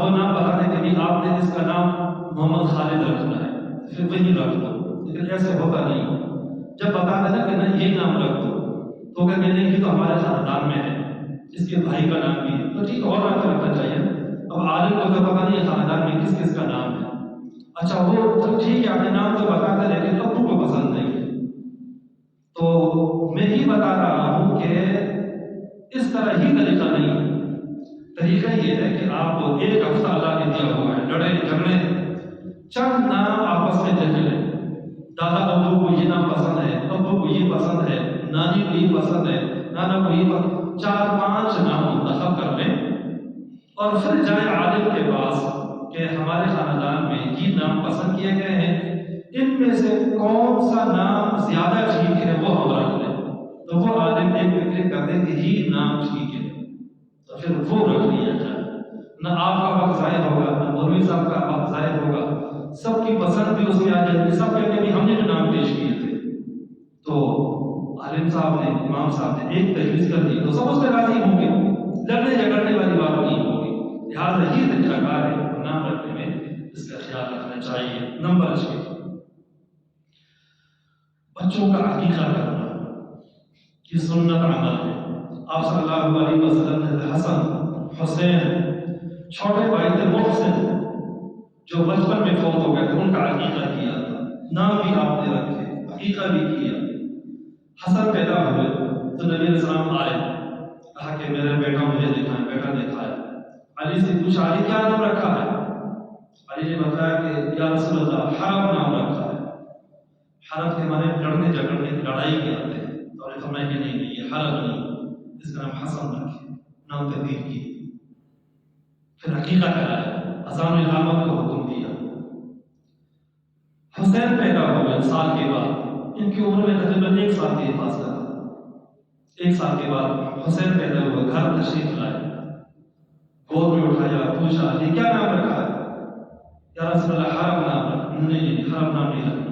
Speaker 1: وہ نام بتا دیں کہ آپ نے اس کا نام محمد خالد رکھنا ہے، پھر وہی رکھ دو، لیکن ایسے ہوتا نہیں۔ جب بتا دینا کہ نہیں یہ نام رکھ دو تو کہ نہیں یہ تو ہمارے خاندان میں ہے، اس کے بھائی کا نام بھی ہے تو ٹھیک اور رکھنا چاہیے۔ اب عالم کو تو پتا نہیں خاندان میں کس کس کا نام ہے، اچھا وہ تو ٹھیک ہے آپ نے نام تو بتا دیں لیکن ابو کو پسند نہیں ہے، تو میں یہ بتا رہا ہوں کہ اس طرح ہی طریقہ نہیں ہے۔ طریقہ یہ ہے کہ آپ ایک ہفتہ اللہ نے دیا ہوا ہے، لڑے جھگڑے، چند نام آپس میں لکھ لیں، دادا ابو کو یہ نام پسند ہے، ابو کو یہ پسند ہے، نانی کو یہ پسند ہے، نانا کو یہ پسند، 4-5 نام منتخب کر لیں اور پھر جائیں عالم کے پاس کہ ہمارے خاندان میں یہ نام پسند کیے گئے ہیں، ان میں سے کون سا نام زیادہ ٹھیک ہے وہ ہم رکھ لیں۔ تو وہ عالم ایک فکر کر دیں کہ یہ نام ٹھیک ہے تو پھر وہ رکھ لیا جائے، نہ آپ کا وقت ضائع ہوگا، نہ مولوی صاحب کا وقت ضائع ہوگا، سب کی پسند بھی اس میں آ جائے گی، سب کے بھی ہم نے جو نام پیش کیے تھے تو عالم صاحب نے، امام صاحب نے ایک تجویز کر دی تو سب اس پہ راضی ہوں گے، لڑنے جھگڑنے والی بات نہیں ہوگی۔ لہٰذا یہ طریقہ کار ہے نام رکھنے میں، اس کا خیال رکھنا چاہیے۔ نمبر 6، بچوں کا عقیقہ کرنا، یہ سنت عمل ہے۔ آپ صلی اللہ علیہ وسلم نے حسن حسین چھوٹے بھائی تھے محسن جو بچپن میں فوت ہو گئے تھے، ان کا عقیقہ کیا تھا، نام بھی آپ نے رکھے، عقیقہ بھی کیا۔ حسن پیدا ہوئے تو نبی علیہ السلام آئے، کہا کہ میرا بیٹا مجھے دکھائے، بیٹا دکھایا۔ علی سے پوچھا علی کیا نام رکھا ہے؟ علی نے بتایا کہ یا رسول اللہ حرب نام رکھا ہے۔ حرب کے معنی لڑنے جھگڑنے لڑائی کے آتے ہیں، تو انہوں نے فرمایا کہ نہیں یہ حرب نہیں، اس کا نام حسن رکھے، نام تبدیل کی۔ پھر عقیقہ کرایا، اذان اقامت کو حکم دیا۔ حسین پیدا ہوئے سال کے بعد، ان کی عمر میں تقریباً 1 سال کی فاصلہ تھا۔ 1 سال کے بعد حسین پیدا ہوئے، گھر تشریف لائے، گود میں اٹھایا، پوچھا یہ کیا نام رکھا ہے؟ یا رسول اللہ حرب نام رکھا۔ نہیں حرب نام نہیں رکھا۔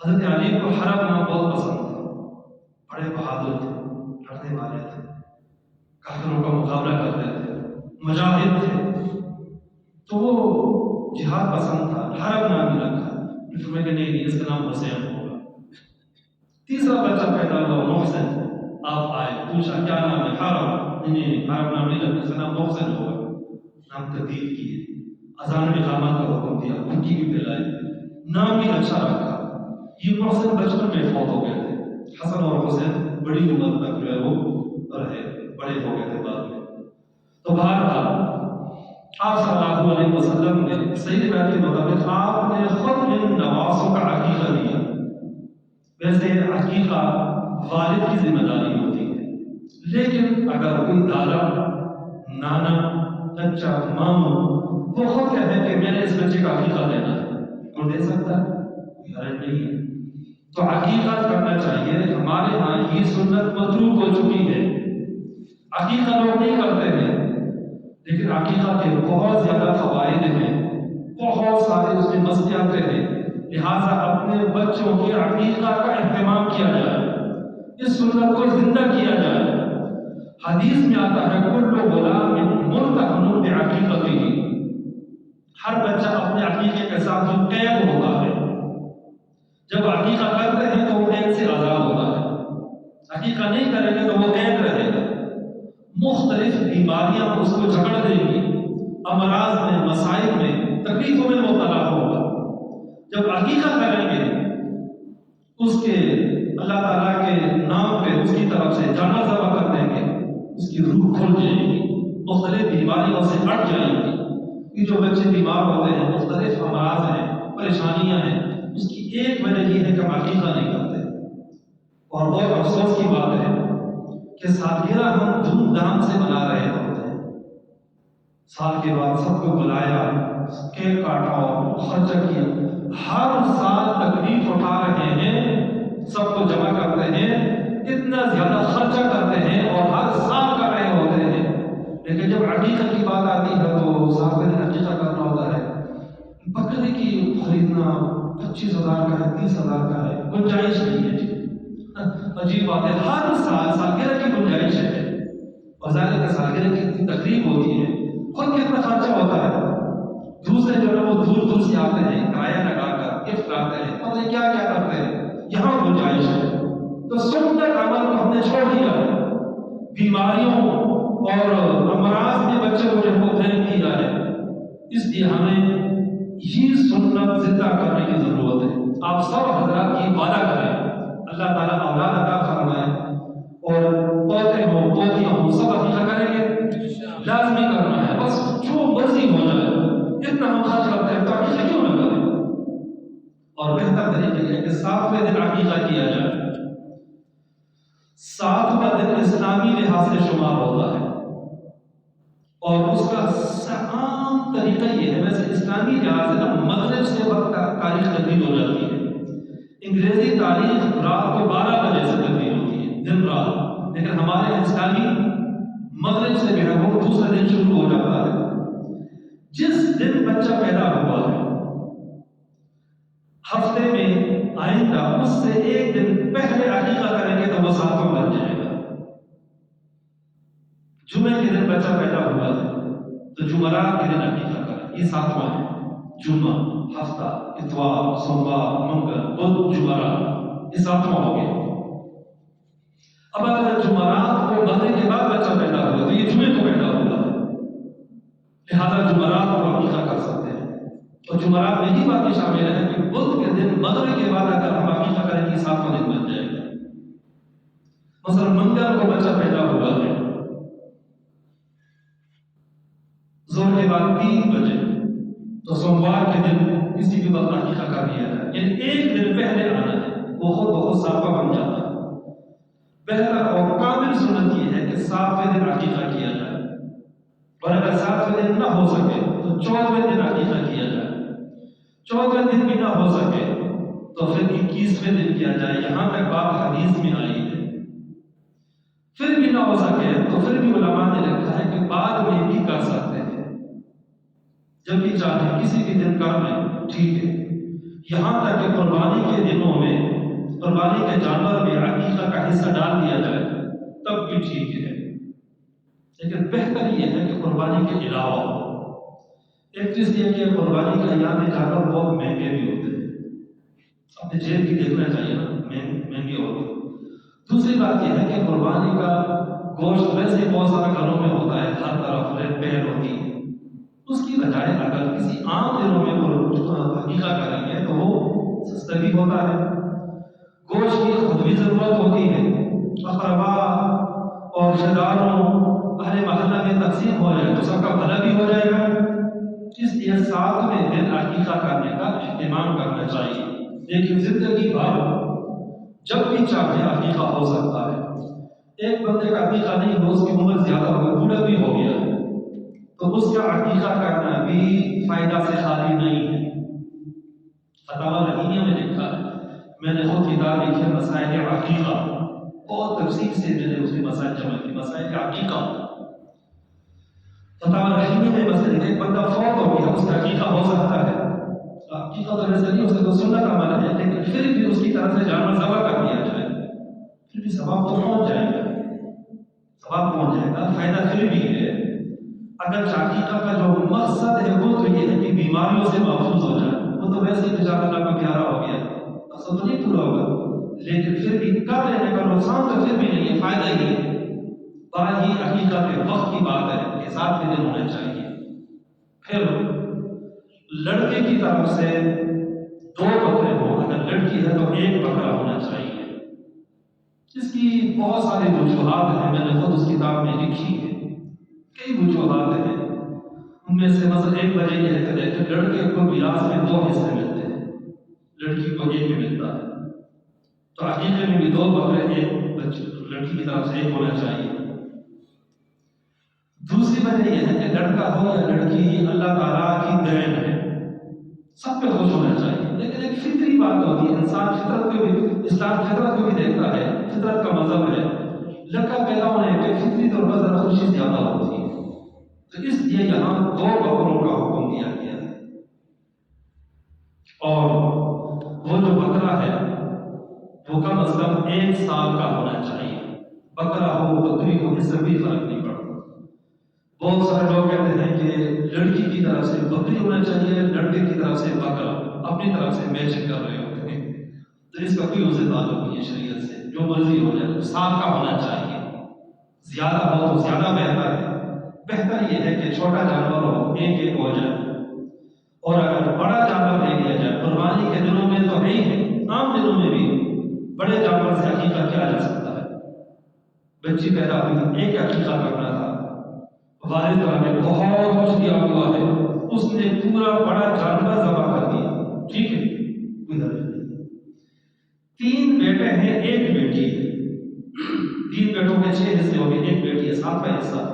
Speaker 1: حضرت علی کو حرب نام بہت پسند تھا، بڑے بہادر تھے، لڑنے والے تھے، کافروں کا مقابلہ کرتے تھے، مجاہد تھے، تو وہ جہاد پسند تھا، حرب نام ہی رکھا۔ فرمایا کہ نہیں اس کا نام حسین ہوگا۔ تیسرا بچہ پیدا ہوا محسن، آپ آئے، پوچھا کیا نام ہے؟ حرب۔ نہیں حرب نام نہیں رکھا، اس کا نام محسن ہوگا، نام تبدیل کیے، اذان اقامت کا حکم دیا، کھٹی بھی پلائی، نام بھی اچھا رکھا۔ یہ محسن بچپن میں فوت ہو گئے تھے، حسن اور حسین بڑی عمر تک جو ہے وہ رہے، بڑے ہو گئے تھے بعد میں۔ تو بہرحال آپ صلی اللہ علیہ وسلم نے صحیح روایت کے مطابق آپ نے خود ان نواسوں کا عقیقہ دیا۔ ویسے عقیقہ والد کی ذمہ داری ہوتی ہے، لیکن اگر کوئی دادا، نانا، چچا، ماموں وہ خود کہتے ہیں کہ میں نے اس بچے کا عقیقہ دینا ہے، کون دے سکتا ہے؟ کوئی حرج نہیں ہے۔ تو عقیقہ کرنا چاہیے۔ ہمارے ہاں یہ سنت متروک ہو چکی ہے، عقیقہ لوگ نہیں کرتے ہیں، لیکن عقیقہ کے بہت زیادہ فوائد ہیں، بہت سارے اس میں مصلحتیں ہیں، لہٰذا اپنے بچوں کے عقیقہ کا اہتمام کیا جائے، اس سنت کو زندہ کیا جائے۔ حدیث میں آتا ہے کل غلام مرتہن بعقیقتہ، ہر بچہ اپنے عقیقے کے ساتھ قید ہوتا ہے۔ جب عقیقہ کرتے ہیں تو وہ قید سے آزاد ہوتا ہے، عقیقہ نہیں کریں گے تو وہ قید رہے گا، مختلف بیماریاں اس کو جکڑ دیں گی، امراض میں، مسائل میں، تکلیفوں میں مبتلا ہوگا۔ جب عقیقہ کریں گے اس کے اللہ تعالیٰ کے نام پہ اس کی طرف سے جانور ذبح کر دیں گے، اس کی روح کھل جائے گی، مختلف بیماریوں سے ہٹ جائیں گی۔ یہ جو بچے بیمار ہوتے ہیں، مختلف امراض ہیں، پریشانیاں ہیں، اس کی ایک وجہ یہ ہے کہ ہم عقیقہ نہیں کرتے۔ اور بہت افسوس کی بات ہے کہ سالگرہ ہم دھوم دھام سے منا رہے ہوتے ہیں، سال کے بعد سب کو بلایا، کیک کاٹا اور خرچہ کیا، ہر سال تکلیف اٹھا رہے ہیں، سب کو جمع کرتے ہیں، اتنا زیادہ خرچہ کرتے ہیں اور ہر سال کر رہے ہوتے ہیں، لیکن جب عقیقہ کی بات آتی ہے تو سال میں عقیقہ کرنا ہوتا ہے۔ بکرے کی خریدنا 25,000 کا ہے، 30,000 کا ہے، گنجائش نہیں ہے۔ عجیب بات ہے، ہر سال سالگرہ کی گنجائش ہے، اور ظاہر ہے سالگرہ کی اتنی تقریب ہوتی ہے، خود کتنا خرچہ ہوتا ہے، دوسرے جو ہے وہ دور دور سے آتے ہیں، کرایہ لگا کر گفٹ لاتے ہیں، پتہ نہیں کیا کیا کرتے ہیں، یہاں گنجائش ہے۔ تو سنت عمل کو ہم نے چھوڑ دیا ہے، بیماریوں اور امراض میں بچے کو جو ہے وہ پھینک دیا ہے، اس لیے ہمیں یہ سنت زندہ کرنے کی ضرورت ہے۔ آپ سب حضرات کی وعدہ کریں، اللہ تعالیٰ اولاد عطا فرمائے، اور پوتے ہوں پوتیاں ہوں سب عقیقہ کریں گے، لازمی کرنا ہے، بس جو مرضی ہو جائے، اتنا ہم خرچ کرتے ہیں تو عقیقہ کیوں نہ کریں؟ اور بہتر طریقہ یہ ہے کہ 7ویں دن عقیقہ کیا جائے۔ 7واں دن اسلامی لحاظ سے شمار ہوتا ہے، اور اس کا عام طریقہ یہ ہے، ویسے اسلامی لحاظ سے مغرب سے وقت تاریخ تبدیل ہو جاتی ہے، انگریزی تاریخ رات کو 12 بجے سے تبدیل ہوتی ہے، دن رات، لیکن ہمارے اسلامی مغرب سے جو ہے وہ دوسرا دن شروع ہو جاتا ہے۔ جس دن بچہ پیدا ہوا ہے ہفتے میں آئندہ اس سے ایک دن پہلے عقیقہ کریں گے تو وہ 7واں بن جائے گا۔ جمعے کے دن بچہ پیدا ہوا ہے تو جمعرات کے دن عقیقہ کریں، یہ 7واں ہے۔ جمعہ، ہفتہ، اتوار، سوموار، منگل، بدھ، جمعرات، یہ 7واں ہو گیا۔ اب اگر جمعرات کو مغرب کے بعد بچہ پیدا ہوا تو یہ جمعے کو پیدا ہوگا، لہٰذا جمعرات کو عقیقہ کر سکتے ہیں. اور جمعرات میں ہی بات بھی شامل ہے کہ بدھ کے دن مغرب کے بعد اگر ہم عقیقہ کریں گے 7واں دن بن جائے گا. مثلا منگل کو بچہ پیدا ہوا ہے، ظہر کے بعد 3 بجے، تو سوموار کے دن کسی بھی وقت عقیقہ کر لیا جائے، یعنی ایک دن پہلے آنا ہے، وہ خود بہت 7واں بن جاتا ہے. بہتر اور کامل سنت یہ ہے کہ 7ویں دن عقیقہ کیا جائے، اور اگر 7ویں دن نہ ہو سکے تو 14ویں دن عقیقہ کیا جائے. 14ویں دن بھی نہ ہو سکے تو پھر 21ویں دن کیا جائے. یہاں تک بات حدیث میں آئی ہے. پھر بھی نہ ہو سکے تو پھر بھی علماء نے لکھا ہے کہ بعد میں بھی کر سکتے ہیں، جب بھی چاہے کسی بھی دن کر لیں، ٹھیک ہے. یہاں تک کہ قربانی کے دنوں میں، قربانی کے جانور میں عقیقہ کا حصہ ڈال دیا جائے تب بھی ٹھیک ہے. لیکن بہتر یہ ہے کہ قربانی کے علاوہ ہو. ایک چیز یہ کہ قربانی کے ایام میں جانور بہت مہنگے بھی ہوتے ہیں، اپنے جیب بھی دیکھنا چاہیے نا، مہنگے ہوتے ہیں. دوسری بات یہ ہے کہ قربانی کا گوشت ویسے بہت سارے گھروں میں ہوتا ہے، ہر طرف ریت پہل ہوتی ہے. اس کی بجائے اگر کسی عام دنوں میں عقیقہ کریں گے تو وہ سستا بھی ہوتا ہے. گوشت کی خود بھی ضرورت ہوتی ہے، اقربا اور رشتہ داروں اہل محلہ میں تقسیم ہو جائے تو سب کا بھلا بھی ہو جائے گا. اس لیے 7ویں دن عقیقہ کرنے کا اہتمام کرنا چاہیے. لیکن زندگی بھر جب بھی چاہے عقیقہ ہو سکتا ہے. ایک بندے کا عقیقہ نہیں ہو، اس کی عمر زیادہ ہو گئی، بوڑھا بھی ہو گیا ہے، تو اس کا عقیقہ کرنا بھی فائدہ سے خالی نہیں ہے. فتاوی رحیمیہ میں لکھا ہے، میں نے خود کتاب لکھی ہے مسائل عقیقہ، بہت تفصیل سے میں نے اس میں مسائل جمع کی. مسائل عقیقہ فتاوی رحیمیہ میں مسئلہ ایک بندہ فوت ہو گیا، اس کا عقیقہ ہو سکتا ہے. عقیقہ تو ویسے نہیں ہو سکتا، سنت عمل ہے، لیکن پھر بھی اس کی طرف سے جانور ذبح کر دیا جائے، پھر بھی ثواب تو پہنچ جائے گا، ثواب پہنچ جائے گا. فائدہ پھر بھی ہے. اگر عقیقہ کا جو مقصد ہے وہ تو یہ ہے کہ بیماریوں سے محفوظ ہو جائے، وہ تو ویسے ہی بیچارہ اللہ کا پیارا ہو گیا، مقصد تو نہیں پورا ہوگا، لیکن پھر بھی کر لینے کا نقصان تو پھر بھی نہیں ہے، فائدہ ہی ہے. باقی عقیقہ کے وقت کی بات ہے کہ 7ویں دن ہونا چاہیے. پھر لڑکے کی طرف سے 2 بکرے ہوں، اگر لڑکی ہے تو 1 بکرا ہونا چاہیے. اس کی بہت ساری وجوہات ہیں، میں نے خود اس کتاب میں لکھی ہے، کئی وجوہات ہیں. ان میں سے مثلا ایک وجہ یہ ہے کہ دیکھیں لڑکے کو میراث میں 2 حصے ملتے ہیں، لڑکی کو 1 ملتا ہے، تو عقیقے میں بھی 2 بکرے، 1 بچے لڑکی کی طرف سے 1 ہونا چاہیے. دوسری وجہ یہ ہے کہ لڑکا ہو یا لڑکی اللہ تعالیٰ کی دین ہے، سب پہ خوش ہونا چاہیے. لیکن ایک فطری بات ہوتی ہے، انسان فطرت کو بھی، اسلام فطرت کو بھی دیکھتا ہے، فطرت کا مذہب ہے، لڑکا پیدا ہونے پہ فطری طور پر ذرا خوشی زیادہ ہوتی ہے. تو اس لیے یہاں 2 بکروں کا حکم دیا گیا ہے. اور وہ جو بکرا ہے وہ کم از کم 1 سال کا ہونا چاہیے. بکرا ہو بکری ہو، اس سے بھی فرق نہیں پڑتا. بہت سارے لوگ کہتے ہیں کہ لڑکی کی طرف سے بکری ہونا چاہیے، لڑکے کی طرف سے بکرا، اپنی طرف سے میچنگ کر رہے ہوتے ہیں. تو اس کا کوئی اسے تعلق نہیں ہے شریعت سے. جو مرضی ہو جائے، 7 کا ہونا چاہیے. زیادہ ہو تو زیادہ بہتر ہے. بہتر یہ ہے کہ چھوٹا جانور ہو، 1 ہو جائے. اور اگر بڑا جانور لے لیا جائے، قربانی کے دنوں میں تو نہیں ہے، عام دنوں میں بھی بڑے جانور سے عقیقہ کیا جا سکتا ہے. بچی پیدا ہوئی، 1 عقیقہ کرنا تھا، والد نے بہت کچھ دیا ہوا ہے، اس نے پورا بڑا جانور ذبح کر دیا، ٹھیک ہے، کوئی حرج نہیں. 3 بیٹے ہیں، 1 بیٹی ہے، 3 بیٹوں کے 6 حصے ہو گئے، 1 بیٹی ہے، 7واں حصہ.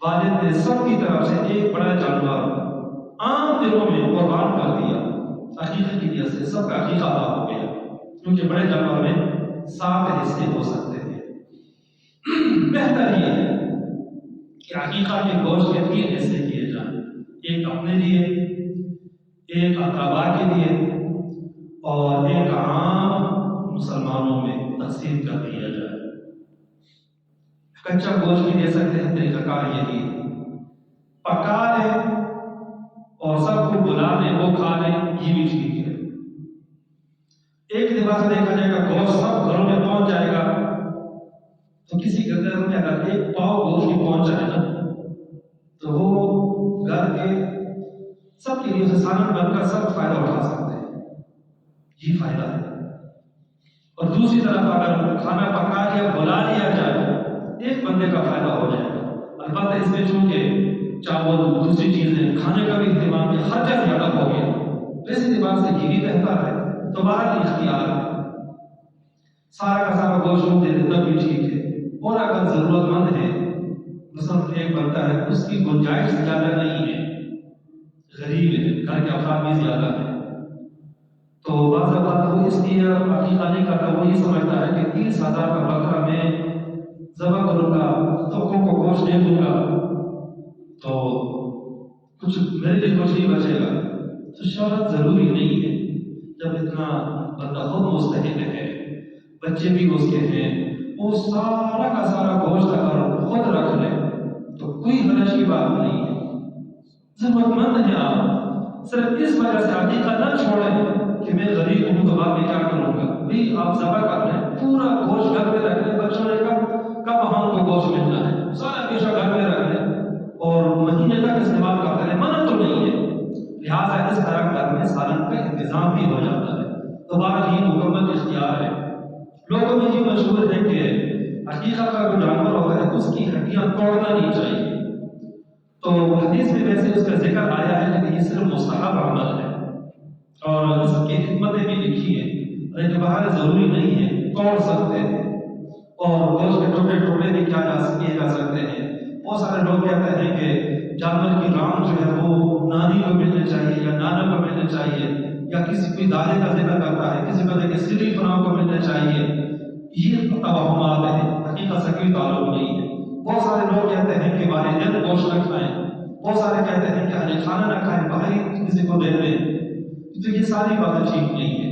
Speaker 1: والد نے سب کی طرف سے 1 بڑا جانور عام دنوں میں قربان کر دیا. عقیقے کی وجہ سے سب کا عقیقہ ادا ہو گیا، کیونکہ بڑے جانور میں 7 حصے ہو سکتے ہیں. بہتر یہ ہے کہ عقیقہ کے گوشت کے 3 حصے کیے جائیں، 1 اپنے لیے، 1 اقربا کے لیے، اور 1 عام مسلمانوں میں تقسیم کر دیا جائے. کچا گوشت بھی دے سکتے ہیں، طریقہ کار یہی ہے. پکا لیں اور سب کو بلا لیں، وہ کھا لیں، یہ بھی ٹھیک ہے. ایک لباس سے دیکھا جائے گا گوشت سب گھروں میں پہنچ جائے گا، تو کسی گھر میں اگر 1 پاؤ گوشت بھی پہنچ جائے نا تو وہ گھر لیے خسارت بن کر سب فائدہ اٹھا سکتے ہیں، یہ فائدہ ہے۔ اور دوسری طرف اگر کھانا پکا لیا بلا لیا جائے ایک بندے کا فائدہ ہو جائے گا، البتہ اس میں چونکہ چاول دوسری چیزیں کھانے کا بھی اہتمام کیا، خرچہ زیادہ ہو گیا، اس اعتبار سے یہ بھی بہتر ہے، تو بہرحال اختیار ہے، سارا کا سارا گوشت دے دیتا بھی ٹھیک ہے۔ اور اگر ضرورت مند ہے، مثلا ایک بنتا ہے اس کی گنجائش زیادہ نہیں ہے، غریب ہے، گھر کے افراد بھی زیادہ ہیں، تو بعض اوقات وہ اس لیے عقیقہ نہیں کرتا، وہ یہ سمجھتا ہے کہ 30,000 کا بکرا میں ذبح کروں گا، تخموں کو گوشت دے دوں گا تو کچھ میرے لیے کچھ نہیں بچے گا، تو شاید ضروری نہیں ہے۔ جب اتنا بندہ خود مستحق ہے، بچے بھی اس کے ہیں، وہ سارا کا سارا گوشت اگر خود رکھ لے تو کوئی حرج کی بات نہیں ہے۔ ضرورت مند ہے، آپ صرف اس وجہ سے عقیقہ نہ چھوڑیں کہ میں غریب ہوں تو بعد میں کیا کروں گا، بھئی آپ ذبح کر لیں، پورا گوشت گھر میں رکھ لیں، بچوں نے کب ہم کو گوشت ملنا ہے، سارا پیشہ گھر میں رکھ لیں اور مہینے تک استعمال کرتے رہیں، منع تو نہیں ہے، لہٰذا اس طرح گھر میں سالن کا انتظام بھی ہو جاتا ہے۔ تو بہرحال یہ مکمل اختیار ہے۔ لوگوں میں یہ مشہور ہے کہ عقیقہ کا جو جانور ہوتا ہے اس کی ہڈیاں توڑنا نہیں چاہیے، تو حدیث میں ویسے اس کا ذکر آیا ہے لیکن یہ صرف مستحب عمل ہے اور اس کی حکمتیں بھی لکھی ہیں، لیکن بہرحال ضروری نہیں ہے، توڑ سکتے ہیں اور گوشت کے ٹکڑے ٹکڑے بھی کیے جا سکتے ہیں۔ بہت سارے لوگ کہتے ہیں کہ جانور کی ران جو ہے وہ نانی کو ملنے چاہیے یا نانا کو ملنے چاہیے، یا کسی کوئی دادے کا ذکر کرتا ہے، کسی کو کہ سری فلاں کو ملنے چاہیے، یہ توہمات ہیں، حقیقت سے کوئی تعلق نہیں ہے۔ بہت سارے لوگ کہتے ہیں کہ والدین گوشت نہ کھائیں، بہت سارے کہتے ہیں کہ اہل کھانا نہ کھائیں، بھائی کسی کو دے دیں، تو یہ ساری باتیں ٹھیک نہیں ہے،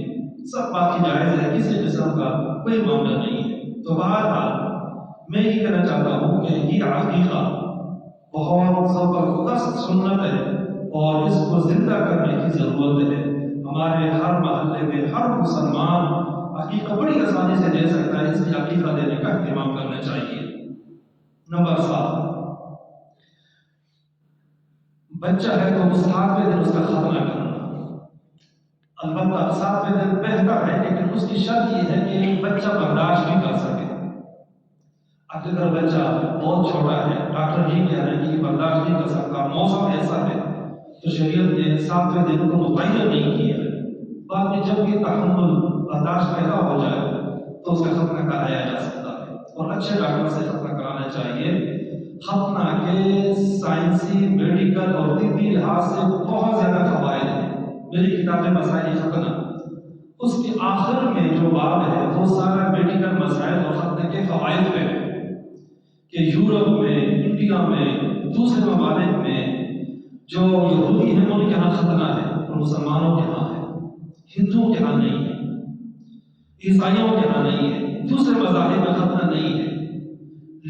Speaker 1: سب بات کی جائز ہے، کسی قسم کا کوئی معاملہ نہیں ہے۔ تو بہرحال میں یہ کہنا چاہتا ہوں کہ یہ عقیقہ بہت زبردست سنت ہے اور اس کو زندہ کرنے کی ضرورت ہے۔ ہمارے ہر محلے میں ہر مسلمان عقیقہ بڑی آسانی سے دے سکتا ہے، اس لیے عقیقہ دینے کا اہتمام کرنا چاہیے۔ نمبر 7، بچہ ہے تو 7ویں دن اس کا ختنہ کرنا، البتہ 7ویں دن بہتر ہے، لیکن اس کی شرط یہ ہے کہ بچہ برداشت بھی کر سکے۔ اگر بچہ بہت چھوٹا ہے، ڈاکٹر یہ کہہ رہے ہیں کہ یہ برداشت نہیں کر سکتا، موسم ایسا ہے، تو شریعت نے 7ویں دن کو متعین نہیں کیا ہے، بعد میں جب یہ تحمل برداشت پیدا ہو جائے تو اس کا ختنہ کرایا جا سکتا ہے، اور اچھے ڈاکٹر سے ختنہ کرانا چاہیے۔ ختنہ کے سائنسی، میڈیکل اور طبی لحاظ سے بہت زیادہ فوائد ہیں۔ میری کتاب مسائل ختنہ، اس کے آخر میں جو باب ہے وہ سارا میڈیکل مسائل اور ختنہ کے فوائد پہ ہے کہ یورپ میں، انڈیا میں، دوسرے ممالک میں جو یہودی ہیں ان کے ہاں ختنہ ہے اور مسلمانوں کے ہاں ہے، ہندوؤں کے ہاں نہیں ہے، عیسائیوں کے ہاں نہیں ہے، دوسرے مذاہب میں ختنہ نہیں ہے،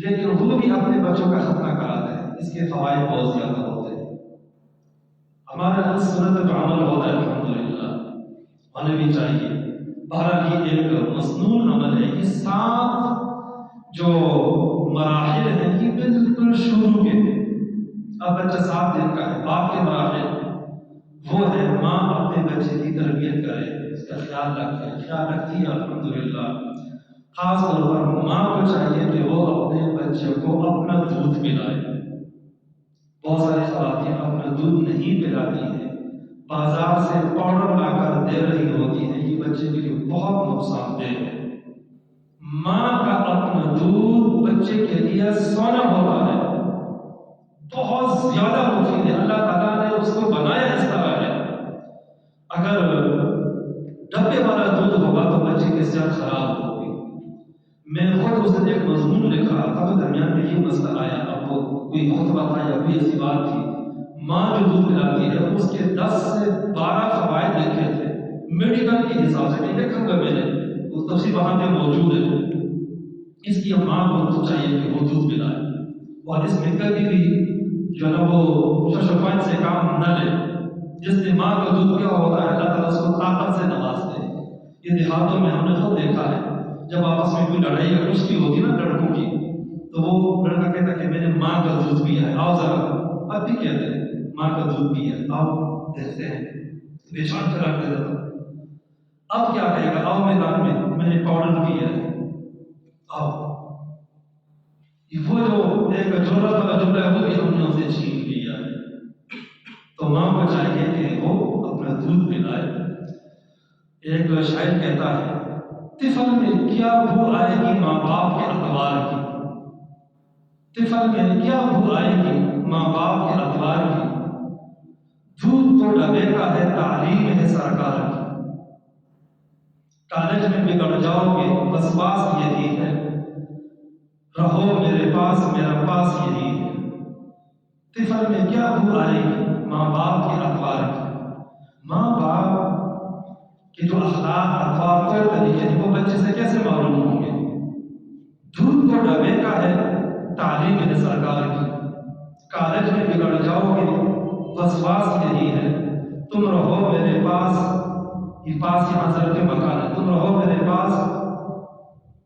Speaker 1: لیکن وہ بھی اپنے بچوں کا ختنہ کراتے ہیں، اس کے فوائد بہت زیادہ ہوتے ہیں۔ ہمارے یہاں سنت پہ عمل ہوتا ہے، الحمدللہ ہونے بھی چاہیے۔ بہرحال یہ ایک مسنون عمل ہے، یہ 7 جو مراحل ہیں یہ بالکل شروع کے ہیں۔ اب بچہ 7 دن کا ہے، باپ کے مراحل وہ ہے ماں اپنے بچے کی تربیت کرے، اس کا خیال رکھے، خیال رکھتی ہے الحمدللہ۔ خاص طور پر ماں کو چاہیے کہ وہ اپنے بچے کو اپنا دودھ پلائے۔ بہت ساری خواتین اپنا دودھ نہیں پلاتی ہیں، بازار سے پاؤڈر لا کر دے رہی ہوتی ہیں، یہ بچے کے لیے بہت نقصان دہ ہے۔ ماں کا اپنا دودھ بچے کے لیے سونا ہوتا ہے، بہت زیادہ مفید ہے، اللہ تعالیٰ نے اس کو بنایا اس طرح ہے۔ اگر ڈبے والا دودھ ہوگا تو بچے کی صحت خراب ہوگی۔ میں خود اس دن ایک مضمون لکھ رہا تھا تو درمیان میں یہ مسئلہ آیا، اب وہ کوئی خطبہ تھا یا کوئی ایسی بات تھی، ماں جو دودھ پلاتی ہے اس کے 10 سے 12 فوائد لکھے تھے میڈیکل کے حساب سے، نہیں لکھا گا میں نے، وہ تفصیل وہاں پہ موجود ہے۔ اس لیے ماں کو چاہیے کہ وہ دودھ پلائے، اور اس میں کبھی بھی جو ہے وہ ششپان سے کام نہ لے۔ جس نے ماں کا دودھ پیا ہوتا ہے اللہ تعالیٰ اس کو طاقت سے نوازتے ہیں۔ یہ دیہاتوں میں ہم نے خود دیکھا ہے، جب آپس میں کوئی لڑائی یا کشتی ہوتی نا لڑکوں کی، تو وہ لڑکا کہتا ہے کہ میں نے ماں کا دودھ پیا ہے، آؤ ذرا، اب بھی کہتے ہیں ماں کا دودھ پیا، آؤ دیکھتے ہیں بے شک قرار دے دیتا. اب کیا کہے گا؟ آؤ میدان میں نے پاؤڈر کیا ہے، آؤ. وہ جو ایک ضرورت والا جملہ ہے وہ بھی ہم نے اسے چھین لیا ہے. تو ماں کو چاہیے کہ وہ اپنا دودھ پلائے. ایک شاعر کہتا ہے طفل میں کیا بھو آئے گی ماں باپ کے اتوار کی، طفل میں کیا بھو آئے گی ماں باپ کے اتوار کی، دودھ تو ڈبے کا ہے تعلیم ہے سرکار کی. کالج میں بگڑ جاؤ گے بس پاس یہی ہے، رہو میرے پاس میرا پاس یہی ہے. طفل میں کیا بھو آئے گی ماں باپ کے اتوار کی. ماں باپ کہ جو اخلاق اطوار طور طریقے ہیں وہ بچے سے کیسے معلوم ہوں گے؟ دودھ تو ڈبے کا ہے تعلیم ہے سرکار کی. کالج میں بگڑ جاؤ گے وسواس یہی ہے، تم رہو میرے پاس. یہ پاس یہاں ضرب مکان ہے. تم رہو میرے پاس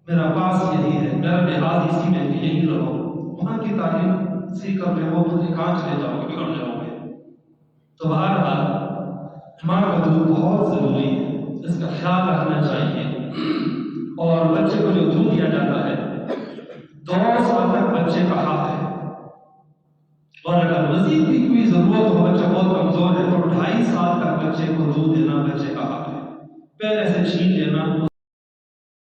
Speaker 1: میرا پاس یہی ہے، میرا لحاظ اسی میں کہ یہی رہو. وہاں کی تعلیم سیکھ کر لے وہ کہاں چلے جاؤ گے؟ بگڑ جاؤ گے. تو بہرحال ماں کا دودھ بہت ضروری ہے، اس کا خیال رکھنا چاہیے. اور بچے کو جو دودھ دیا جاتا ہے 2 سال تک بچے کا حق ہے. اور اگر مزید بھی کوئی ضرورت ہو، بچہ بہت کمزور ہے، تو 2.5 سال تک بچے کو دودھ